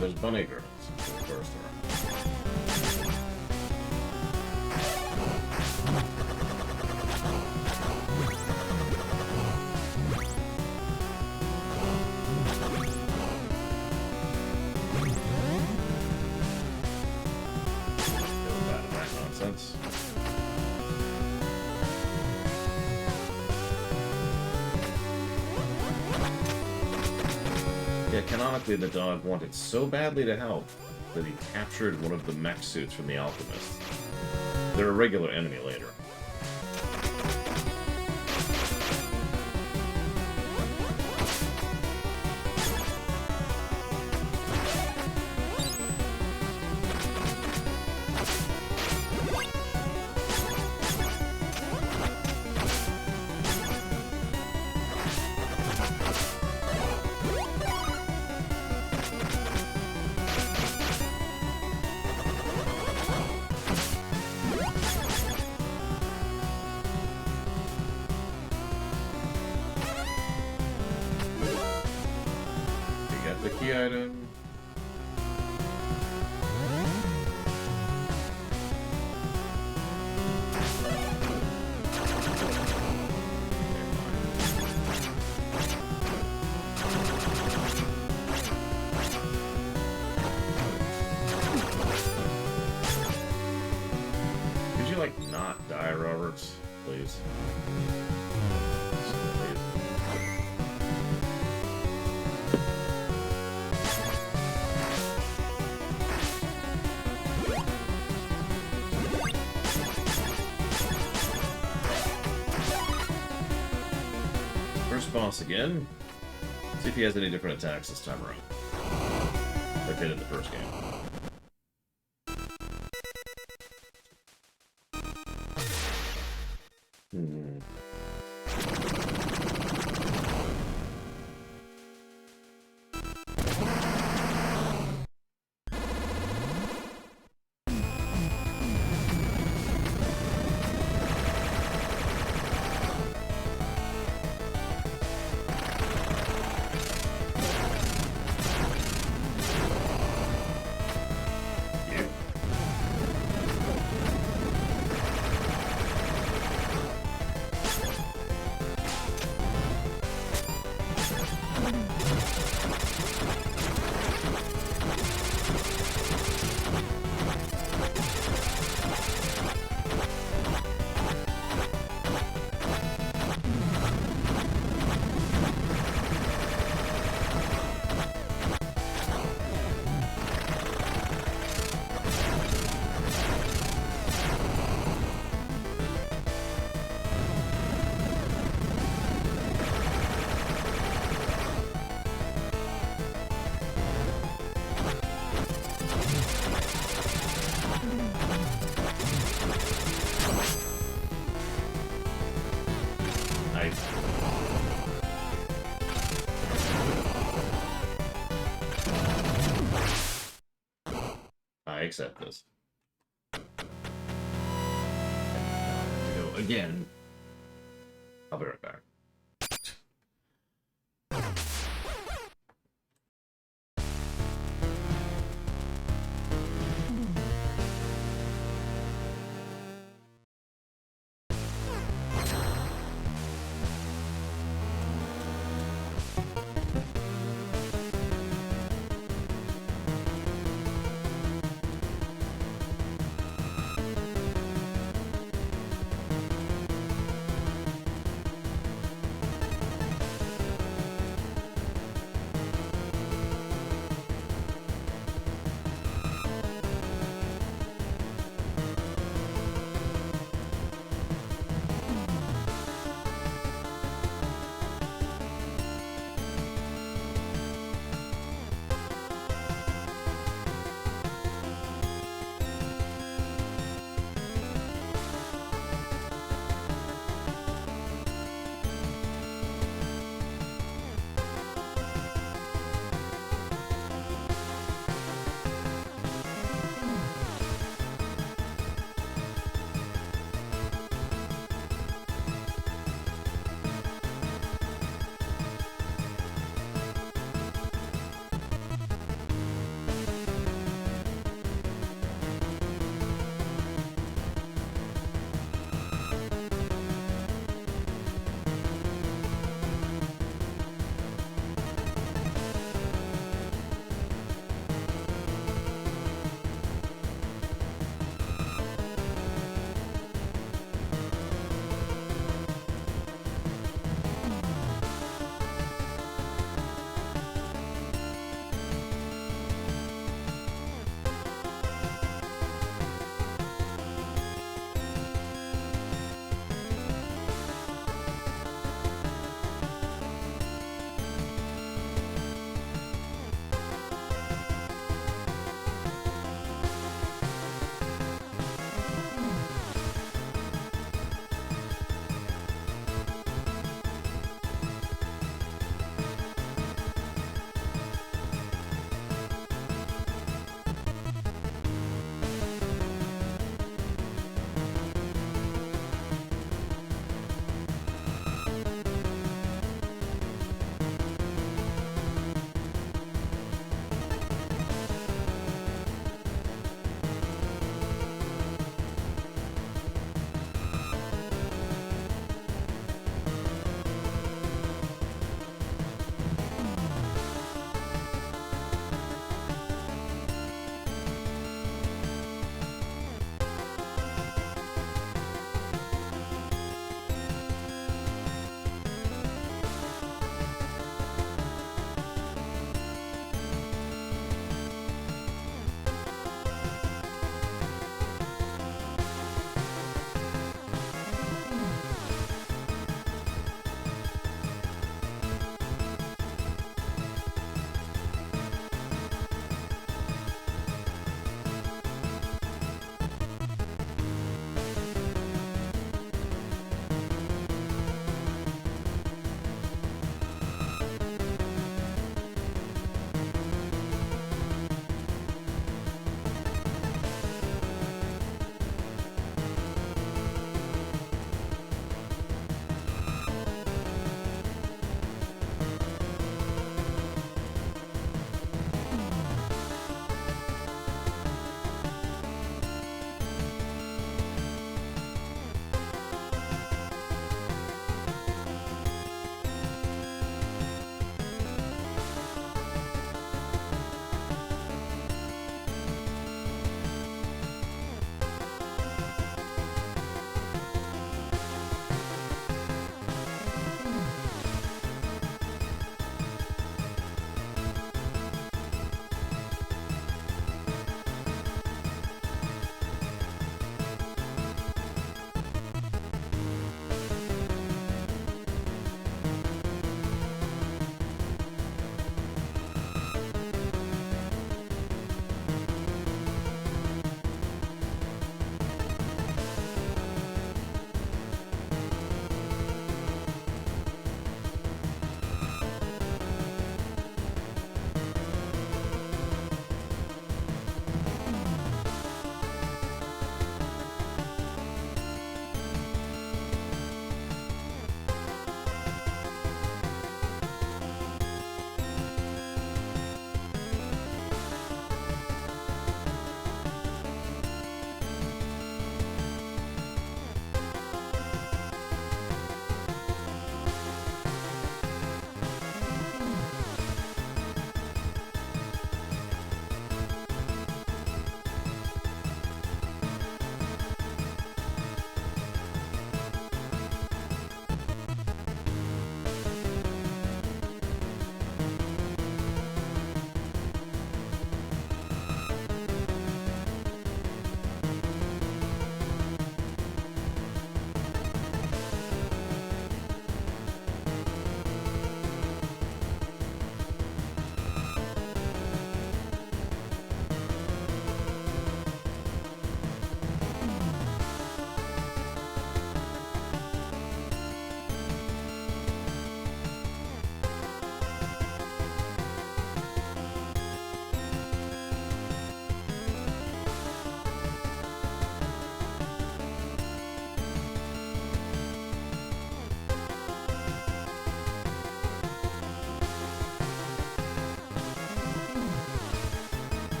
There's bunny girls, of course there are. Feel bad at that nonsense. Yeah, canonically the dog wanted so badly to help that he captured one of the mech suits from the Alchemist. They're a regular enemy later. the key item. Could you, like, not die, Roberts? Please. First boss again. See if he has any different attacks this time around. Like did in the first game. I accept this. I have to go again. I'll be right back.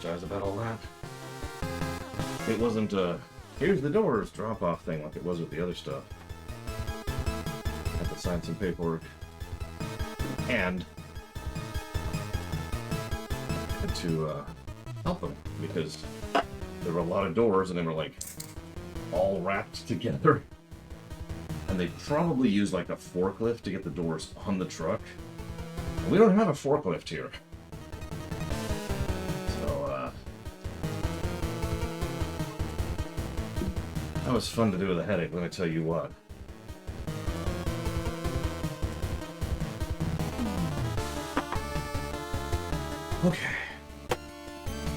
apologize about all that. It wasn't a, here's the doors drop-off thing like it was with the other stuff. I had to sign some paperwork. And I had to help them because there were a lot of doors and they were like all wrapped together. And they probably used like a forklift to get the doors on the truck. And we don't have a forklift here. So, that was fun to do with a headache, let me tell you what. Okay.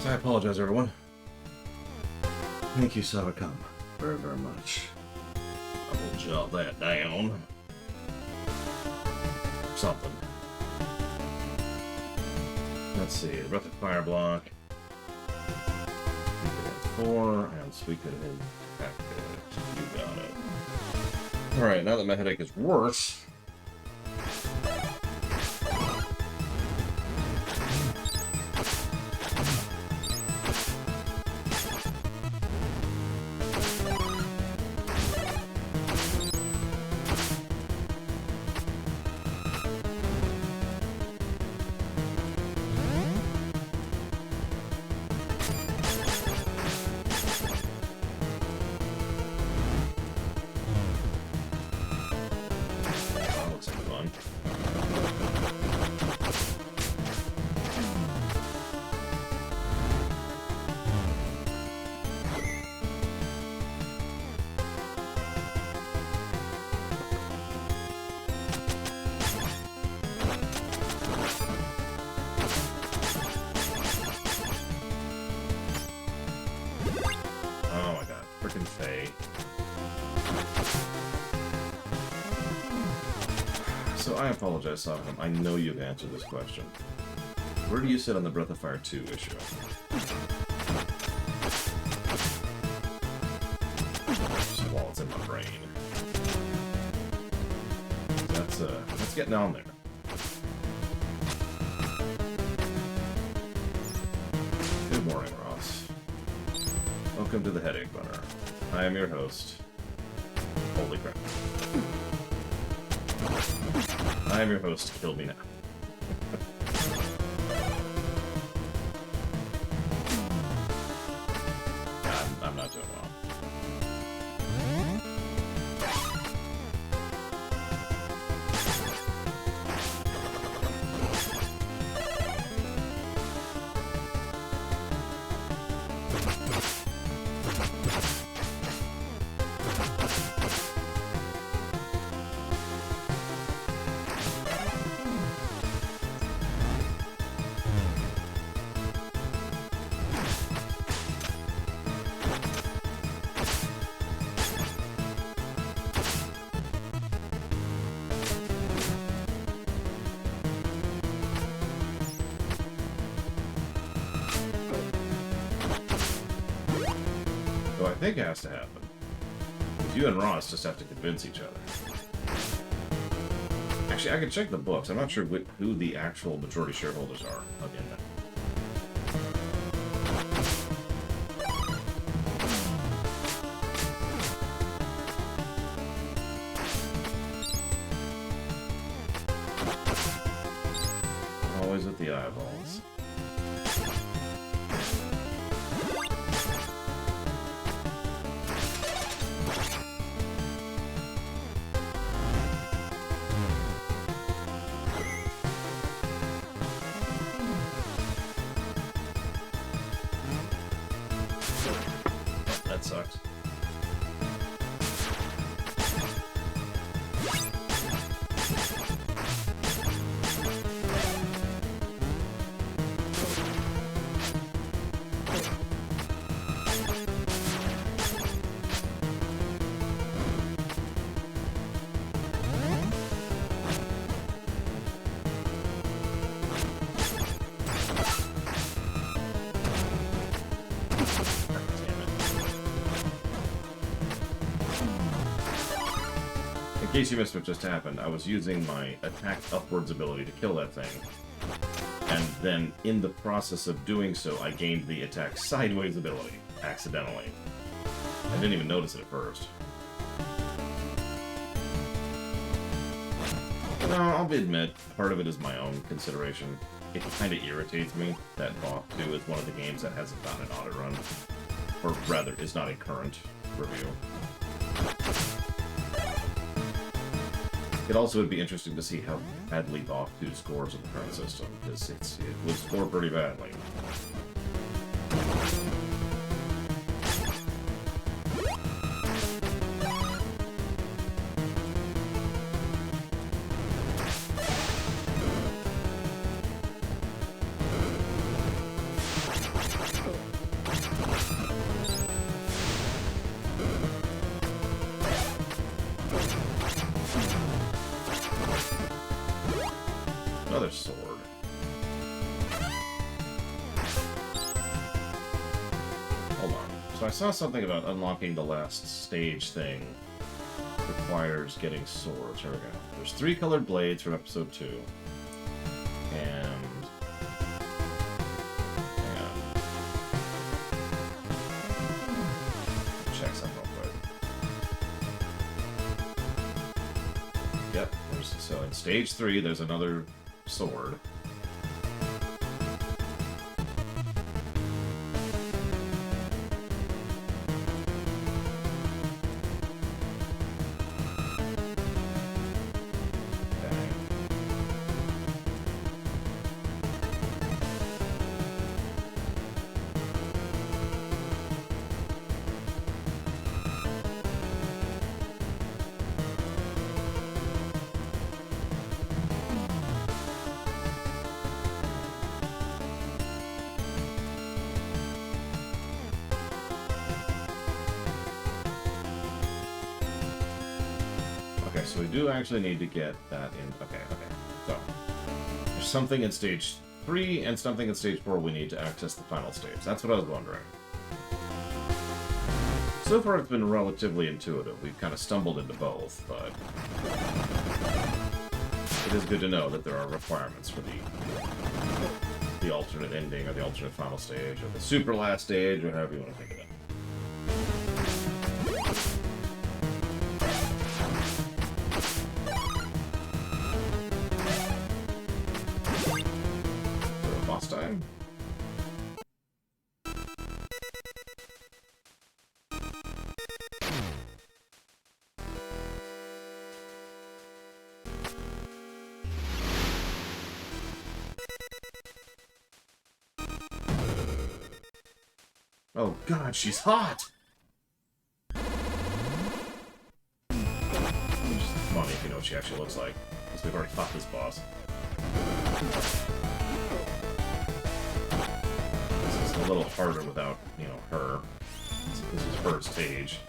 So I apologize, everyone. Thank you, Savakam, very, very much. I will jot that down. Something. Let's see, the Breath of Fire block. We could hit 4, and we could hit active. You got it. Alright, now that my headache is worse. So I apologize, Sodom. I know you've answered this question. Where do you sit on the Breath of Fire 2 issue? Just while it's in my brain. That's getting on there. Good morning, Ross. Welcome to the Headache Runner. I am your host. Holy crap. I am your host. Kill me now. I'm not doing well. I think it has to happen. You and Ross just have to convince each other. Actually, I can check the books. I'm not sure who the actual majority shareholders are of Inman. Always with the eyeballs. That sucks. In case you missed what just happened, I was using my attack upwards ability to kill that thing. And then, in the process of doing so, I gained the attack sideways ability, accidentally. I didn't even notice it at first. No, I'll admit, part of it is my own consideration. It kind of irritates me that Bach 2 is one of the games that hasn't gotten an audit run. Or rather, is not a current review. It also would be interesting to see how badly Bach 2 scores in the current system, because it would score pretty badly. Another sword. Hold on. So I saw something about unlocking the last stage thing requires getting swords. Here we go. There's 3 colored blades from episode 2. And... hang on. Check something real quick. Yep. So in stage 3, there's another sword. So we do actually need to get that in. Okay. So there's something in stage 3 and something in stage 4 we need to access the final stage. That's what I was wondering. So far it's been relatively intuitive. We've kind of stumbled into both, but it is good to know that there are requirements for the alternate ending or the alternate final stage or the super last stage or however you want to think of it. Time. Oh god, she's hot! It's funny if you know what she actually looks like, because we've already fought this boss. A little harder without, you know, her. This is her stage.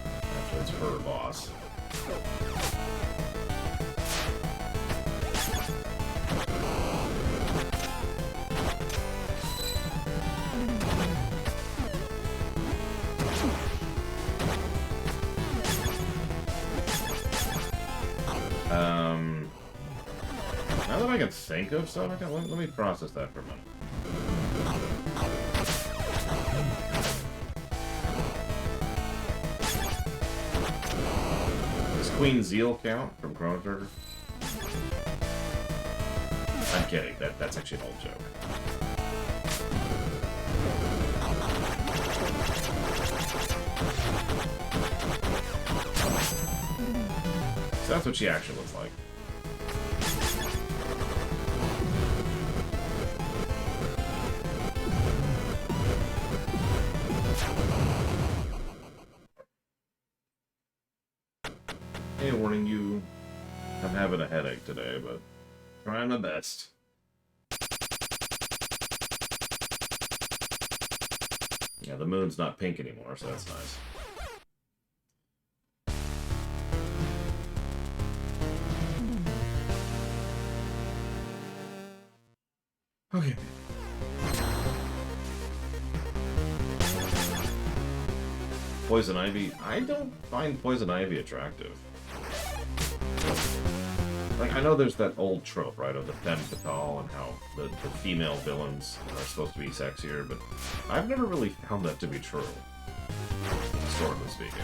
Actually, it's her boss. Now that I can think of stuff, let me process that for a minute. Queen Zeal count from Chrono Trigger? I'm kidding. That's actually an old joke. So that's what she actually looks like. Hey, warning you. I'm having a headache today, but trying my best. Yeah, the moon's not pink anymore, so that's nice. Okay. Poison Ivy. I don't find Poison Ivy attractive. Like, I know there's that old trope, right, of the femme fatale and how the female villains are supposed to be sexier, but I've never really found that to be true, historically speaking.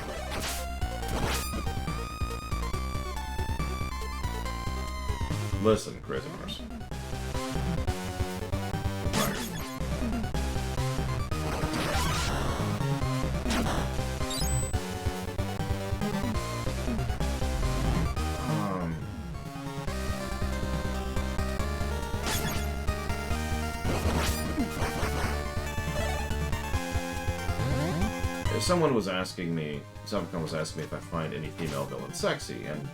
Listen, Crazy Mars. Someone was asking me if I find any female villain sexy, and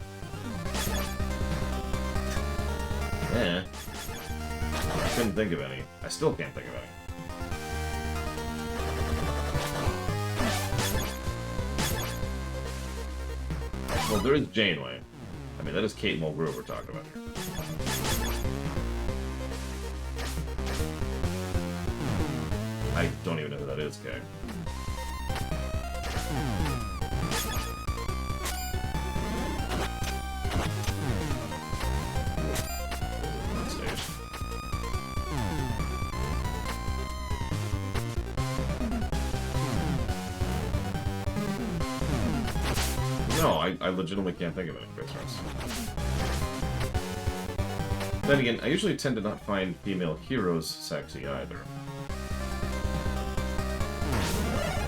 yeah, I couldn't think of any. I still can't think of any. Well, there is Janeway. I mean, that is Kate Mulgrew we're talking about here. I don't even know who that is, Kay. No, I legitimately can't think of any Christmas. Then again, I usually tend to not find female heroes sexy either.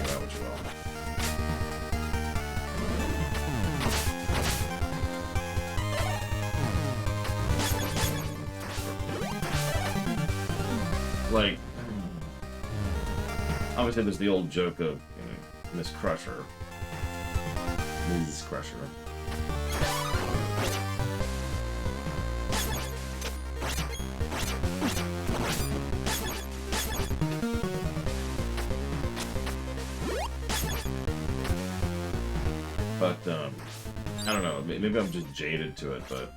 That what you will. Like, obviously there's the old joke of, Miss Crusher. Ms. Crusher. But, I don't know, maybe I'm just jaded to it, but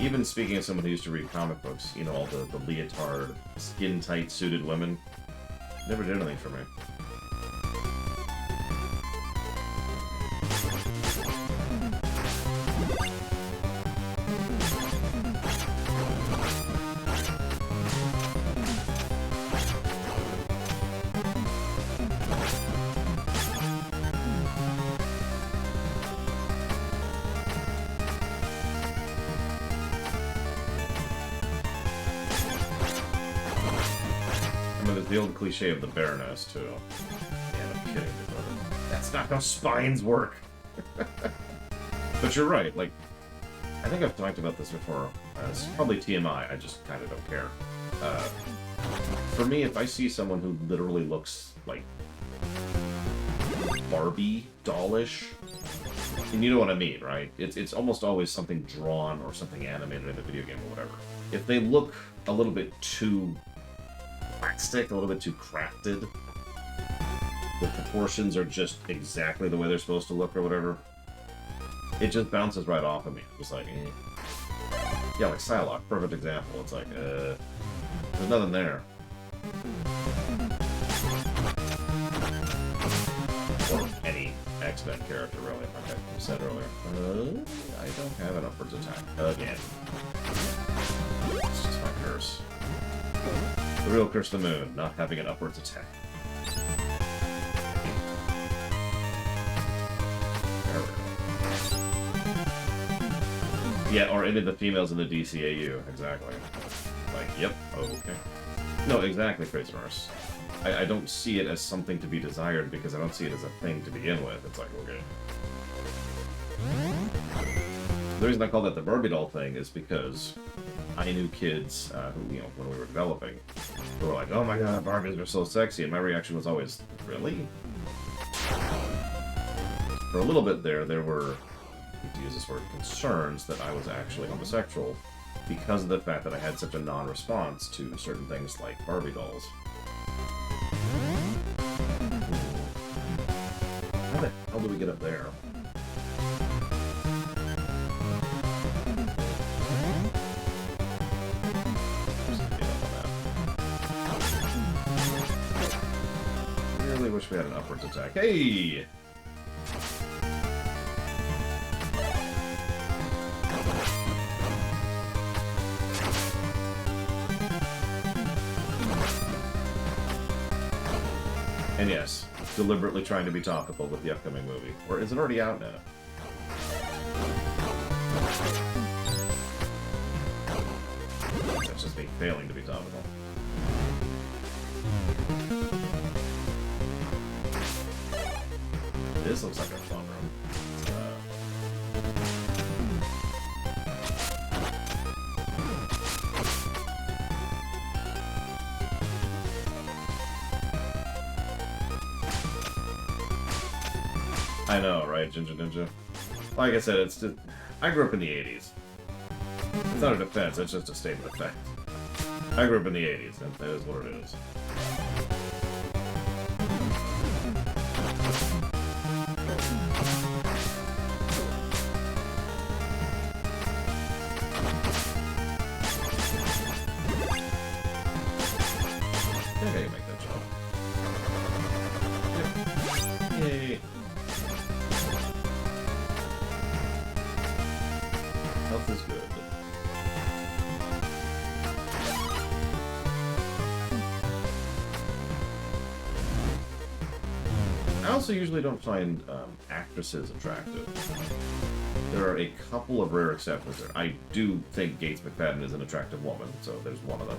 even speaking as someone who used to read comic books, all the leotard, skin-tight suited women, never did anything for me. The old cliche of the Baroness, too. Yeah, I'm kidding. That's not how spines work! But you're right, like, I think I've talked about this before. It's probably TMI, I just kind of don't care. For me, if I see someone who literally looks, like, Barbie dollish, and you know what I mean, right? It's almost always something drawn or something animated in the video game or whatever. If they look a little bit too plastic, a little bit too crafted, the proportions are just exactly the way they're supposed to look or whatever, it just bounces right off of me. It's like, eh. Yeah, like Psylocke, perfect example. It's like, there's nothing there. Or any X-Men character, really, like I said earlier. I don't have an upwards attack. Again. It's just my curse. The real curse of the moon, not having an upwards attack. There we go. Yeah, or any of the females in the DCAU, exactly. Like, yep, okay. No, exactly, Crazy Mars. I don't see it as something to be desired because I don't see it as a thing to begin with. It's like, okay. The reason I call that the Barbie doll thing is because I knew kids who, when we were developing, who were like, oh my god, Barbies are so sexy, and my reaction was always, really? For a little bit there were, to use this word, concerns that I was actually homosexual because of the fact that I had such a non-response to certain things like Barbie dolls. How the hell do we get up there? I wish we had an upwards attack. Hey! And yes, deliberately trying to be topical with the upcoming movie. Or is it already out now? That's just me failing to be topical. This looks like a fun room. I know, right, Ginger Ninja? Like I said, it's just... I grew up in the 80s. It's not a defense, it's just a statement of fact. I grew up in the 80s, and that is what it is. I think I can make that jump. Yay. Health is good. I also usually don't find actresses attractive. There are a couple of rare exceptions there. I do think Gates McFadden is an attractive woman, so there's one of them.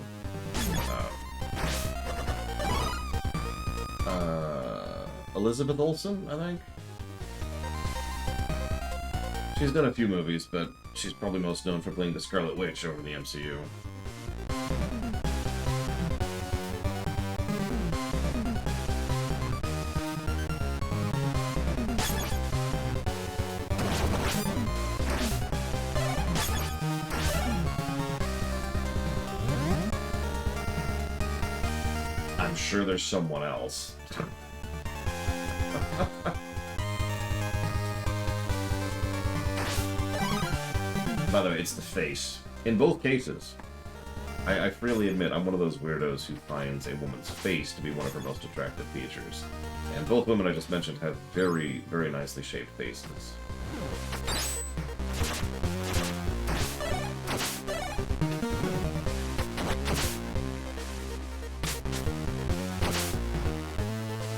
Elizabeth Olsen, I think? She's done a few movies, but she's probably most known for playing the Scarlet Witch over in the MCU. I'm sure there's someone else. By the way, it's the face. In both cases, I freely admit I'm one of those weirdos who finds a woman's face to be one of her most attractive features. And both women I just mentioned have very, very nicely shaped faces.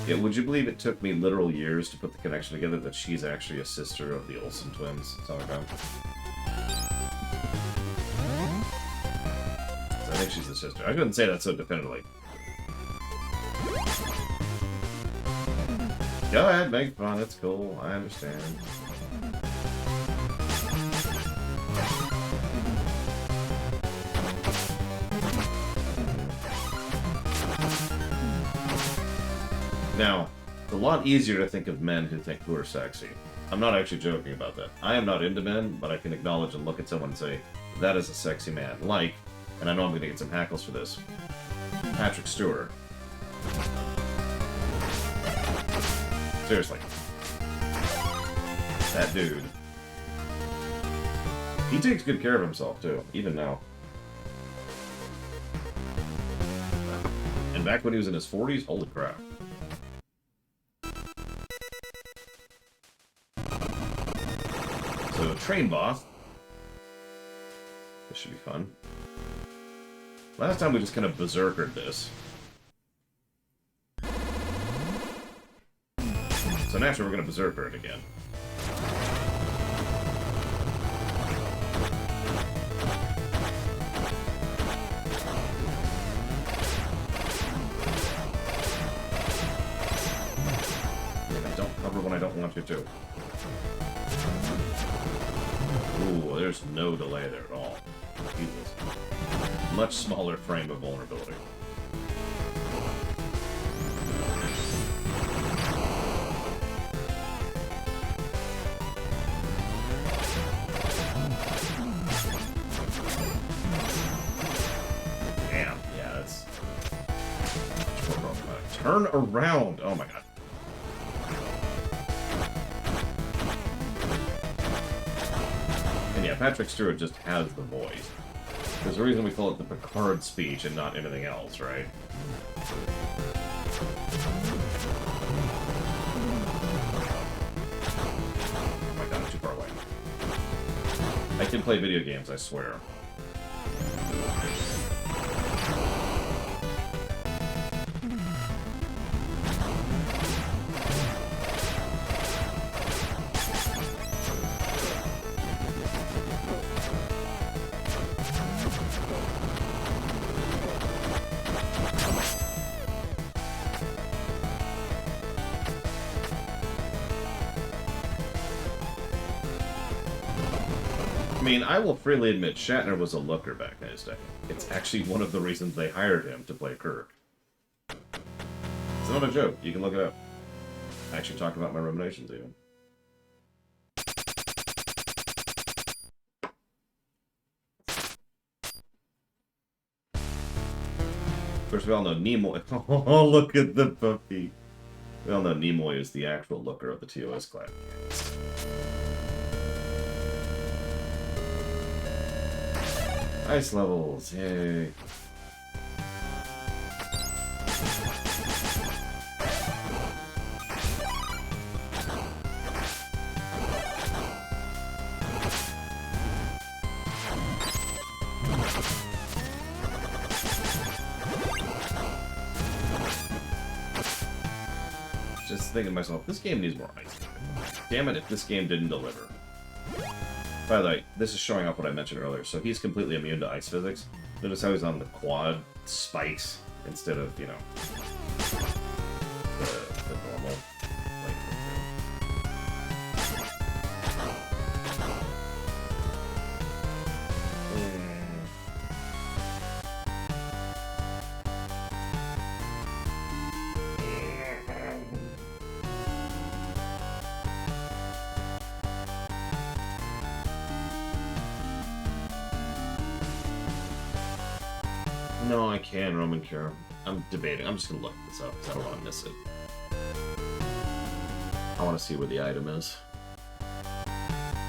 Yeah, would you believe it took me literal years to put the connection together that she's actually a sister of the Olsen twins? That's how I found. I think she's the sister. I couldn't say that so definitively. Go ahead, make fun. It's cool. I understand. Now, it's a lot easier to think of men who are sexy. I'm not actually joking about that. I am not into men, but I can acknowledge and look at someone and say, that is a sexy man. Like, and I know I'm going to get some hackles for this, Patrick Stewart. Seriously. That dude. He takes good care of himself, too, even now. And back when he was in his 40s, holy crap. So, train boss. This should be fun. Last time we just kind of berserkered this. So naturally we're going to berserker it again. I don't cover when I don't want you to. Ooh, there's no delay there at all. Jesus. Much smaller frame of vulnerability. Damn, yeah, that's... Turn around! Oh my god. And yeah, Patrick Stewart just has the voice. There's a reason we call it the Picard speech and not anything else, right? Oh my god, I'm too far away. I can play video games, I swear. I mean, I will freely admit Shatner was a looker back in his day. It's actually one of the reasons they hired him to play Kirk. It's not a joke. You can look it up. I actually talked about my ruminations even. Of course, we all know Nimoy. Oh, look at the puppy. We all know Nimoy is the actual looker of the TOS class. Ice levels, yay. Just thinking to myself, this game needs more ice. Damn it if this game didn't deliver. By the way, this is showing off what I mentioned earlier. So he's completely immune to ice physics. Notice how he's on the quad spikes instead of, you know, the normal. Like, no, I can, Roman Cure. I'm debating. I'm just gonna look this up because I don't want to miss it. I want to see where the item is.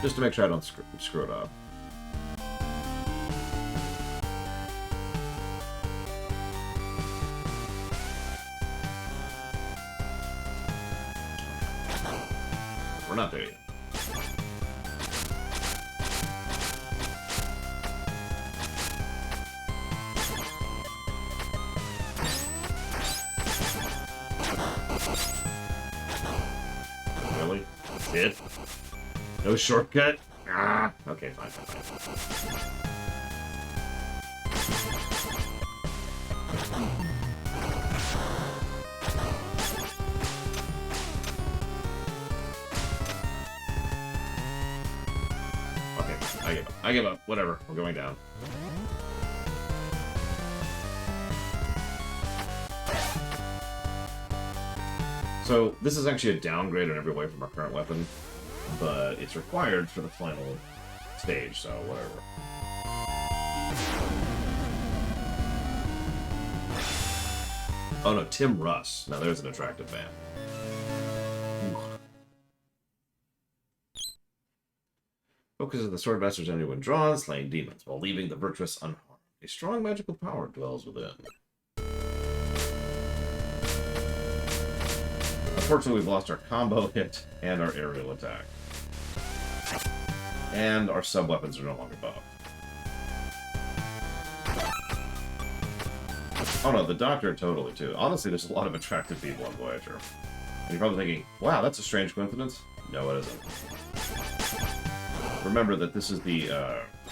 Just to make sure I don't screw it up. We're not there yet. Really? That's it? No shortcut? Ah! Okay, fine. Okay, I give up. Whatever. We're going down. So, this is actually a downgrade in every way from our current weapon, but it's required for the final stage, so whatever. Oh no, Tim Russ. Now there's an attractive man. Focuses the Swordmaster's energy when drawn, slaying demons, while leaving the virtuous unharmed. A strong magical power dwells within. Unfortunately, we've lost our combo hit and our aerial attack. And our sub-weapons are no longer buffed. Oh no, the Doctor totally too. Honestly, there's a lot of attractive people on Voyager. And you're probably thinking, wow, that's a strange coincidence. No, it isn't. Remember that this is the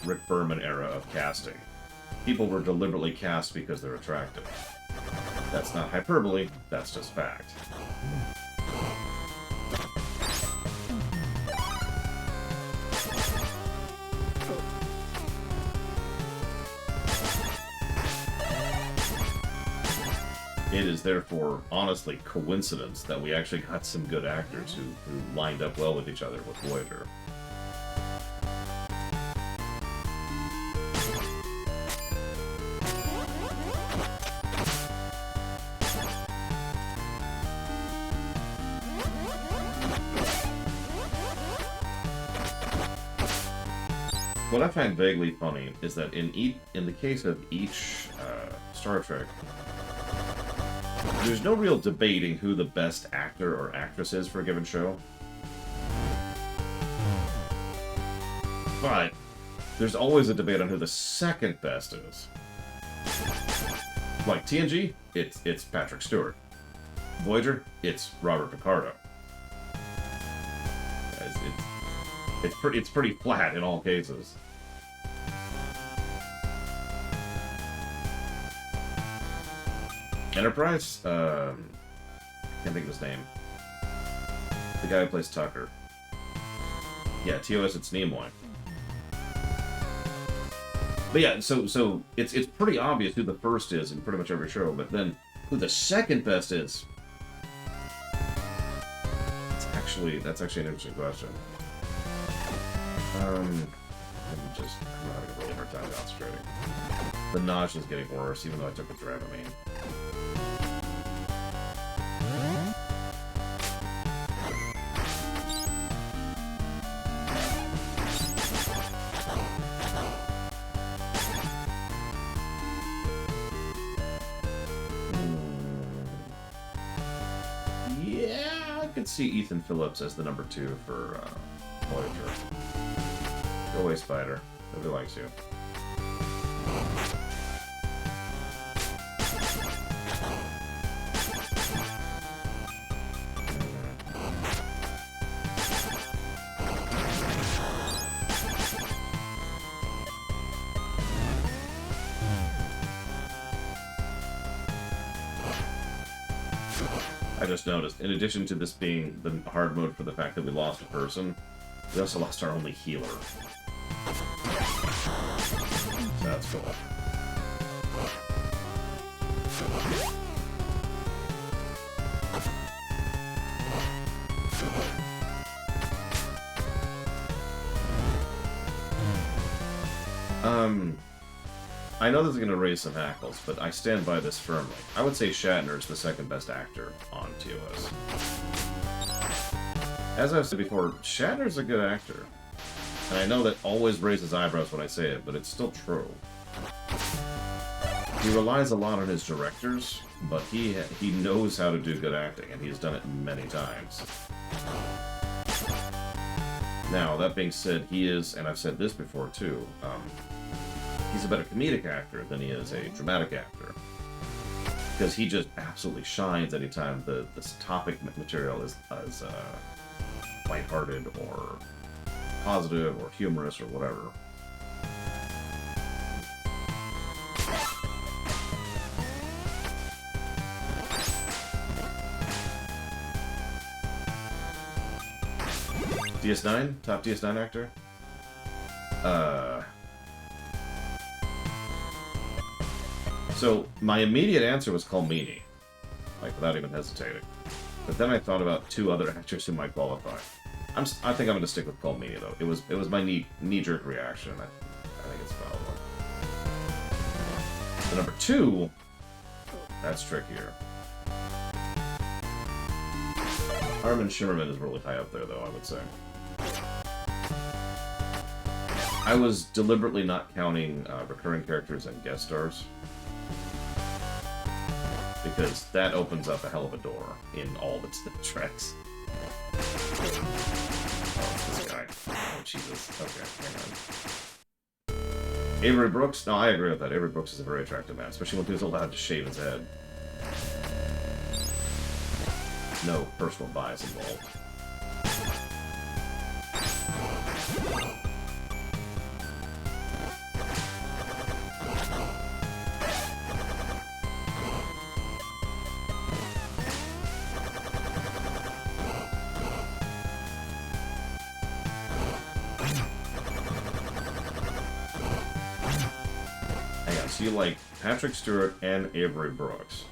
Rick Berman era of casting. People were deliberately cast because they're attractive. That's not hyperbole, that's just fact. It is therefore, honestly, coincidence that we actually got some good actors who lined up well with each other with Voyager. What I find vaguely funny is that in the case of each Star Trek, there's no real debating who the best actor or actress is for a given show. But there's always a debate on who the second best is. Like TNG, it's Patrick Stewart. Voyager, it's Robert Picardo. It's pretty flat in all cases. Enterprise? Can't think of his name. The guy who plays Tucker. Yeah, TOS, it's Nimoy. But yeah, so it's pretty obvious who the first is in pretty much every show, but then who the second best is. That's actually an interesting question. I'm having a really hard time concentrating. The nausea is getting worse, even though I took a Dramamine. Yeah, I could see Ethan Phillips as the number 2 for Voyager. Go away, Spider. Nobody likes you. I just noticed, in addition to this being the hard mode for the fact that we lost a person, we also lost our only healer. So that's cool. I know this is going to raise some hackles, but I stand by this firmly. I would say Shatner's the second best actor on TOS. As I've said before, Shatner's a good actor. And I know that always raises eyebrows when I say it, but it's still true. He relies a lot on his directors, but he knows how to do good acting, and he's done it many times. Now, that being said, he is, and I've said this before too, he's a better comedic actor than he is a dramatic actor. Because he just absolutely shines anytime this topic material is lighthearted or positive or humorous or whatever. DS9? Top DS9 actor? So, my immediate answer was Colmini. Like, without even hesitating. But then I thought about 2 other actors who might qualify. I think I'm going to stick with Colmini, though. It was my knee-jerk reaction. I think it's a valid one. The number 2, that's trickier. Armin Shimmerman is really high up there, though, I would say. I was deliberately not counting recurring characters and guest stars. Because that opens up a hell of a door in all the tracks. Oh, this guy. Oh, Jesus. Okay, hang on. Avery Brooks? No, I agree with that. Avery Brooks is a very attractive man, especially when he was allowed to shave his head. No personal bias involved. So you like Patrick Stewart and Avery Brooks.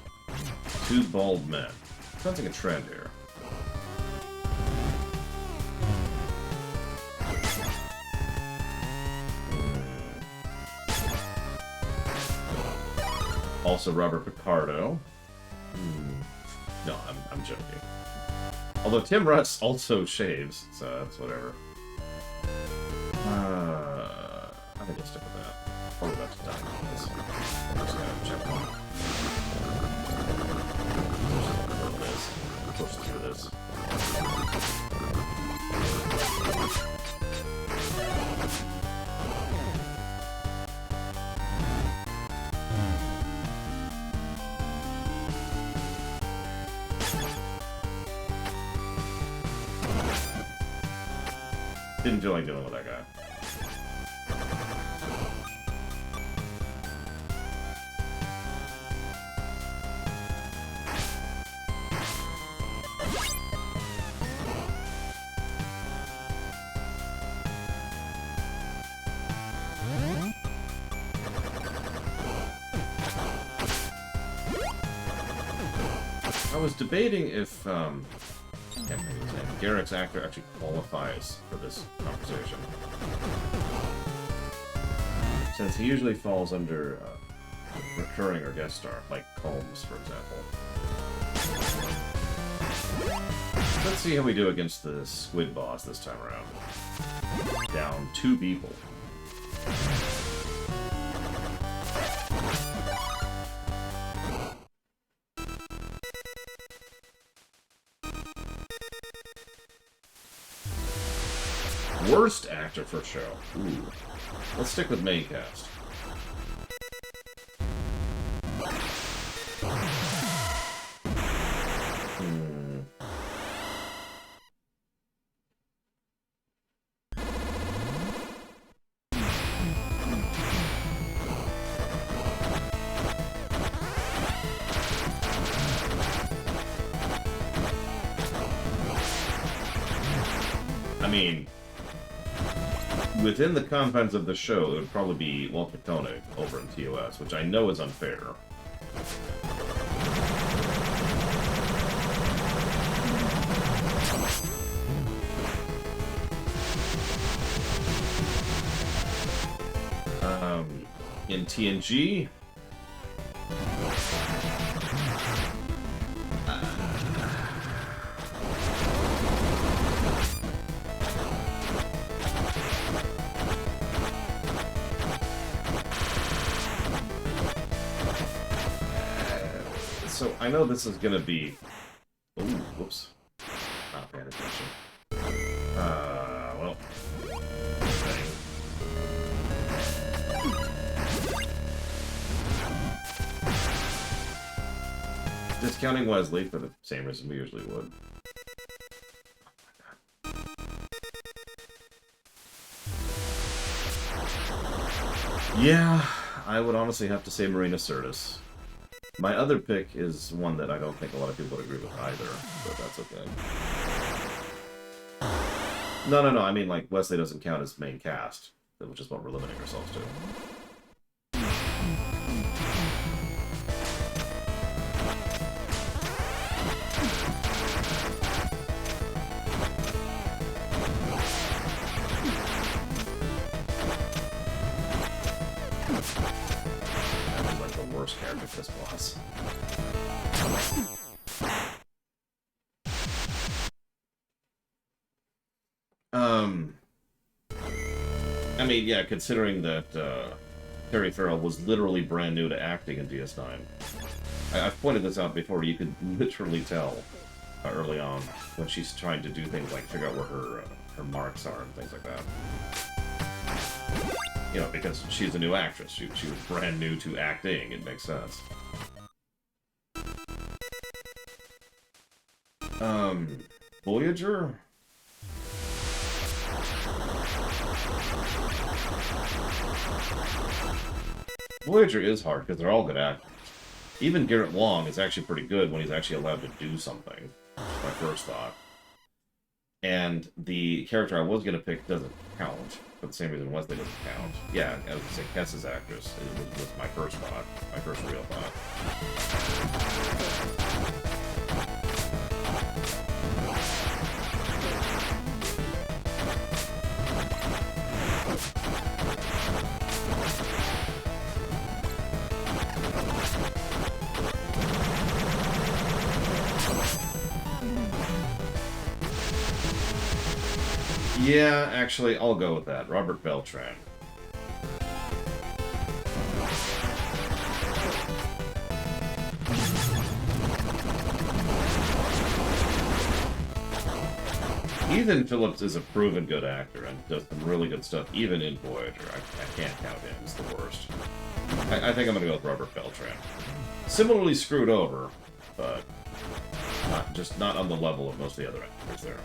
2 bald men. Sounds like a trend here. Also Robert Picardo. No, I'm joking. Although Tim Russ also shaves, so that's whatever. I think we'll stick with that. Probably about to die on this. I'm just gonna check on it. Push through this. Didn't feel like dealing with that guy. was debating if I can't think of his name. Garrick's actor actually qualifies for this conversation, since he usually falls under recurring or guest star, like Combs, for example. Let's see how we do against the squid boss this time around. Down 2 people. Worst actor for show. Ooh. Let's stick with main cast. I mean, within the confines of the show, it would probably be Walter Koenig over in TOS, which I know is unfair. In TNG, so I know this is gonna be. Ooh, whoops. Not paying attention. Well. Discounting Wesley for the same reason we usually would. Yeah, I would honestly have to say Marina Sirtis. My other pick is one that I don't think a lot of people would agree with either, but that's okay. No, I mean, like, Wesley doesn't count as main cast, which is what we're limiting ourselves to. Character for this boss. I mean, yeah, considering that Terry Farrell was literally brand new to acting in DS9. I've pointed this out before. You could literally tell early on when she's trying to do things like figure out where her marks are and things like that. You know, because she's a new actress. She was brand new to acting. It makes sense. Voyager? Voyager is hard, because they're all good actors. Even Garrett Wong is actually pretty good when he's actually allowed to do something. That's my first thought. And the character I was going to pick doesn't count, for the same reason Wesley doesn't count. Yeah, I was going to say Kess's actress was my first thought, my first real thought. Yeah, actually, I'll go with that. Robert Beltran. Ethan Phillips is a proven good actor and does some really good stuff, even in Voyager. I can't count him as the worst. I think I'm going to go with Robert Beltran. Similarly screwed over, but not on the level of most of the other actors there.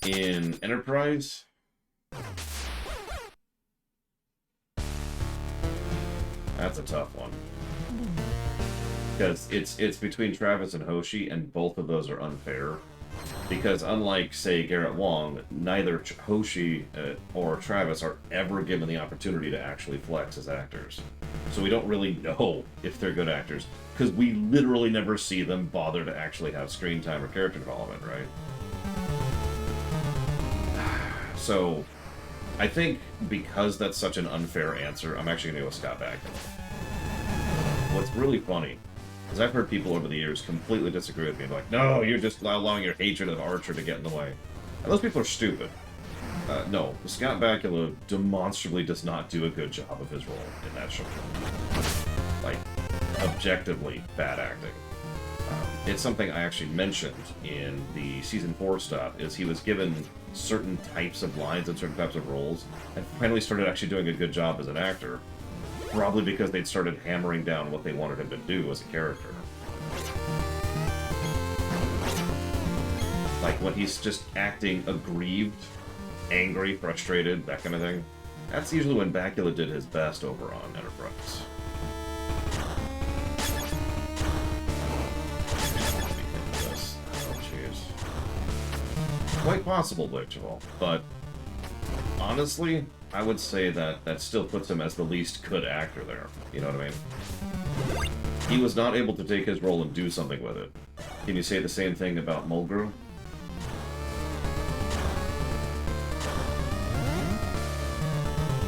In Enterprise, That's a tough one. Because it's between Travis and Hoshi, and both of those are unfair. Because unlike, say, Garrett Wong, neither Hoshi or Travis are ever given the opportunity to actually flex as actors. So we don't really know if they're good actors, because we literally never see them bother to actually have screen time or character development, right? So I think because that's such an unfair answer, I'm actually going to go with Scott Bakula. What's really funny is I've heard people over the years completely disagree with me, like, no, you're just allowing your hatred of Archer to get in the way. And those people are stupid. No, Scott Bakula demonstrably does not do a good job of his role in that show. Like, objectively bad acting. It's something I actually mentioned in the Season 4 stuff, is he was given certain types of lines and certain types of roles, and finally started actually doing a good job as an actor. Probably because they'd started hammering down what they wanted him to do as a character. Like, when he's just acting aggrieved, angry, frustrated, that kind of thing. That's usually when Bakula did his best over on Enterprise. Oh, jeez. Quite possible, Blitchable, but honestly, I would say that that still puts him as the least good actor there. You know what I mean? He was not able to take his role and do something with it. Can you say the same thing about Mulgrew?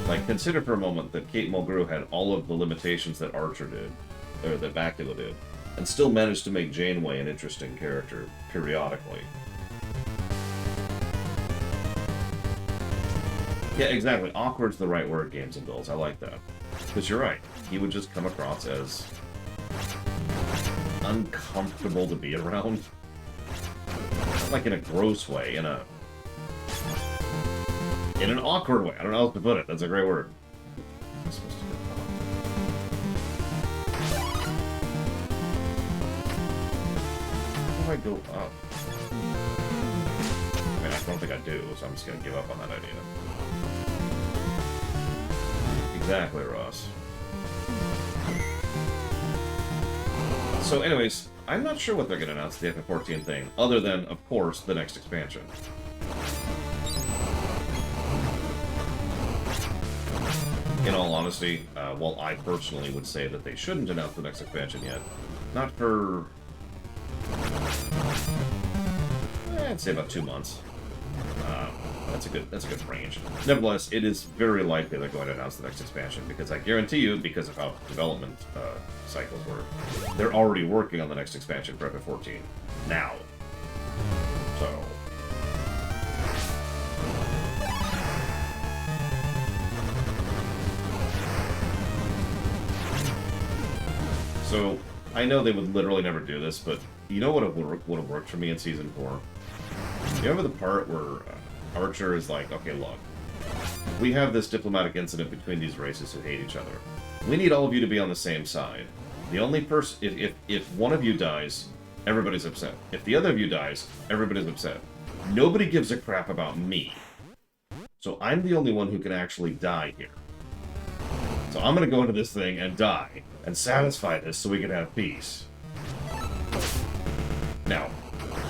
Like, consider for a moment that Kate Mulgrew had all of the limitations that Archer did, or that Bakula did, and still managed to make Janeway an interesting character, periodically. Yeah, exactly. Awkward's the right word, Games and Bills. I like that. Because you're right. He would just come across as uncomfortable to be around. Not like in a gross way, in an awkward way. I don't know how else to put it. That's a great word. I'm supposed to get How do I go up? I mean, I don't think I do, so I'm just going to give up on that idea. Exactly, Ross. So anyways, I'm not sure what they're going to announce the FF14 thing, other than, of course, the next expansion. In all honesty, while I personally would say that they shouldn't announce the next expansion yet, not for... I'd say about 2 months. That's a good range. Nevertheless, it is very likely they're going to announce the next expansion, because I guarantee you, because of how development cycles work, they're already working on the next expansion for FF14 now. So I know they would literally never do this, but you know what would have worked for me in Season 4? You remember the part where Archer is like, okay, look, we have this diplomatic incident between these races who hate each other. We need all of you to be on the same side. The only person, if one of you dies, everybody's upset. If the other of you dies, everybody's upset. Nobody gives a crap about me. So I'm the only one who can actually die here. So I'm going to go into this thing and die, and satisfy this so we can have peace. Now,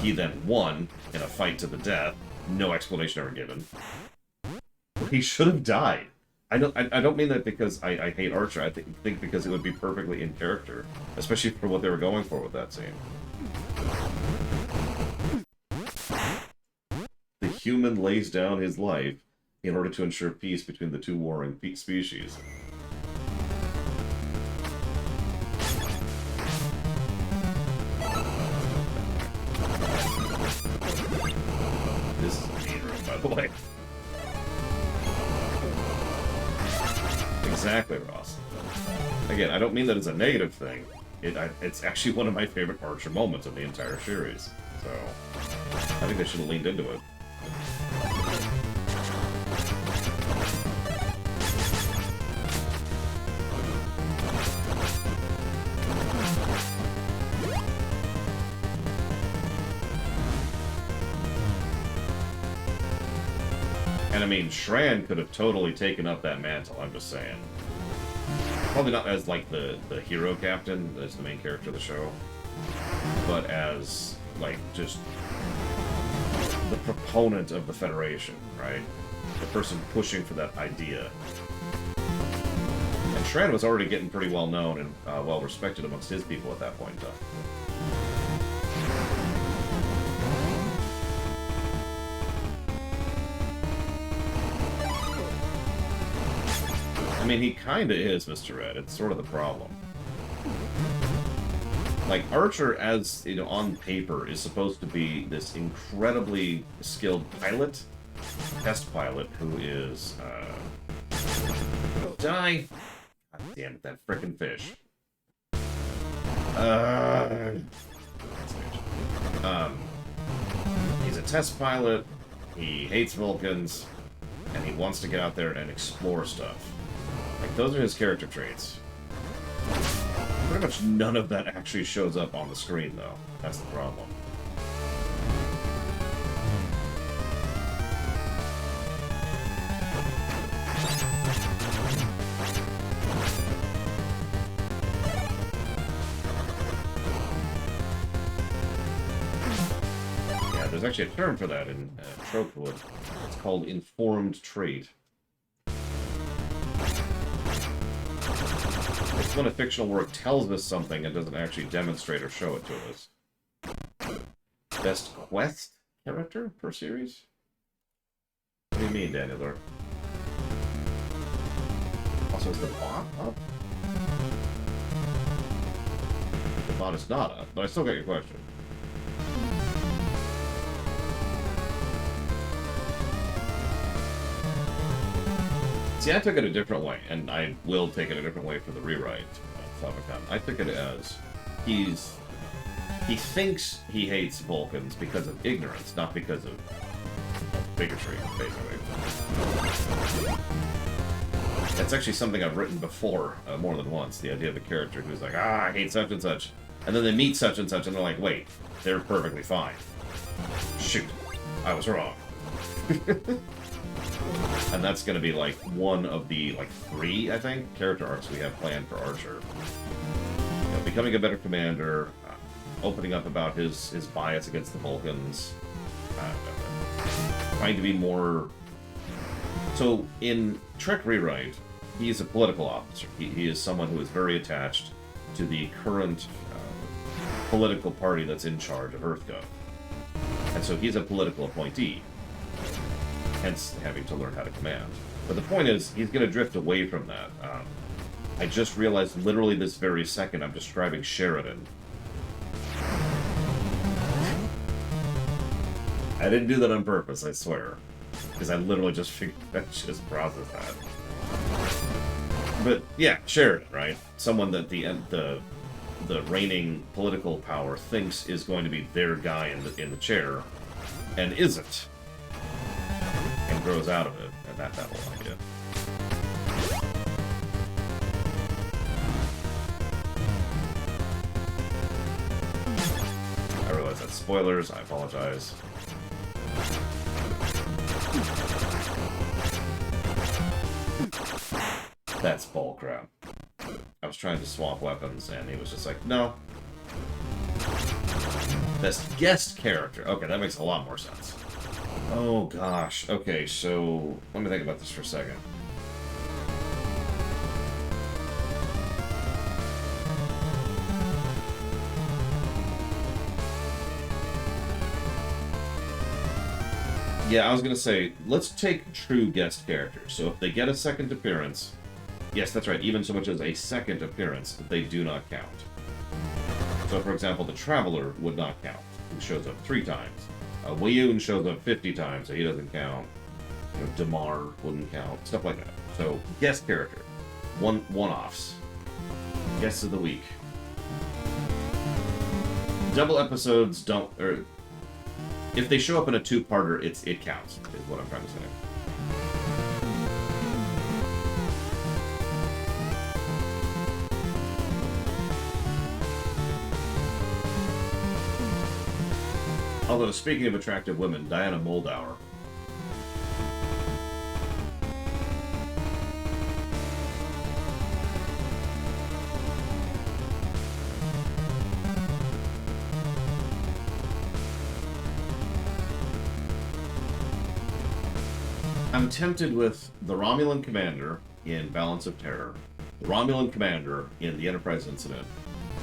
he then won in a fight to the death, no explanation ever given. He should have died. I don't mean that because I hate Archer. I think because it would be perfectly in character, especially for what they were going for with that scene. The human lays down his life in order to ensure peace between the two warring species. This is a dangerous, by the way. Exactly, Ross. Again, I don't mean that as a negative thing. It's actually one of my favorite Archer moments of the entire series. So, I think they should have leaned into it. And I mean, Shran could have totally taken up that mantle, I'm just saying. Probably not as, like, the hero captain, as the main character of the show, but as, like, just the proponent of the Federation, right? The person pushing for that idea. And Shred was already getting pretty well known and well respected amongst his people at that point in time. I mean, he kinda is Mr. Red. It's sort of the problem. Like, Archer, as, you know, on paper, is supposed to be this incredibly skilled pilot, test pilot, who is, die! God damn it, that frickin' fish. He's a test pilot, he hates Vulcans, and he wants to get out there and explore stuff. Like, those are his character traits. Pretty much none of that actually shows up on the screen, though. That's the problem. Yeah, there's actually a term for that in Tropewood. It's called informed trait. It's when a fictional work tells us something and doesn't actually demonstrate or show it to us. Best quest character per series? What do you mean, Daniel? Also, is the bot up? The bot is not up, but I still got your question. See, I took it a different way, and I will take it a different way for the rewrite of Famicom. I took it as he thinks he hates Vulcans because of ignorance, not because of bigotry, basically. That's actually something I've written before, more than once, the idea of a character who's like, I hate such and such, and then they meet such and such, and they're like, wait, they're perfectly fine. Shoot, I was wrong. And that's going to be, like, one of the, like, 3, I think, character arcs we have planned for Archer. You know, becoming a better commander, opening up about his bias against the Vulcans, trying to be more... So, in Trek Rewrite, he is a political officer. He is someone who is very attached to the current political party that's in charge of EarthGov. And so he's a political appointee. Hence having to learn how to command. But the point is, he's going to drift away from that. I just realized literally this very second I'm describing Sheridan. I didn't do that on purpose, I swear. Because I literally just figured I just processed that. But yeah, Sheridan, right? Someone that the reigning political power thinks is going to be their guy in the chair, and isn't. And grows out of it, and that whole idea. I realize that's spoilers, I apologize. That's bullcrap. I was trying to swap weapons, and he was just like, no. Best guest character. Okay, that makes a lot more sense. Oh gosh. Okay, so let me think about this for a second. Yeah, I was gonna say, let's take true guest characters. So if they get a second appearance, yes, that's right, even so much as a second appearance, they do not count. So for example, the Traveler would not count, who shows up 3 times. Wayun shows up 50 times, so he doesn't count. You know, Damar wouldn't count. Stuff like that. So, guest character. One-offs. Guests of the week. Double episodes don't... Or, if they show up in a 2-parter, it counts, is what I'm trying to say. Although, speaking of attractive women, Diana Moldauer. I'm tempted with the Romulan commander in Balance of Terror, the Romulan commander in the Enterprise Incident,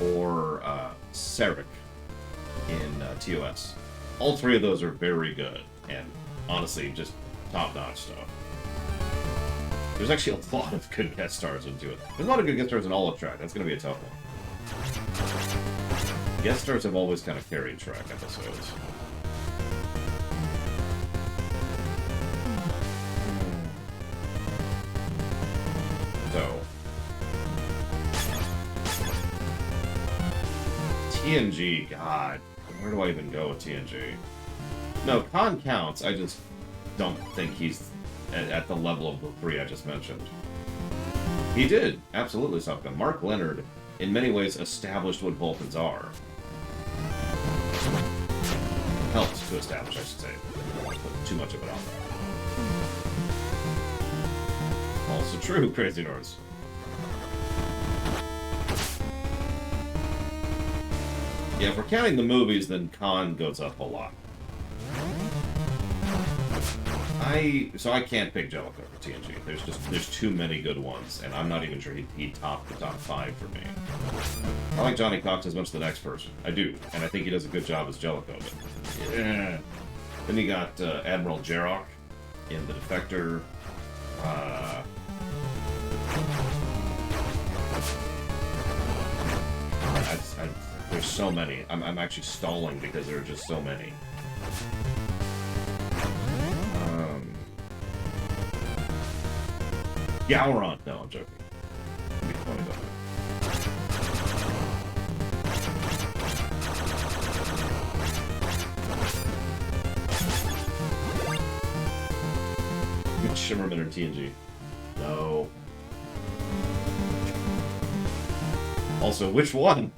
or Sarek in TOS. All three of those are very good, and honestly, just top-notch stuff. There's actually a lot of good guest stars into it. There's a lot of good guest stars in all of Trek. That's going to be a tough one. Guest stars have always kind of carried Trek episodes. So, TNG, God, where do I even go with TNG? No, Khan counts, I just don't think he's at the level of the three I just mentioned. He did, absolutely something. Mark Leonard, in many ways, established what Vulcans are. Helped to establish, I should say. I don't want to put too much of it on there. Also true, Crazy Norse. Yeah, if we're counting the movies, then Khan goes up a lot. So I can't pick Jellicoe for TNG. There's too many good ones, and I'm not even sure he'd top the top 5 for me. I like Johnny Cox as much as the next person. I do, and I think he does a good job as Jellicoe, but yeah. Then you got Admiral Jarok in The Defector. There's so many. I'm actually stalling because there are just so many. Gowron. No, I'm joking. It'd be funny though. Shimmerman or TNG? No. Also, which one?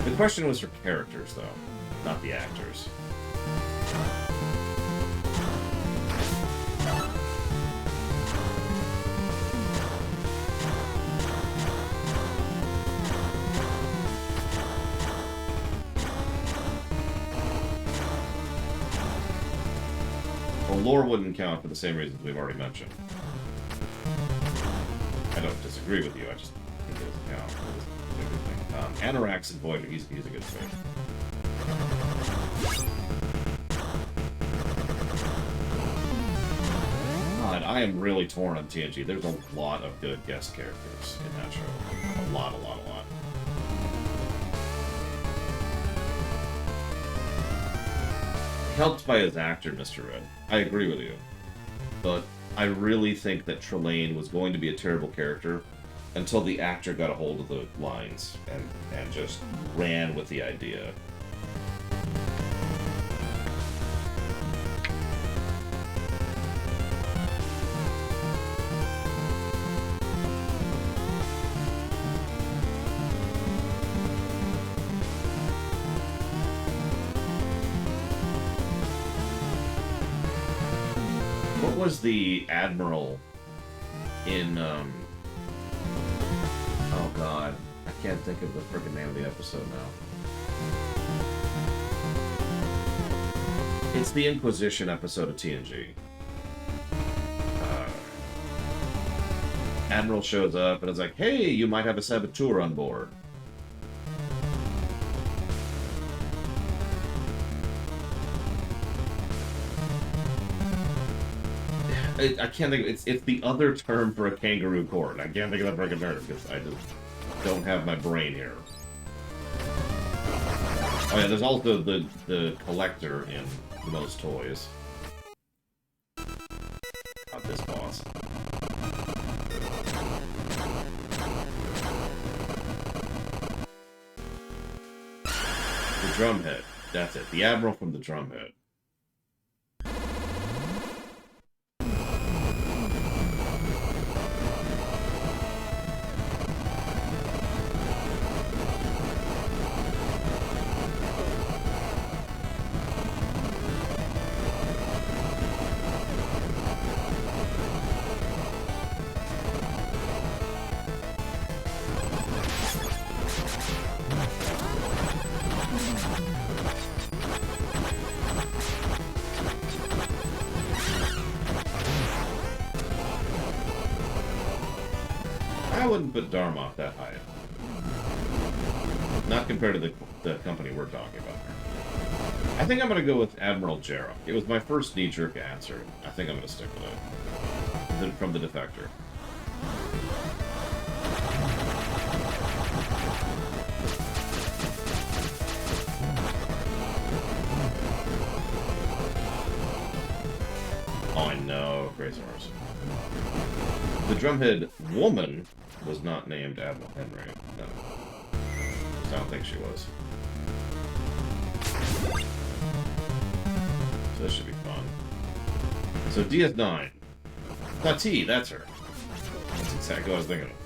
The question was for characters, though, not the actors. Well, lore wouldn't count for the same reasons we've already mentioned. I don't disagree with you, I just think it doesn't count. It's a good thing. Anorax and Voyager, he's a good fit. God, I am really torn on TNG. There's a lot of good guest characters in that show. A lot. Helped by his actor, Mr. Red. I agree with you. But I really think that Trelane was going to be a terrible character until the actor got a hold of the lines and just ran with the idea. What was the Admiral in, oh god, I can't think of the frickin' name of the episode now. It's the Inquisition episode of TNG. Admiral shows up and is like, hey, you might have a saboteur on board. I can't think of it. It's the other term for a kangaroo court. I can't think of that frickin' term because I just don't have my brain here. Oh yeah, there's also the collector in Most Toys. Not this boss. The Drumhead. That's it. The Admiral from the Drumhead. wouldn't put Darmok that high. Not compared to the company we're talking about here. I think I'm going to go with Admiral Jarrah. It was my first knee-jerk answer. I think I'm going to stick with it. From the Defector. Oh, I know. Crazy Horse. The drumhead woman was not named Admiral Henry. No. I don't think she was. So this should be fun. So DS9. Tati, that's her. That's exactly what I was thinking of.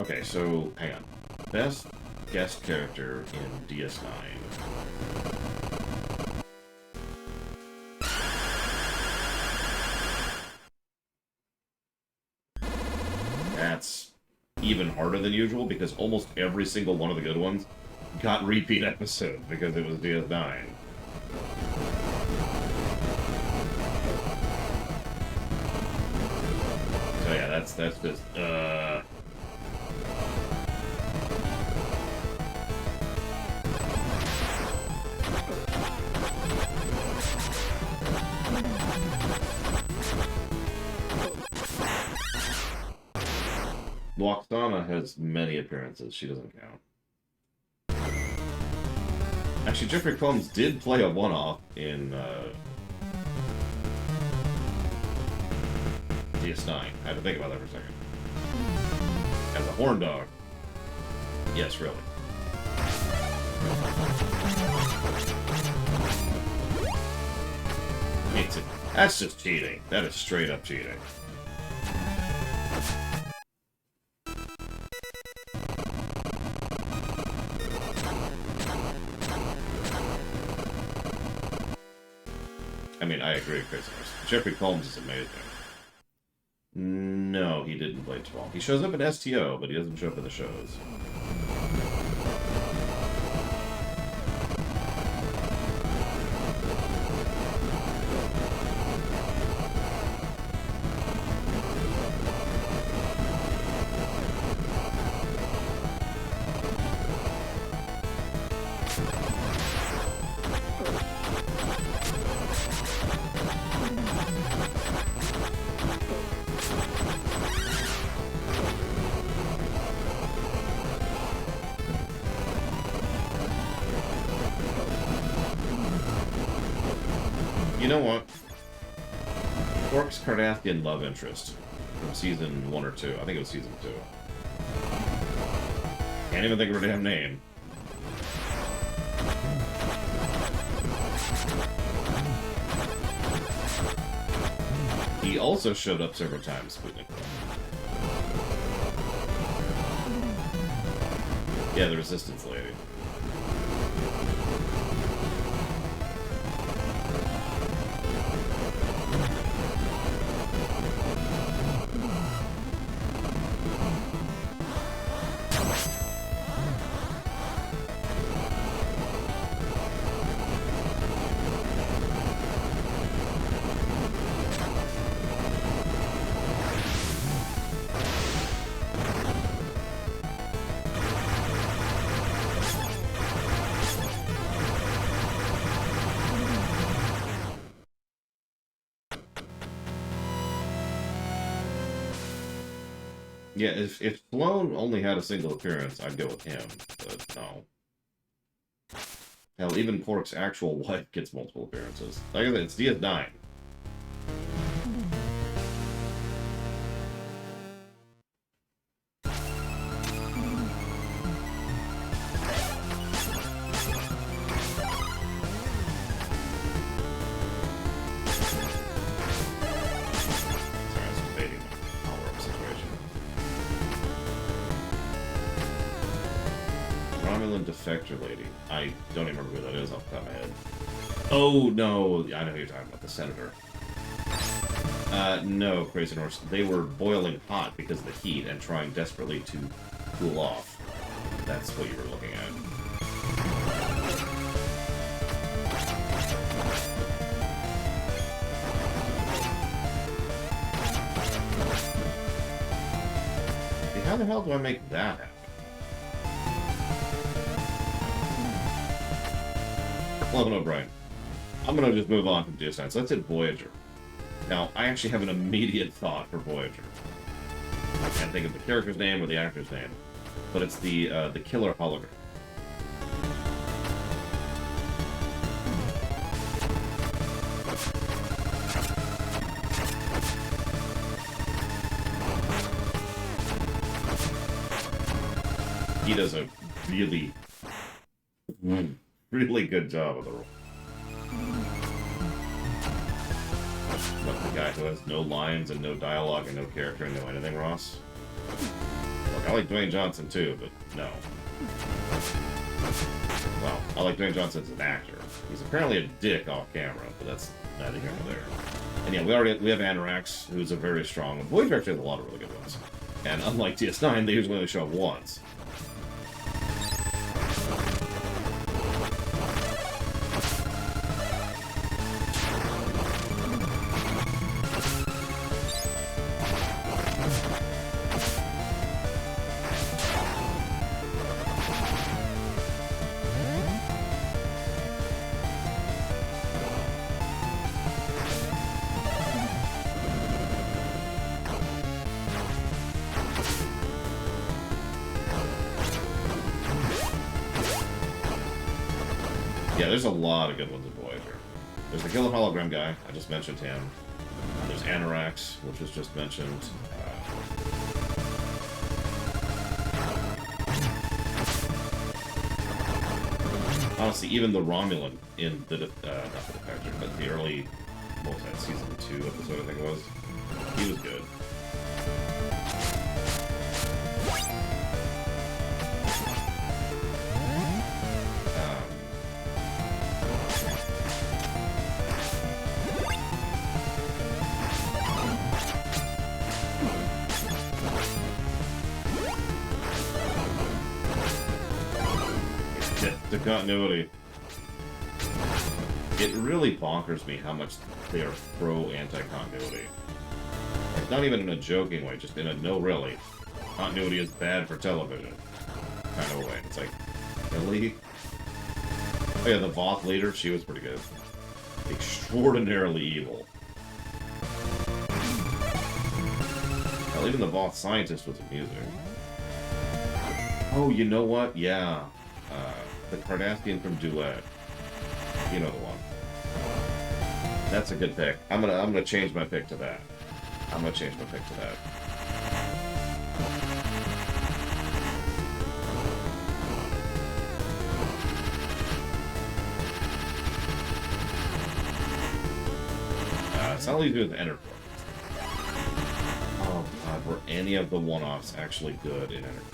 Okay, so hang on. Best guest character in DS9. That's even harder than usual because almost every single one of the good ones got repeat episodes because it was DS9. So yeah, that's just Loxana has many appearances. She doesn't count. Actually, Jeffrey Combs did play a one-off in DS9. I had to think about that for a second. As a horn dog. Yes, really. That's just cheating. That is straight up cheating. I mean, I agree with Chris. Jeffrey Combs is amazing. No, he didn't play 12. He shows up in STO, but he doesn't show up in the shows. You know what? Quark's Cardathian love interest from season 1 or 2. I think it was season 2. Can't even think of her damn name. He also showed up several times, Sputnik. Yeah, the Resistance lady. Yeah, if Sloane only had a single appearance, I'd go with him, but no. Hell, even Quark's actual wife gets multiple appearances. Like I said, it's DS9. Defector lady. I don't even remember who that is off the top of my head. Oh, no. I know who you're talking about. The senator. No, Crazy Norse. They were boiling hot because of the heat and trying desperately to cool off. That's what you were looking at. the hell do I make that happen? Well, no, Brian. I'm gonna just move on from DS9. So let's hit Voyager. Now, I actually have an immediate thought for Voyager. I can't think of the character's name or the actor's name, but it's the killer hologram. He does a really, really good job of the role. But the guy who has no lines and no dialogue and no character and no anything, Ross? Look, I like Dwayne Johnson too, but no. Well, I like Dwayne Johnson as an actor. He's apparently a dick off camera, but that's neither here nor there. And yeah, we have Anorax, who's a very strong one. Voyager actually has a lot of really good ones. And unlike DS9, they usually only show up once. Yeah, there's a lot of good ones in Voyager. There's the Killer Hologram guy, I just mentioned him. There's Anorax, which was just mentioned. Honestly, even the Romulan in the, not the Defector, but the early, what was that, season 2 episode, I think it was? He was good. The continuity. It really bonkers me how much they are pro-anti-continuity. Like, not even in a joking way, just in a no really. Continuity is bad for television kind of way. It's like, really? Oh yeah, the Voth leader, she was pretty good. Extraordinarily evil. Hell, even the Voth scientist was amusing. Oh, you know what? Yeah. The Cardassian from Duet. You know the one. That's a good pick. I'm gonna change my pick to that. I'm gonna change my pick to that. It's not only good with Enterprise. Oh god, were any of the one-offs actually good in Enterprise?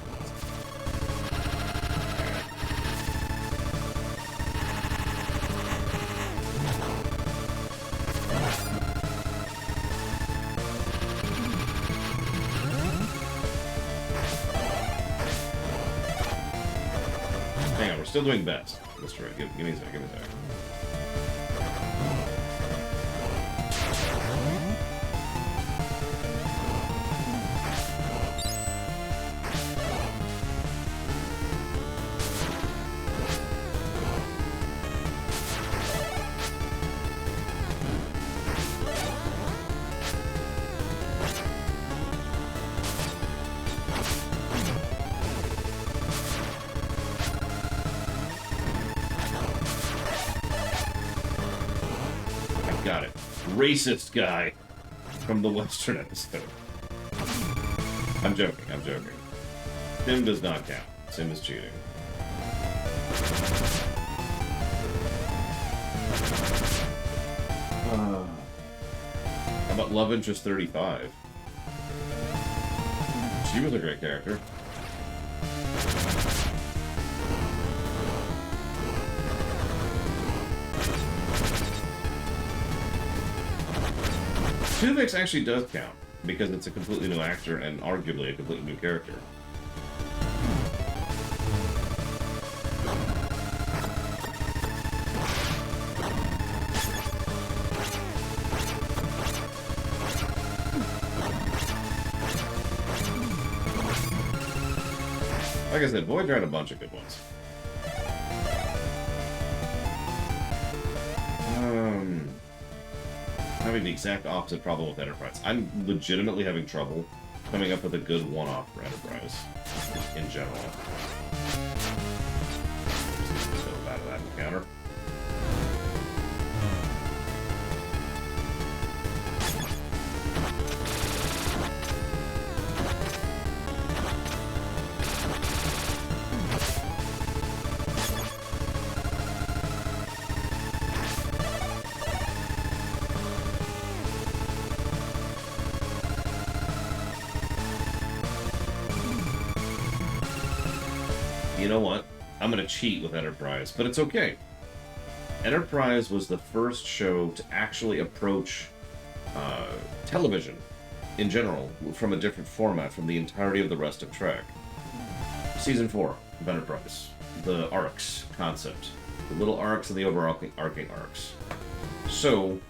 Still doing best. Let's try. Give me a sec. Give me a sec. Got it. Racist guy from the Western episode. I'm joking. I'm joking. Sim does not count. Sim is cheating. How about Love Interest 35? She was a great character. Tuvix actually does count, because it's a completely new actor and arguably a completely new character. Like I said, Voyager had a bunch of good ones. Having the exact opposite problem with Enterprise. I'm legitimately having trouble coming up with a good one-off for Enterprise in general. So bad at that encounter. You know what? I'm going to cheat with Enterprise, but it's okay. Enterprise was the first show to actually approach television in general from a different format from the entirety of the rest of Trek. Season 4 of Enterprise. The arcs concept. The little arcs and the overarching arcs. So,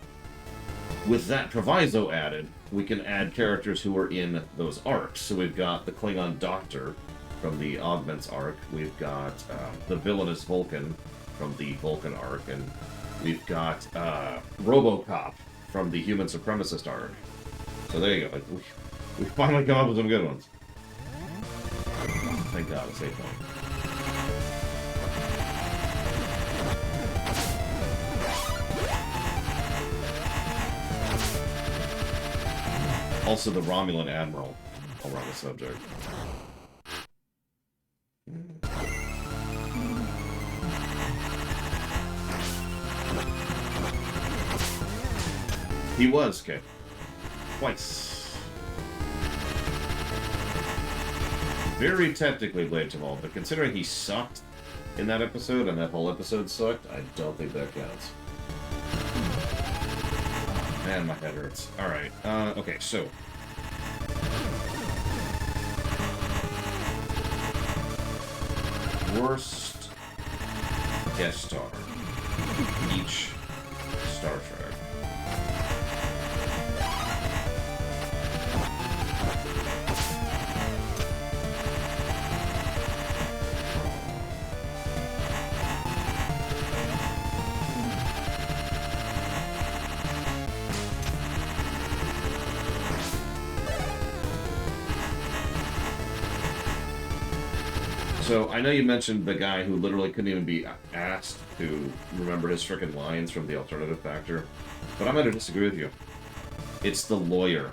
with that proviso added, we can add characters who are in those arcs. So we've got the Klingon Doctor from the Augments arc. We've got the villainous Vulcan from the Vulcan arc. And we've got RoboCop from the Human Supremacist arc. So there you go. We finally come up with some good ones. Thank God, it's 8 point. Also the Romulan Admiral, while we're on the subject. He was kicked. Twice. Very technically Blades of All, but considering he sucked in that episode, and that whole episode sucked, I don't think that counts. Man, my head hurts. Alright, okay, so. Worst guest star. Each Star Trek. So, I know you mentioned the guy who literally couldn't even be asked to remember his frickin' lines from the alternative factor, but I'm going to disagree with you. It's the lawyer.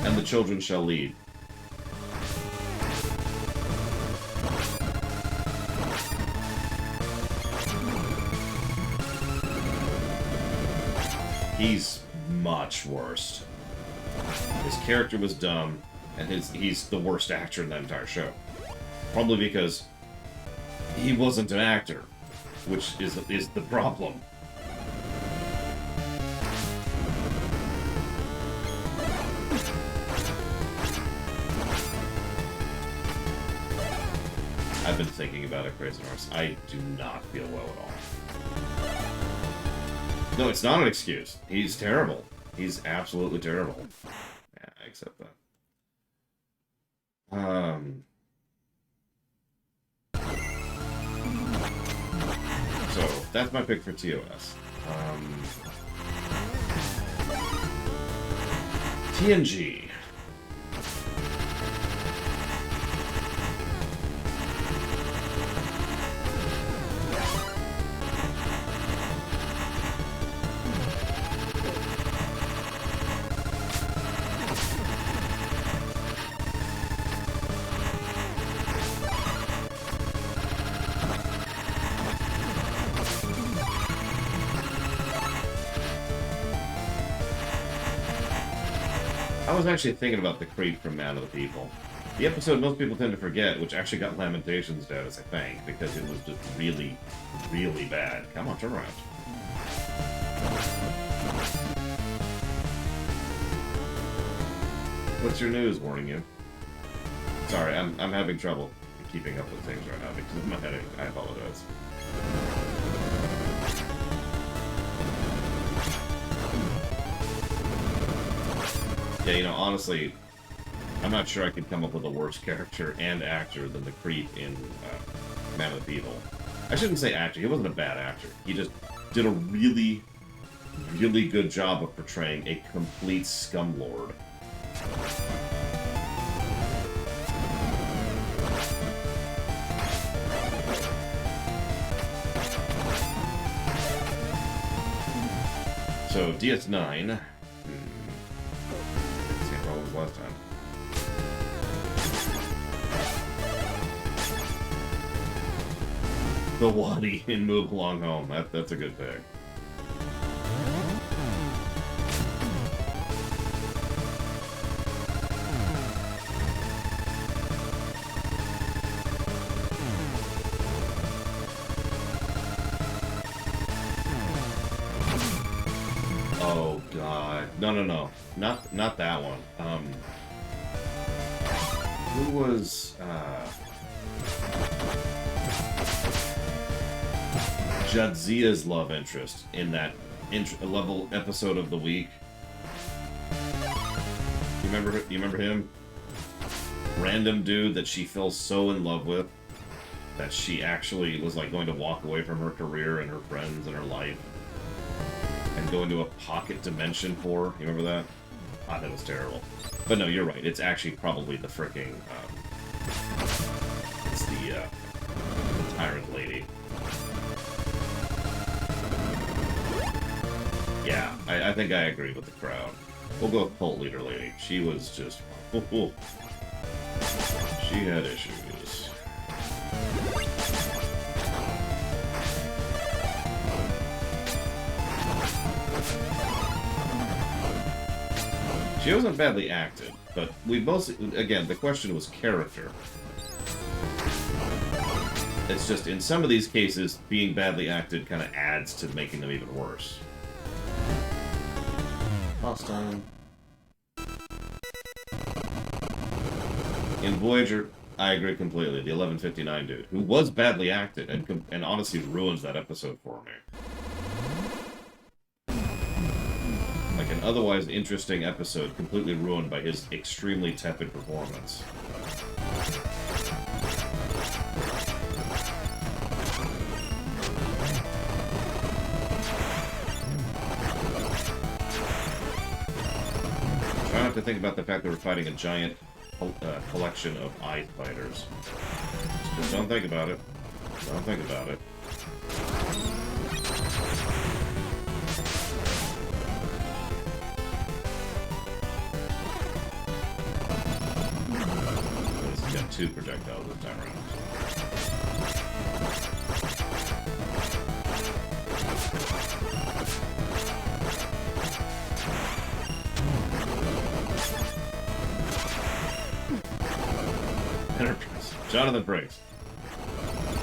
And the children shall lead. He's much worse. His character was dumb. And he's the worst actor in that entire show. Probably because he wasn't an actor, which is the problem. I've been thinking about it, Crazy Norse. I do not feel well at all. No, it's not an excuse. He's terrible. He's absolutely terrible. Yeah, I accept that. So, that's my pick for TOS. TNG. I was actually thinking about the creep from Man of the People. The episode most people tend to forget, which actually got Lamentations status, I think, because it was just really, really bad. Come on, turn around. What's your news, warning you? Sorry, I'm having trouble keeping up with things right now because of my headache. I apologize. Yeah, you know, honestly, I'm not sure I could come up with a worse character and actor than the creep in Man of the People. I shouldn't say actor. He wasn't a bad actor. He just did a really, really good job of portraying a complete scumlord. So, DS9. Same problem as last time. The Wadi in Move Along Home. That's a good pick. Oh God. No. Not that one. Who was Jadzia's love interest in that level episode of the week? You remember him? Random dude that she fell so in love with that she actually was like going to walk away from her career and her friends and her life and go into a pocket dimension for. You remember that? Ah, that was terrible. But no, you're right. It's actually probably the fricking it's the tyrant lady. Yeah, I think I agree with the crowd. We'll go with cult leader lady. She was just... She had issues. She wasn't badly acted, but we mostly... Again, the question was character. It's just, in some of these cases, being badly acted kind of adds to making them even worse. Last time. In Voyager, I agree completely. The 1159 dude, who was badly acted and honestly ruins that episode for me. Like an otherwise interesting episode completely ruined by his extremely tepid performance. Try not to think about the fact that we're fighting a giant collection of eye spiders. Just don't think about it. Don't think about it. He's got 2 projectiles this time around. Enterprise. Jonathan Briggs.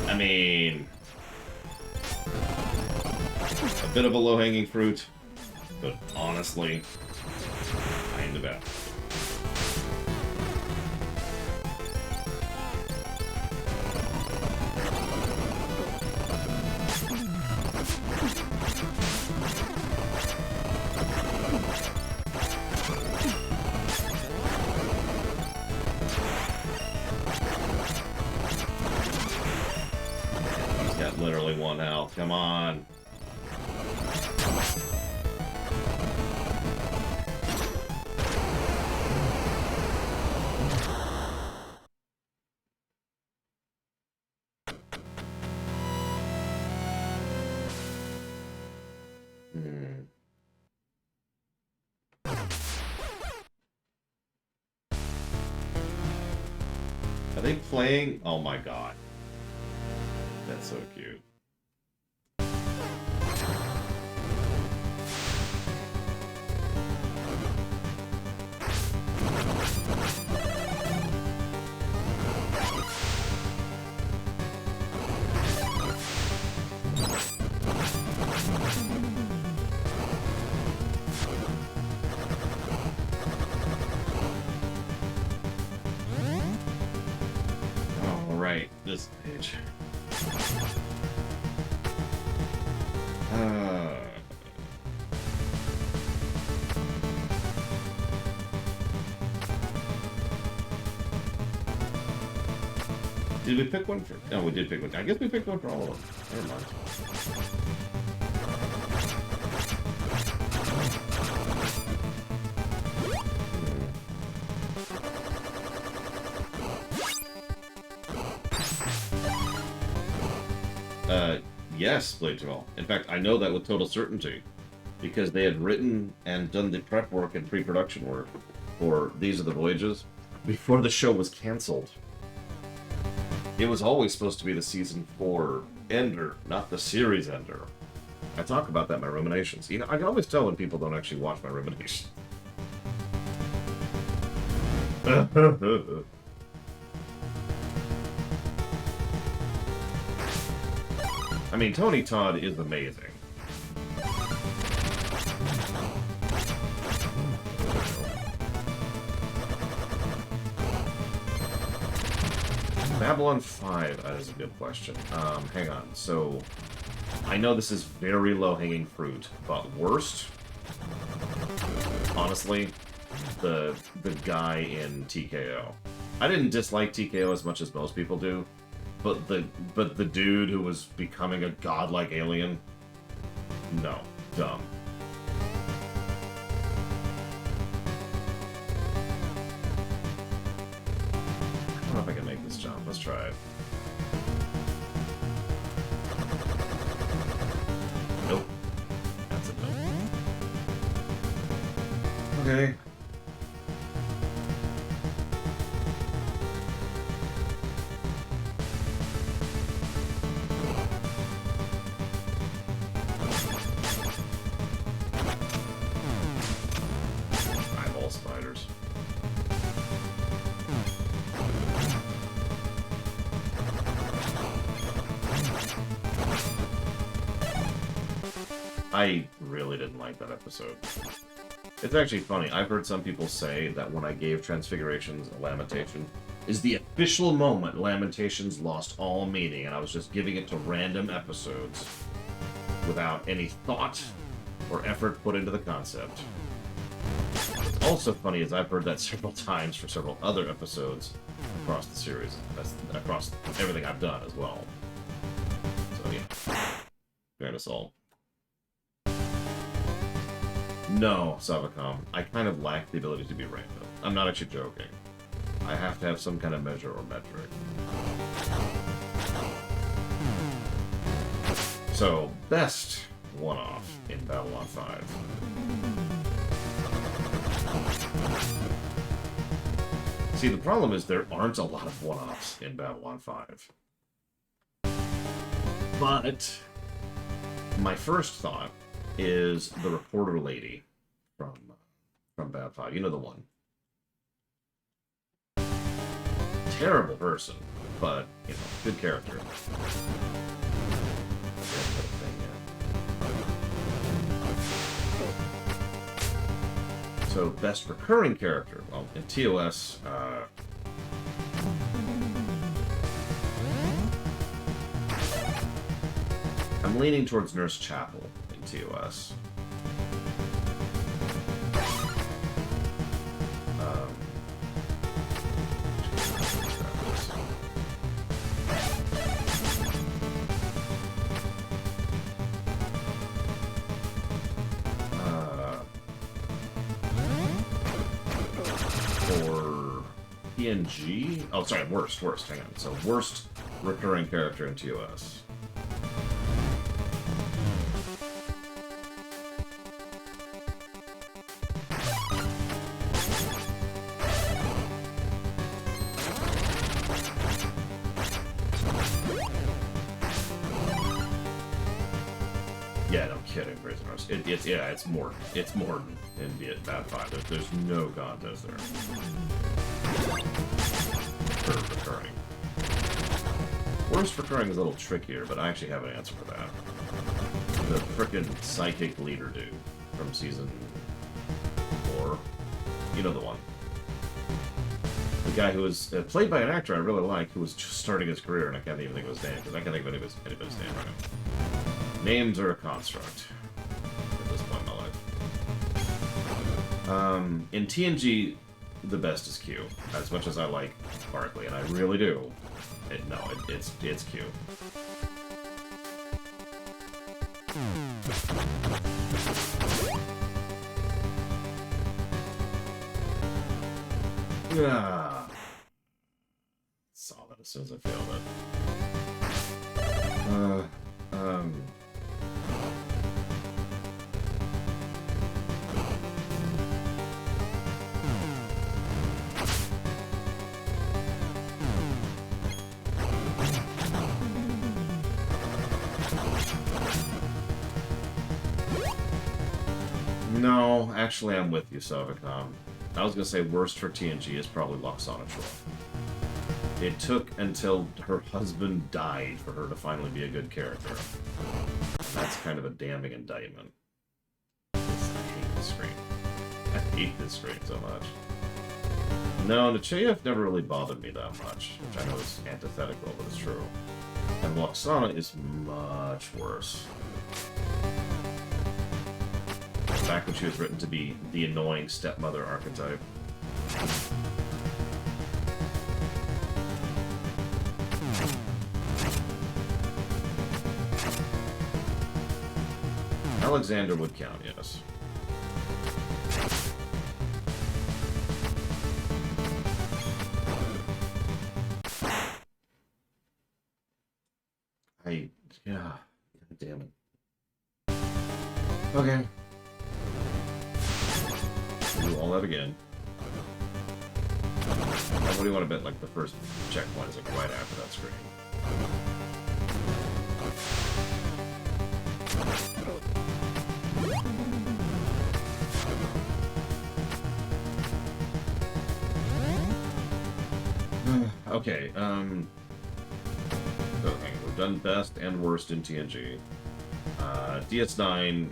I mean... a bit of a low-hanging fruit, but honestly, kind of bad. Literally 1 health. Come on. Are they playing? Oh my god. That's so cute. All right, this page. Did we pick one for... No, we did pick one. I guess we picked one for all of them. Never mind. Yes, Blade to All. In fact, I know that with total certainty, because they had written and done the prep work and pre-production work for These Are the Voyages before the show was canceled. It was always supposed to be the season 4 ender, not the series ender. I talk about that in my ruminations. You know, I can always tell when people don't actually watch my ruminations. I mean, Tony Todd is amazing. Babylon 5, that is a good question. Hang on. So, I know this is very low-hanging fruit, but worst? Honestly, the guy in TKO. I didn't dislike TKO as much as most people do. But the dude who was becoming a godlike alien? No. Dumb. I don't know if I can make this jump. Let's try it. Nope. That's a no. Okay. I really didn't like that episode. It's actually funny. I've heard some people say that when I gave Transfigurations a Lamentation, is the official moment Lamentations lost all meaning, and I was just giving it to random episodes without any thought or effort put into the concept. What's also funny is I've heard that several times for several other episodes across the series. That's across everything I've done as well. So yeah. Fairness all. No, Savacom. I kind of lack the ability to be random. I'm not actually joking. I have to have some kind of measure or metric. So, best one-off in Babylon 5. See, the problem is there aren't a lot of one-offs in Babylon 5. But my first thought is the reporter lady from Bab 5. You know the one. Terrible person, but, you know, good character. So, best recurring character. Well, in TOS, I'm leaning towards Nurse Chapel in TOS. For PNG? Oh, sorry, worst. Hang on. So, worst recurring character in TOS. Yeah, no kidding, Brazen Horse. It's Morton. It's Morton in Bab 5. There's no contest there. For recurring. Worst recurring is a little trickier, but I actually have an answer for that. The frickin' psychic leader dude from season 4. You know the one. The guy who was played by an actor I really like, who was just starting his career, and I can't even think of his name, because I can't think of anybody's name right now. Names are a construct at this point in my life. In TNG, the best is Q. As much as I like Barkley, and I really do. It's Q. Yeah. Saw that as soon as I failed it. No, actually, I'm with you, Savicom. I was gonna say worst for TNG is probably Loxana Troll. It took until her husband died for her to finally be a good character. That's kind of a damning indictment. I hate this screen. I hate this screen so much. No, Nechayev never really bothered me that much, which I know is antithetical, but it's true. And Loxana is much worse. Back when she was written to be the annoying stepmother archetype. Alexander would count, yes. Yeah, damn it. Okay. Do all that again. What do you want to bet, like, the first checkpoint is, like, right after that screen? Okay, okay, we've done best and worst in TNG. DS9,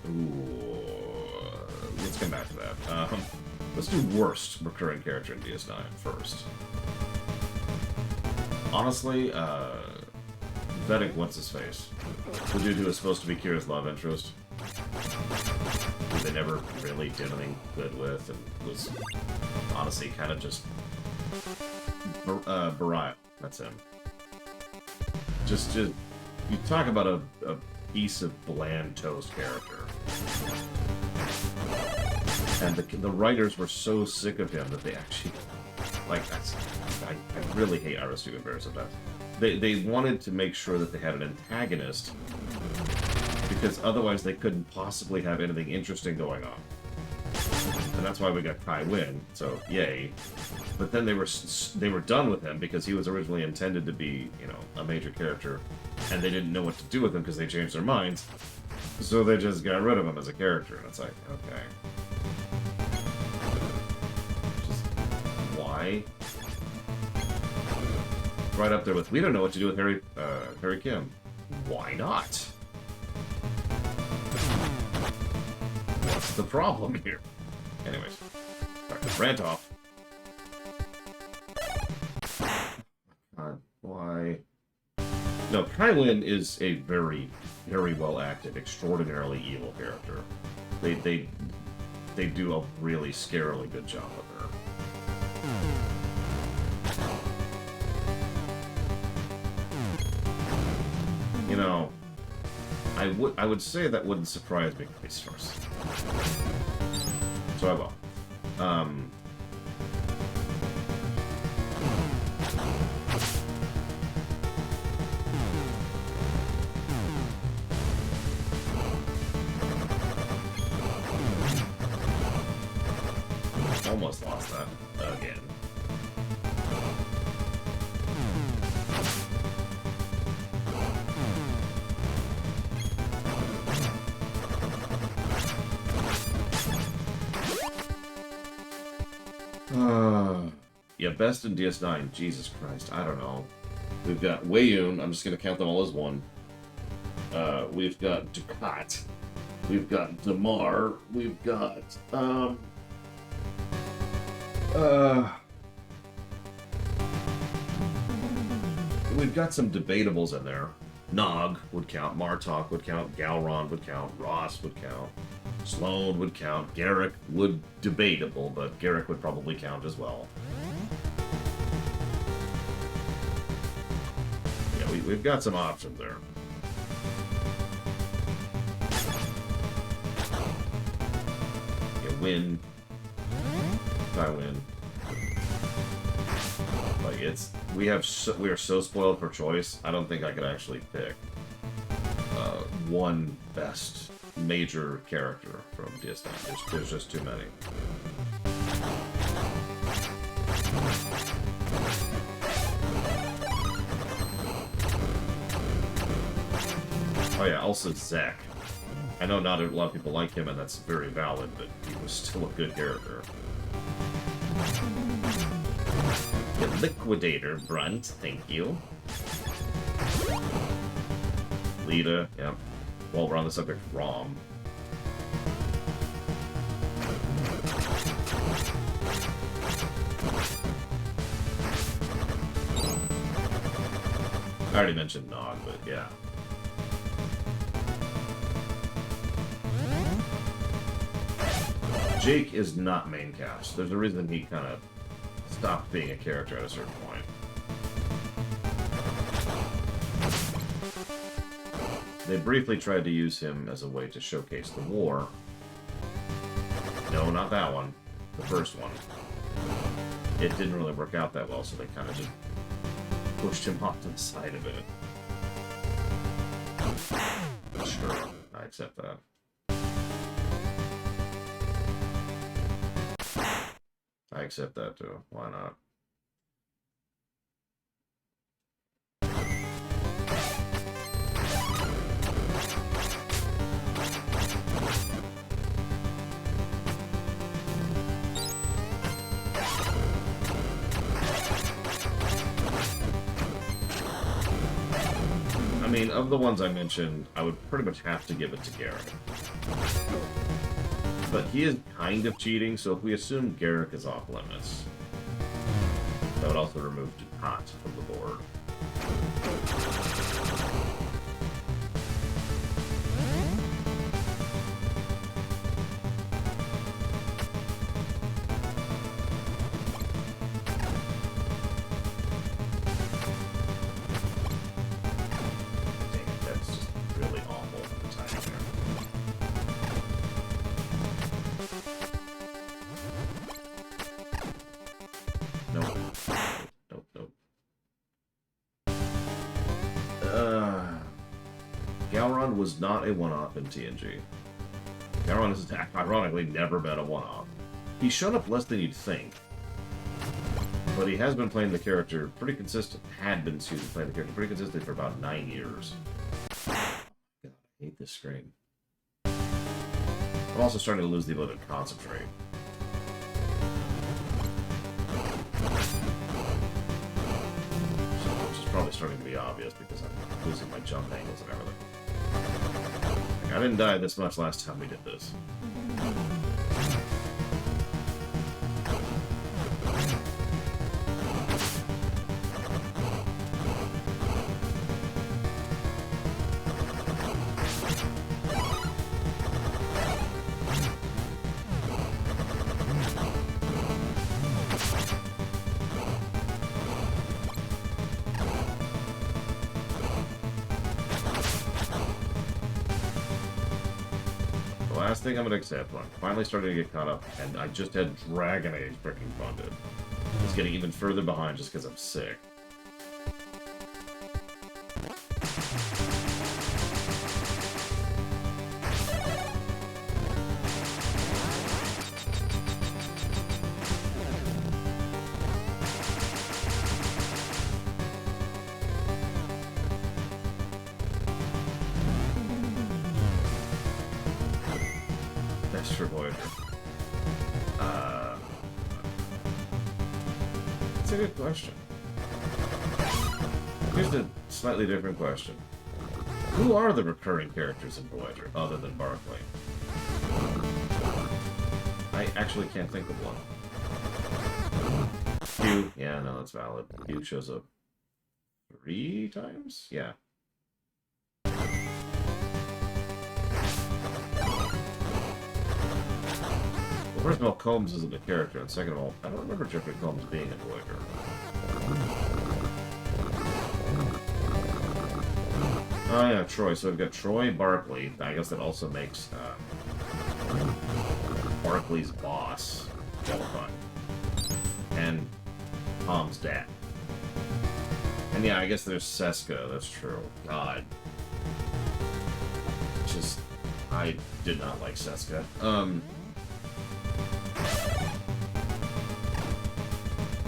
ooh, let's come back to that. Let's do worst recurring character in DS9 first. Honestly, Vedic, what's his face? The dude who was supposed to be Kira's love interest, who they never really did anything good with, and was honestly kind of just Bariah. That's him. Just you talk about a piece of bland toast character. And the writers were so sick of him that they actually, like, I really hate RSU and Bears of that. They wanted to make sure that they had an antagonist, because otherwise they couldn't possibly have anything interesting going on. And that's why we got Kai Wynn, so yay. But then they were done with him because he was originally intended to be, you know, a major character, and they didn't know what to do with him because they changed their minds. So they just got rid of him as a character, and it's like, okay. Just, why? Right up there with, we don't know what to do with Harry Kim. Why not? What's the problem here? Anyways, right, rant off. God, why? No, Kai Wynn is a very, very well acted, extraordinarily evil character. They do a really scarily good job with her. You know, I would say that wouldn't surprise me, vice versa. So I will. Almost lost that again. Yeah, best in DS9. Jesus Christ, I don't know. We've got Weyoun. I'm just gonna count them all as one. We've got Dukat. We've got Damar. We've got we've got some debatables in there. Nog would count. Martok would count. Galron would count. Ross would count. Sloan would count. Garrick would debatable, but Garrick would probably count as well. Yeah, we've got some options there. Yeah, win. I win. Like we are so spoiled for choice. I don't think I could actually pick one best major character from DS9. There's just too many. Oh yeah, also Zack. I know not a lot of people like him, and that's very valid, but he was still a good character. The Liquidator, Brunt, thank you. Lita, yeah. While we're on the subject, Rom. I already mentioned Nog, but yeah. Jake is not main cast. There's a reason he kind of stopped being a character at a certain point. They briefly tried to use him as a way to showcase the war. No, not that one. The first one. It didn't really work out that well, so they kind of just pushed him off to the side of it. Sure, I accept that. I accept that too. Why not? I mean, of the ones I mentioned, I would pretty much have to give it to Garrick. But he is kind of cheating, so if we assume Garrick is off limits, that would also remove Ducat from the board. Was not a one-off in TNG. Garon has ironically never been a one-off. He showed up less than you'd think, but he has been playing the character pretty consistent. Playing the character pretty consistent for about 9 years. God, I hate this screen. I'm also starting to lose the ability to concentrate. Which is probably starting to be obvious because I'm losing my jump angles and everything. I didn't die this much last time we did this. Thing I'm gonna accept one. Finally starting to get caught up, and I just had Dragon Age freaking funded. It's getting even further behind just because I'm sick. Good question. Here's a slightly different question. Who are the recurring characters in Voyager other than Barclay? I actually can't think of one. Q, yeah, no, that's valid. Q shows up 3 times? Yeah. First of all, Combs isn't a character, and second of all, I don't remember Jeffrey Combs being in Voyager. Oh yeah, Troy. So we've got Troy Barkley. I guess that also makes Barkley's boss qualified. And Tom's dad. And yeah, I guess there's Seska, that's true. God. Just, I did not like Seska.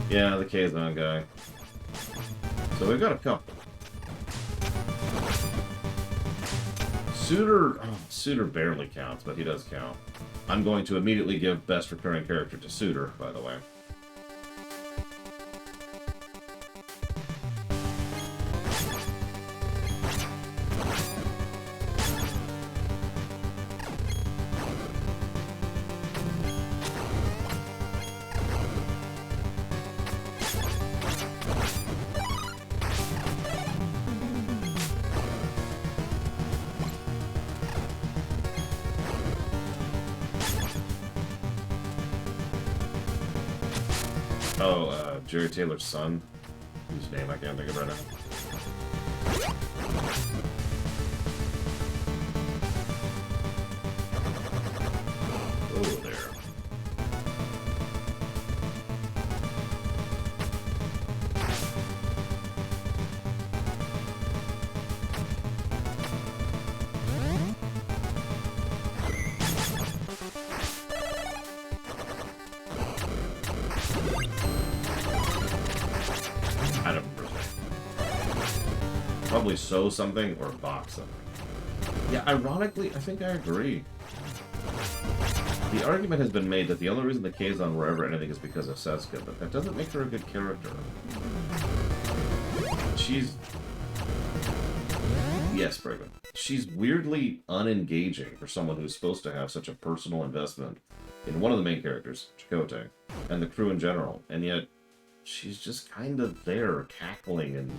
Yeah, the Kazon guy. So we've got a couple. Suitor barely counts, but he does count. I'm going to immediately give Best Recurring Character to Suitor, by the way. Jerry Taylor's son, whose name I can't think of right now. Oh, there. Probably sew something or box something. Yeah, ironically, I think I agree. The argument has been made that the only reason the Kazon were ever anything is because of Seska, but that doesn't make her a good character. She's... Yes, Braven. She's weirdly unengaging for someone who's supposed to have such a personal investment in one of the main characters, Chakotay, and the crew in general, and yet she's just kind of there, cackling and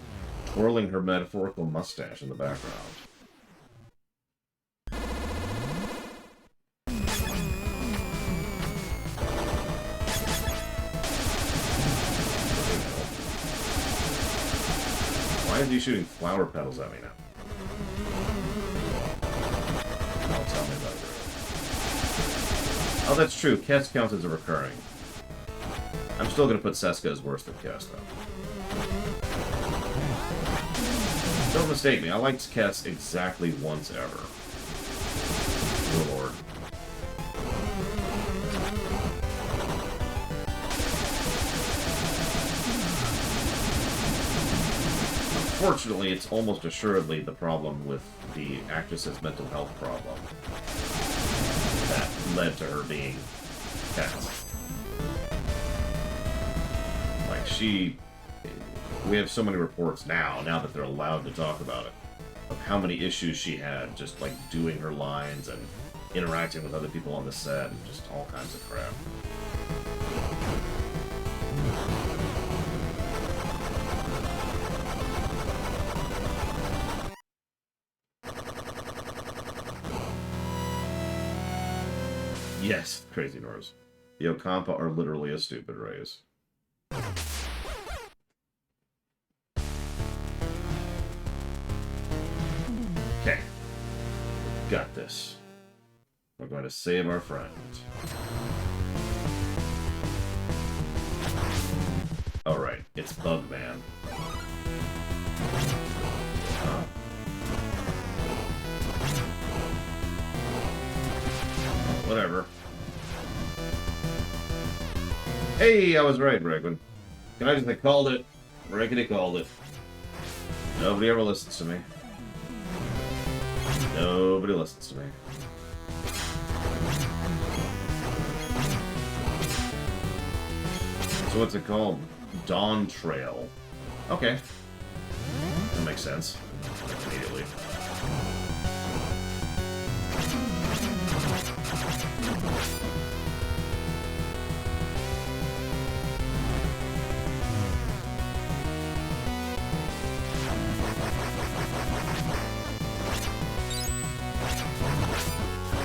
twirling her metaphorical mustache in the background. Why is he shooting flower petals at me now? Oh, tell me about it. Oh, that's true. Kess counts as a recurring. I'm still going to put Seska as worse than Kess, though. Don't mistake me, I liked Kess exactly once ever. Oh lord. Unfortunately, it's almost assuredly the problem with the actress's mental health problem that led to her being Kess. Like, we have so many reports now that they're allowed to talk about it, of how many issues she had just, like, doing her lines and interacting with other people on the set and just all kinds of crap. Yes, Crazy Norse. The Okampa are literally a stupid race. Okay. Got this. We're going to save our friend. Alright, it's Bugman. Whatever. Hey, I was right, Bregman. Can I just say, called it? Rickety called it. Nobody ever listens to me. Nobody listens to me. So what's it called? Dawn Trail. Okay. That makes sense. Immediately.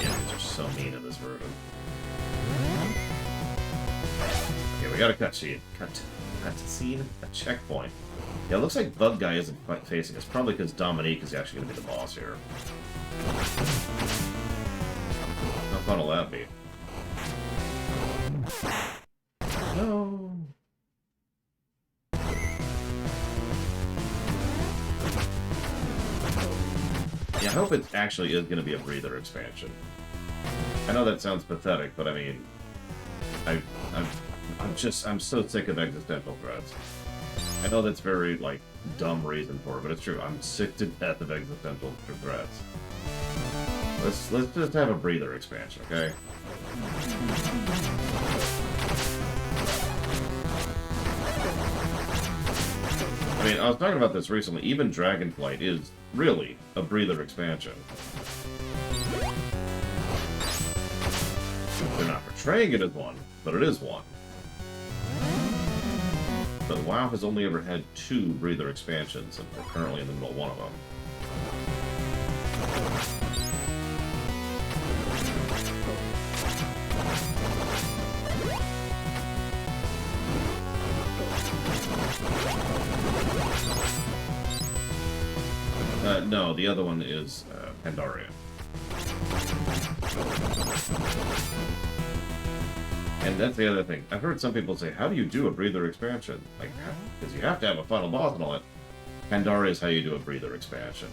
Yeah, these are so mean in this version. got a cutscene. Cutscene? A checkpoint. Yeah, it looks like Bug Guy isn't facing us. Probably because Dominique is actually going to be the boss here. How fun will that be? No. Yeah, I hope it actually is going to be a breather expansion. I know that sounds pathetic, but I mean, I'm so sick of existential threats. I know that's very, like, dumb reason for it, but it's true. I'm sick to death of existential threats. Let's just have a breather expansion, okay? I mean, I was talking about this recently. Even Dragonflight is really a breather expansion. They're not portraying it as one, but it is one. But WoW has only ever had 2 breather expansions, and we're currently in the middle of one of them. No, the other one is Pandaria. And that's the other thing. I've heard some people say, how do you do a breather expansion? Like, because you have to have a final boss and all that. Pandaria is how you do a breather expansion.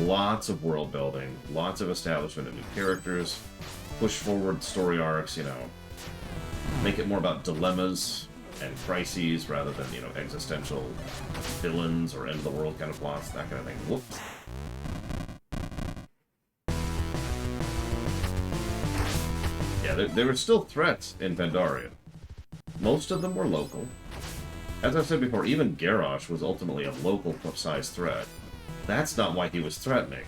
Lots of world building, lots of establishment of new characters, push forward story arcs, you know, make it more about dilemmas and crises rather than, you know, existential villains or end-of-the-world kind of plots, that kind of thing. Whoops. Yeah, there were still threats in Pandaria. Most of them were local. As I've said before, even Garrosh was ultimately a local-sized threat. That's not why he was threatening.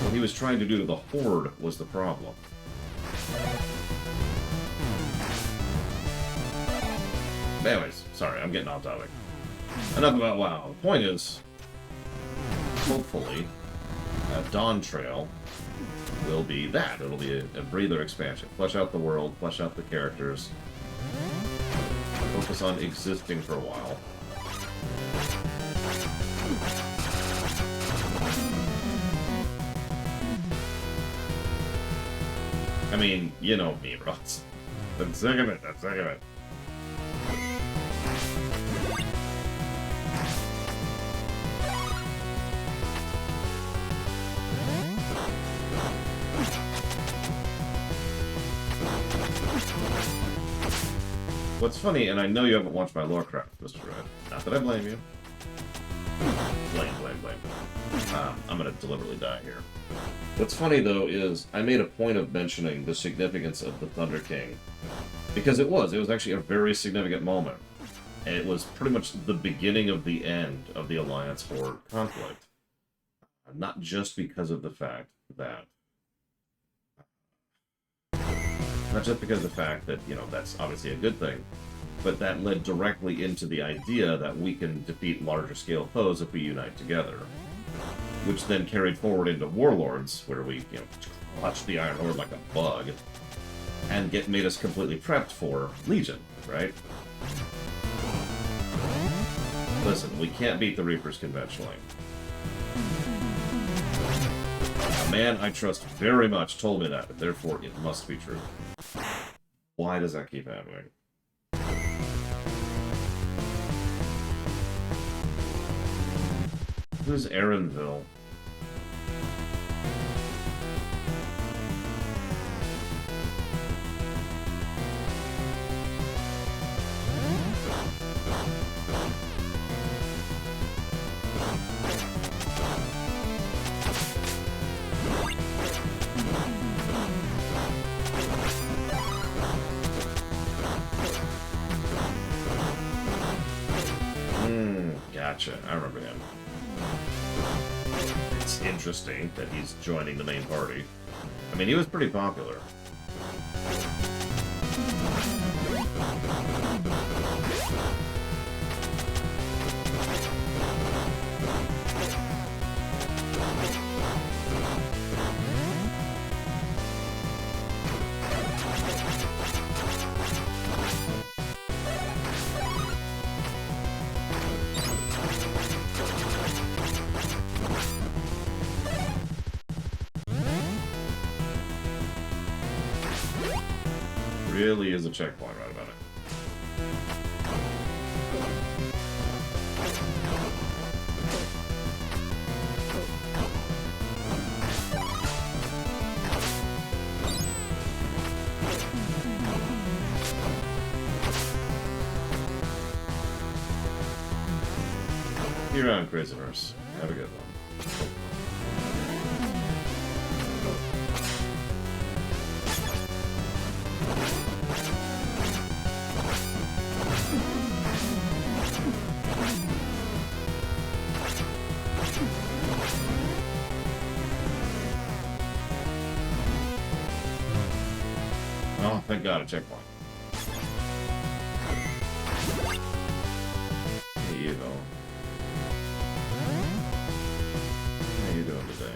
What he was trying to do to the Horde was the problem. Anyways, sorry, I'm getting off topic. Enough about WoW. The point is, hopefully, Dawn Trail will be that. It'll be a breather expansion. Flesh out the world, flesh out the characters, focus on existing for a while. I mean, you know me, Ross. I'm sick of it, I'm sick of it. What's funny, and I know you haven't watched my Lorecraft, Mr. Red. Not that I blame you. Blame. I'm gonna deliberately die here. What's funny, though, is I made a point of mentioning the significance of the Thunder King. Because it was actually a very significant moment. And it was pretty much the beginning of the end of the Alliance-Horde conflict. Not just because of the fact that... you know, that's obviously a good thing, but that led directly into the idea that we can defeat larger scale foes if we unite together. Which then carried forward into Warlords, where we, you know, clutched the Iron Horde like a bug, and made us completely prepped for Legion, right? Listen, we can't beat the Reapers conventionally. A man I trust very much told me that, and therefore it must be true. Why does that keep happening? Who's Aaronville? Gotcha, I remember him. It's interesting that he's joining the main party. I mean, he was pretty popular. really is a checkpoint right about it. See you around, Crazyverse. Have a good one. Oh, thank God, a checkpoint. Hey, you go. How you doing today?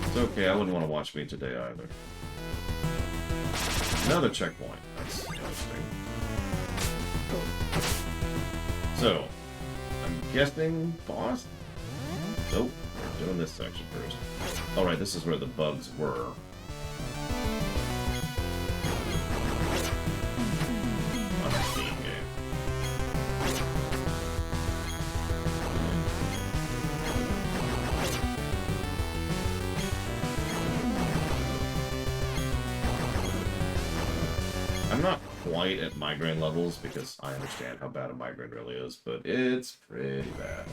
It's okay, I wouldn't want to watch me today either. Another checkpoint. That's interesting. So, I'm guessing boss? Nope. We're doing this section first. Alright, this is where the bugs were. I'm not quite at migraine levels because I understand how bad a migraine really is, but it's pretty bad.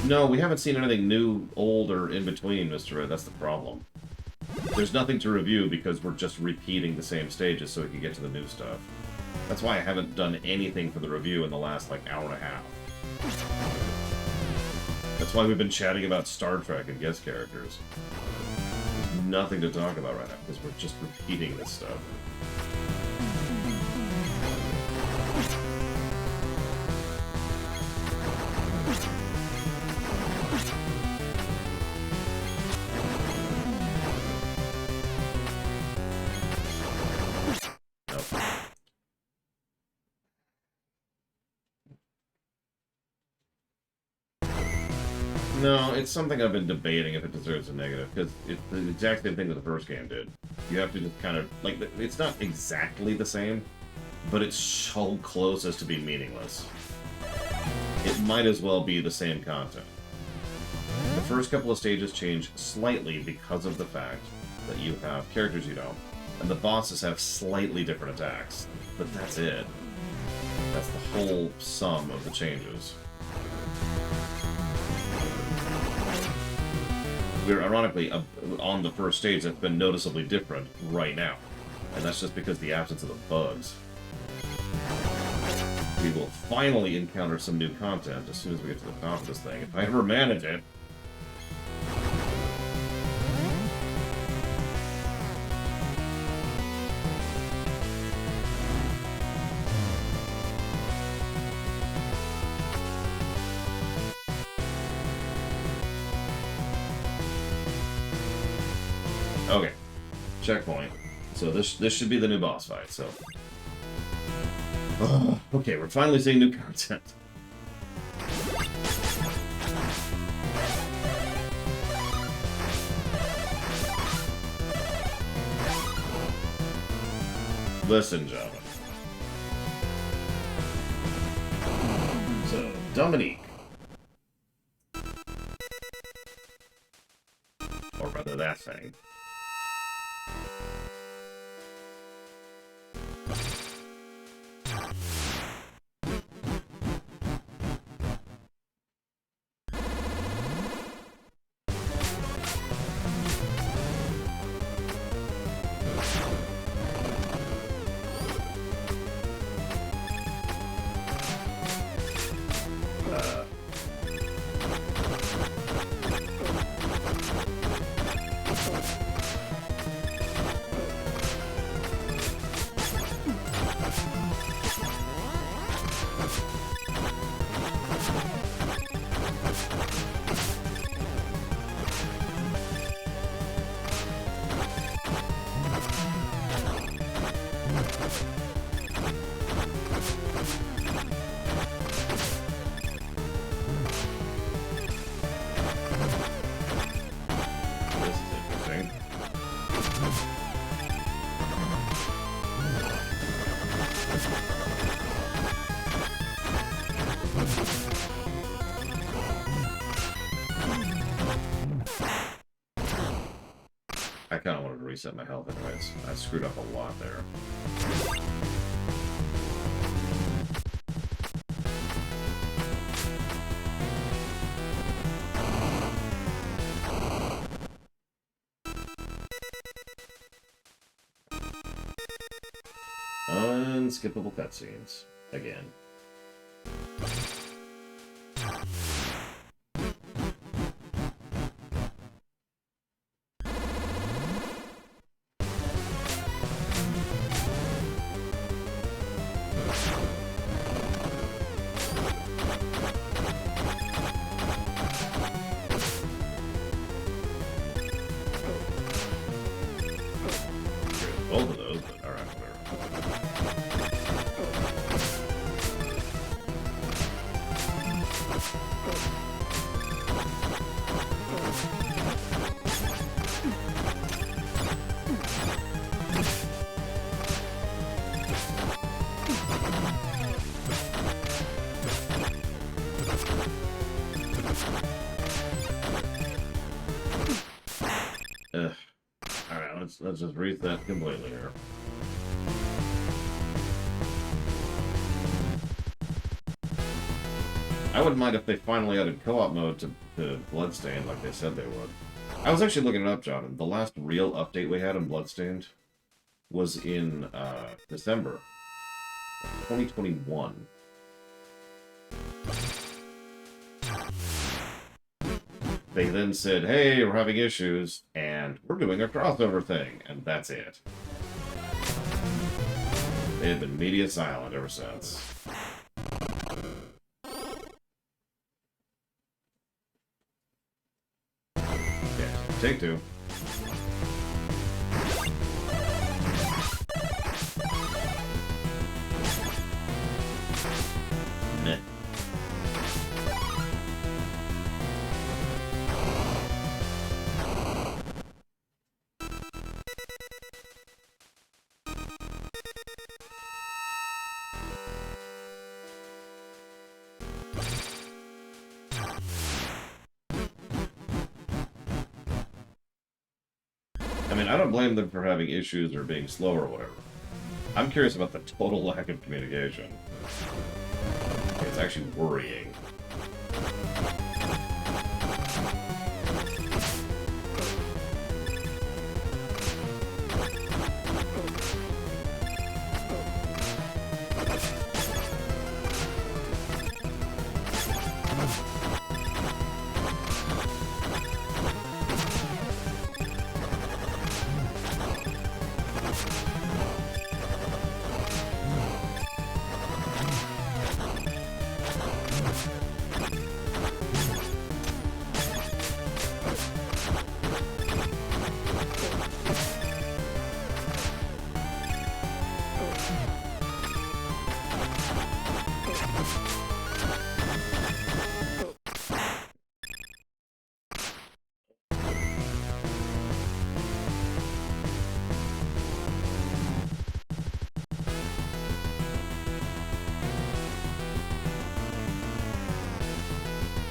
No, we haven't seen anything new, old, or in between, Mr. Red. That's the problem. There's nothing to review because we're just repeating the same stages so we can get to the new stuff. That's why I haven't done anything for the review in the last, like, hour and a half. That's why we've been chatting about Star Trek and guest characters. There's nothing to talk about right now because we're just repeating this stuff. No, it's something I've been debating if it deserves a negative, because it's the exact same thing that the first game did. You have to just kind of, like, it's not exactly the same, but it's so close as to be meaningless. It might as well be the same content. The first couple of stages change slightly because of the fact that you have characters you know, and the bosses have slightly different attacks, but that's it. That's the whole sum of the changes. We're ironically on the first stage that's been noticeably different right now. And that's just because of the absence of the bugs. We will finally encounter some new content as soon as we get to the top of this thing. If I ever manage it. Okay, checkpoint. So this should be the new boss fight, so... okay, we're finally seeing new content. Listen, gentlemen. So, Dominique. Or rather, that thing. I kind of wanted to reset my health anyways. I screwed up a lot there. Unskippable cutscenes. Again. Both of those, but alright, whatever. Ugh. Alright, let's just reset completely here. I wouldn't mind if they finally added co-op mode to Bloodstained like they said they would. I was actually looking it up, John, and the last real update we had on Bloodstained was in December of 2021. They then said, hey, we're having issues, and we're doing a crossover thing, and that's it. They have been media silent ever since. Yeah, take two. Meh. I mean, I don't blame them for having issues or being slow or whatever. I'm curious about the total lack of communication. It's actually worrying.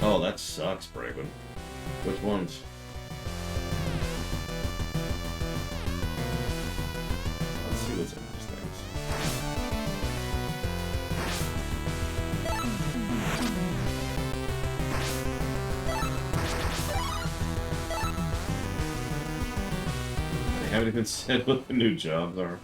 Oh, that sucks, Braven. Which ones? Let's see what's in these things. They haven't even said what the new jobs are.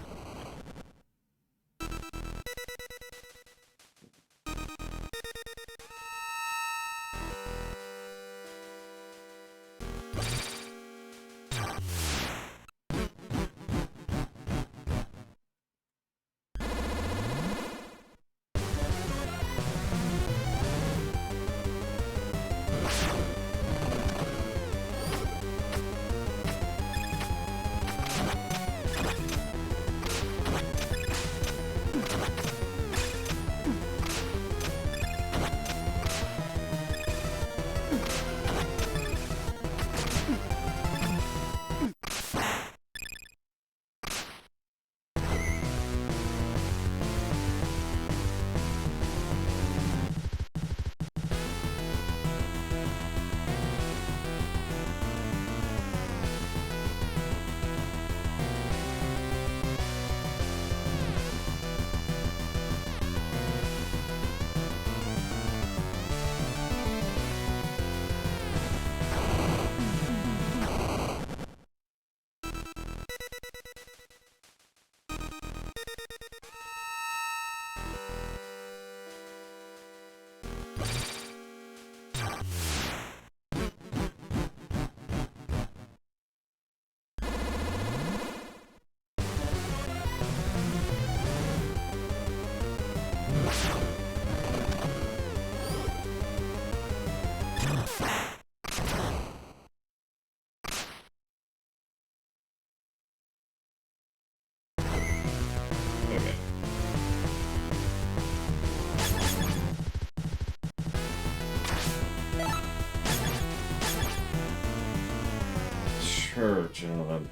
John.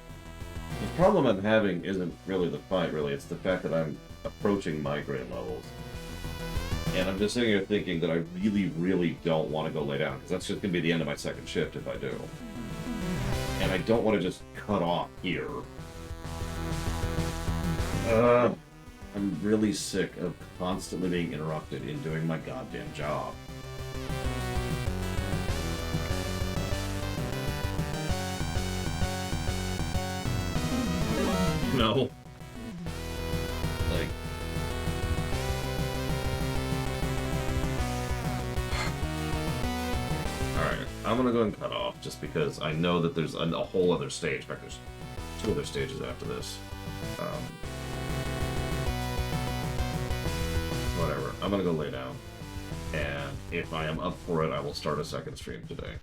The problem I'm having isn't really the fight, really. It's the fact that I'm approaching migraine levels. And I'm just sitting here thinking that I really, really don't want to go lay down, because that's just going to be the end of my second shift if I do. And I don't want to just cut off here. I'm really sick of constantly being interrupted in doing my goddamn job. No. Like... Alright, I'm gonna go and cut off, just because I know that there's a whole other stage. In fact, there's 2 other stages after this. Whatever. I'm gonna go lay down. And if I am up for it, I will start a second stream today.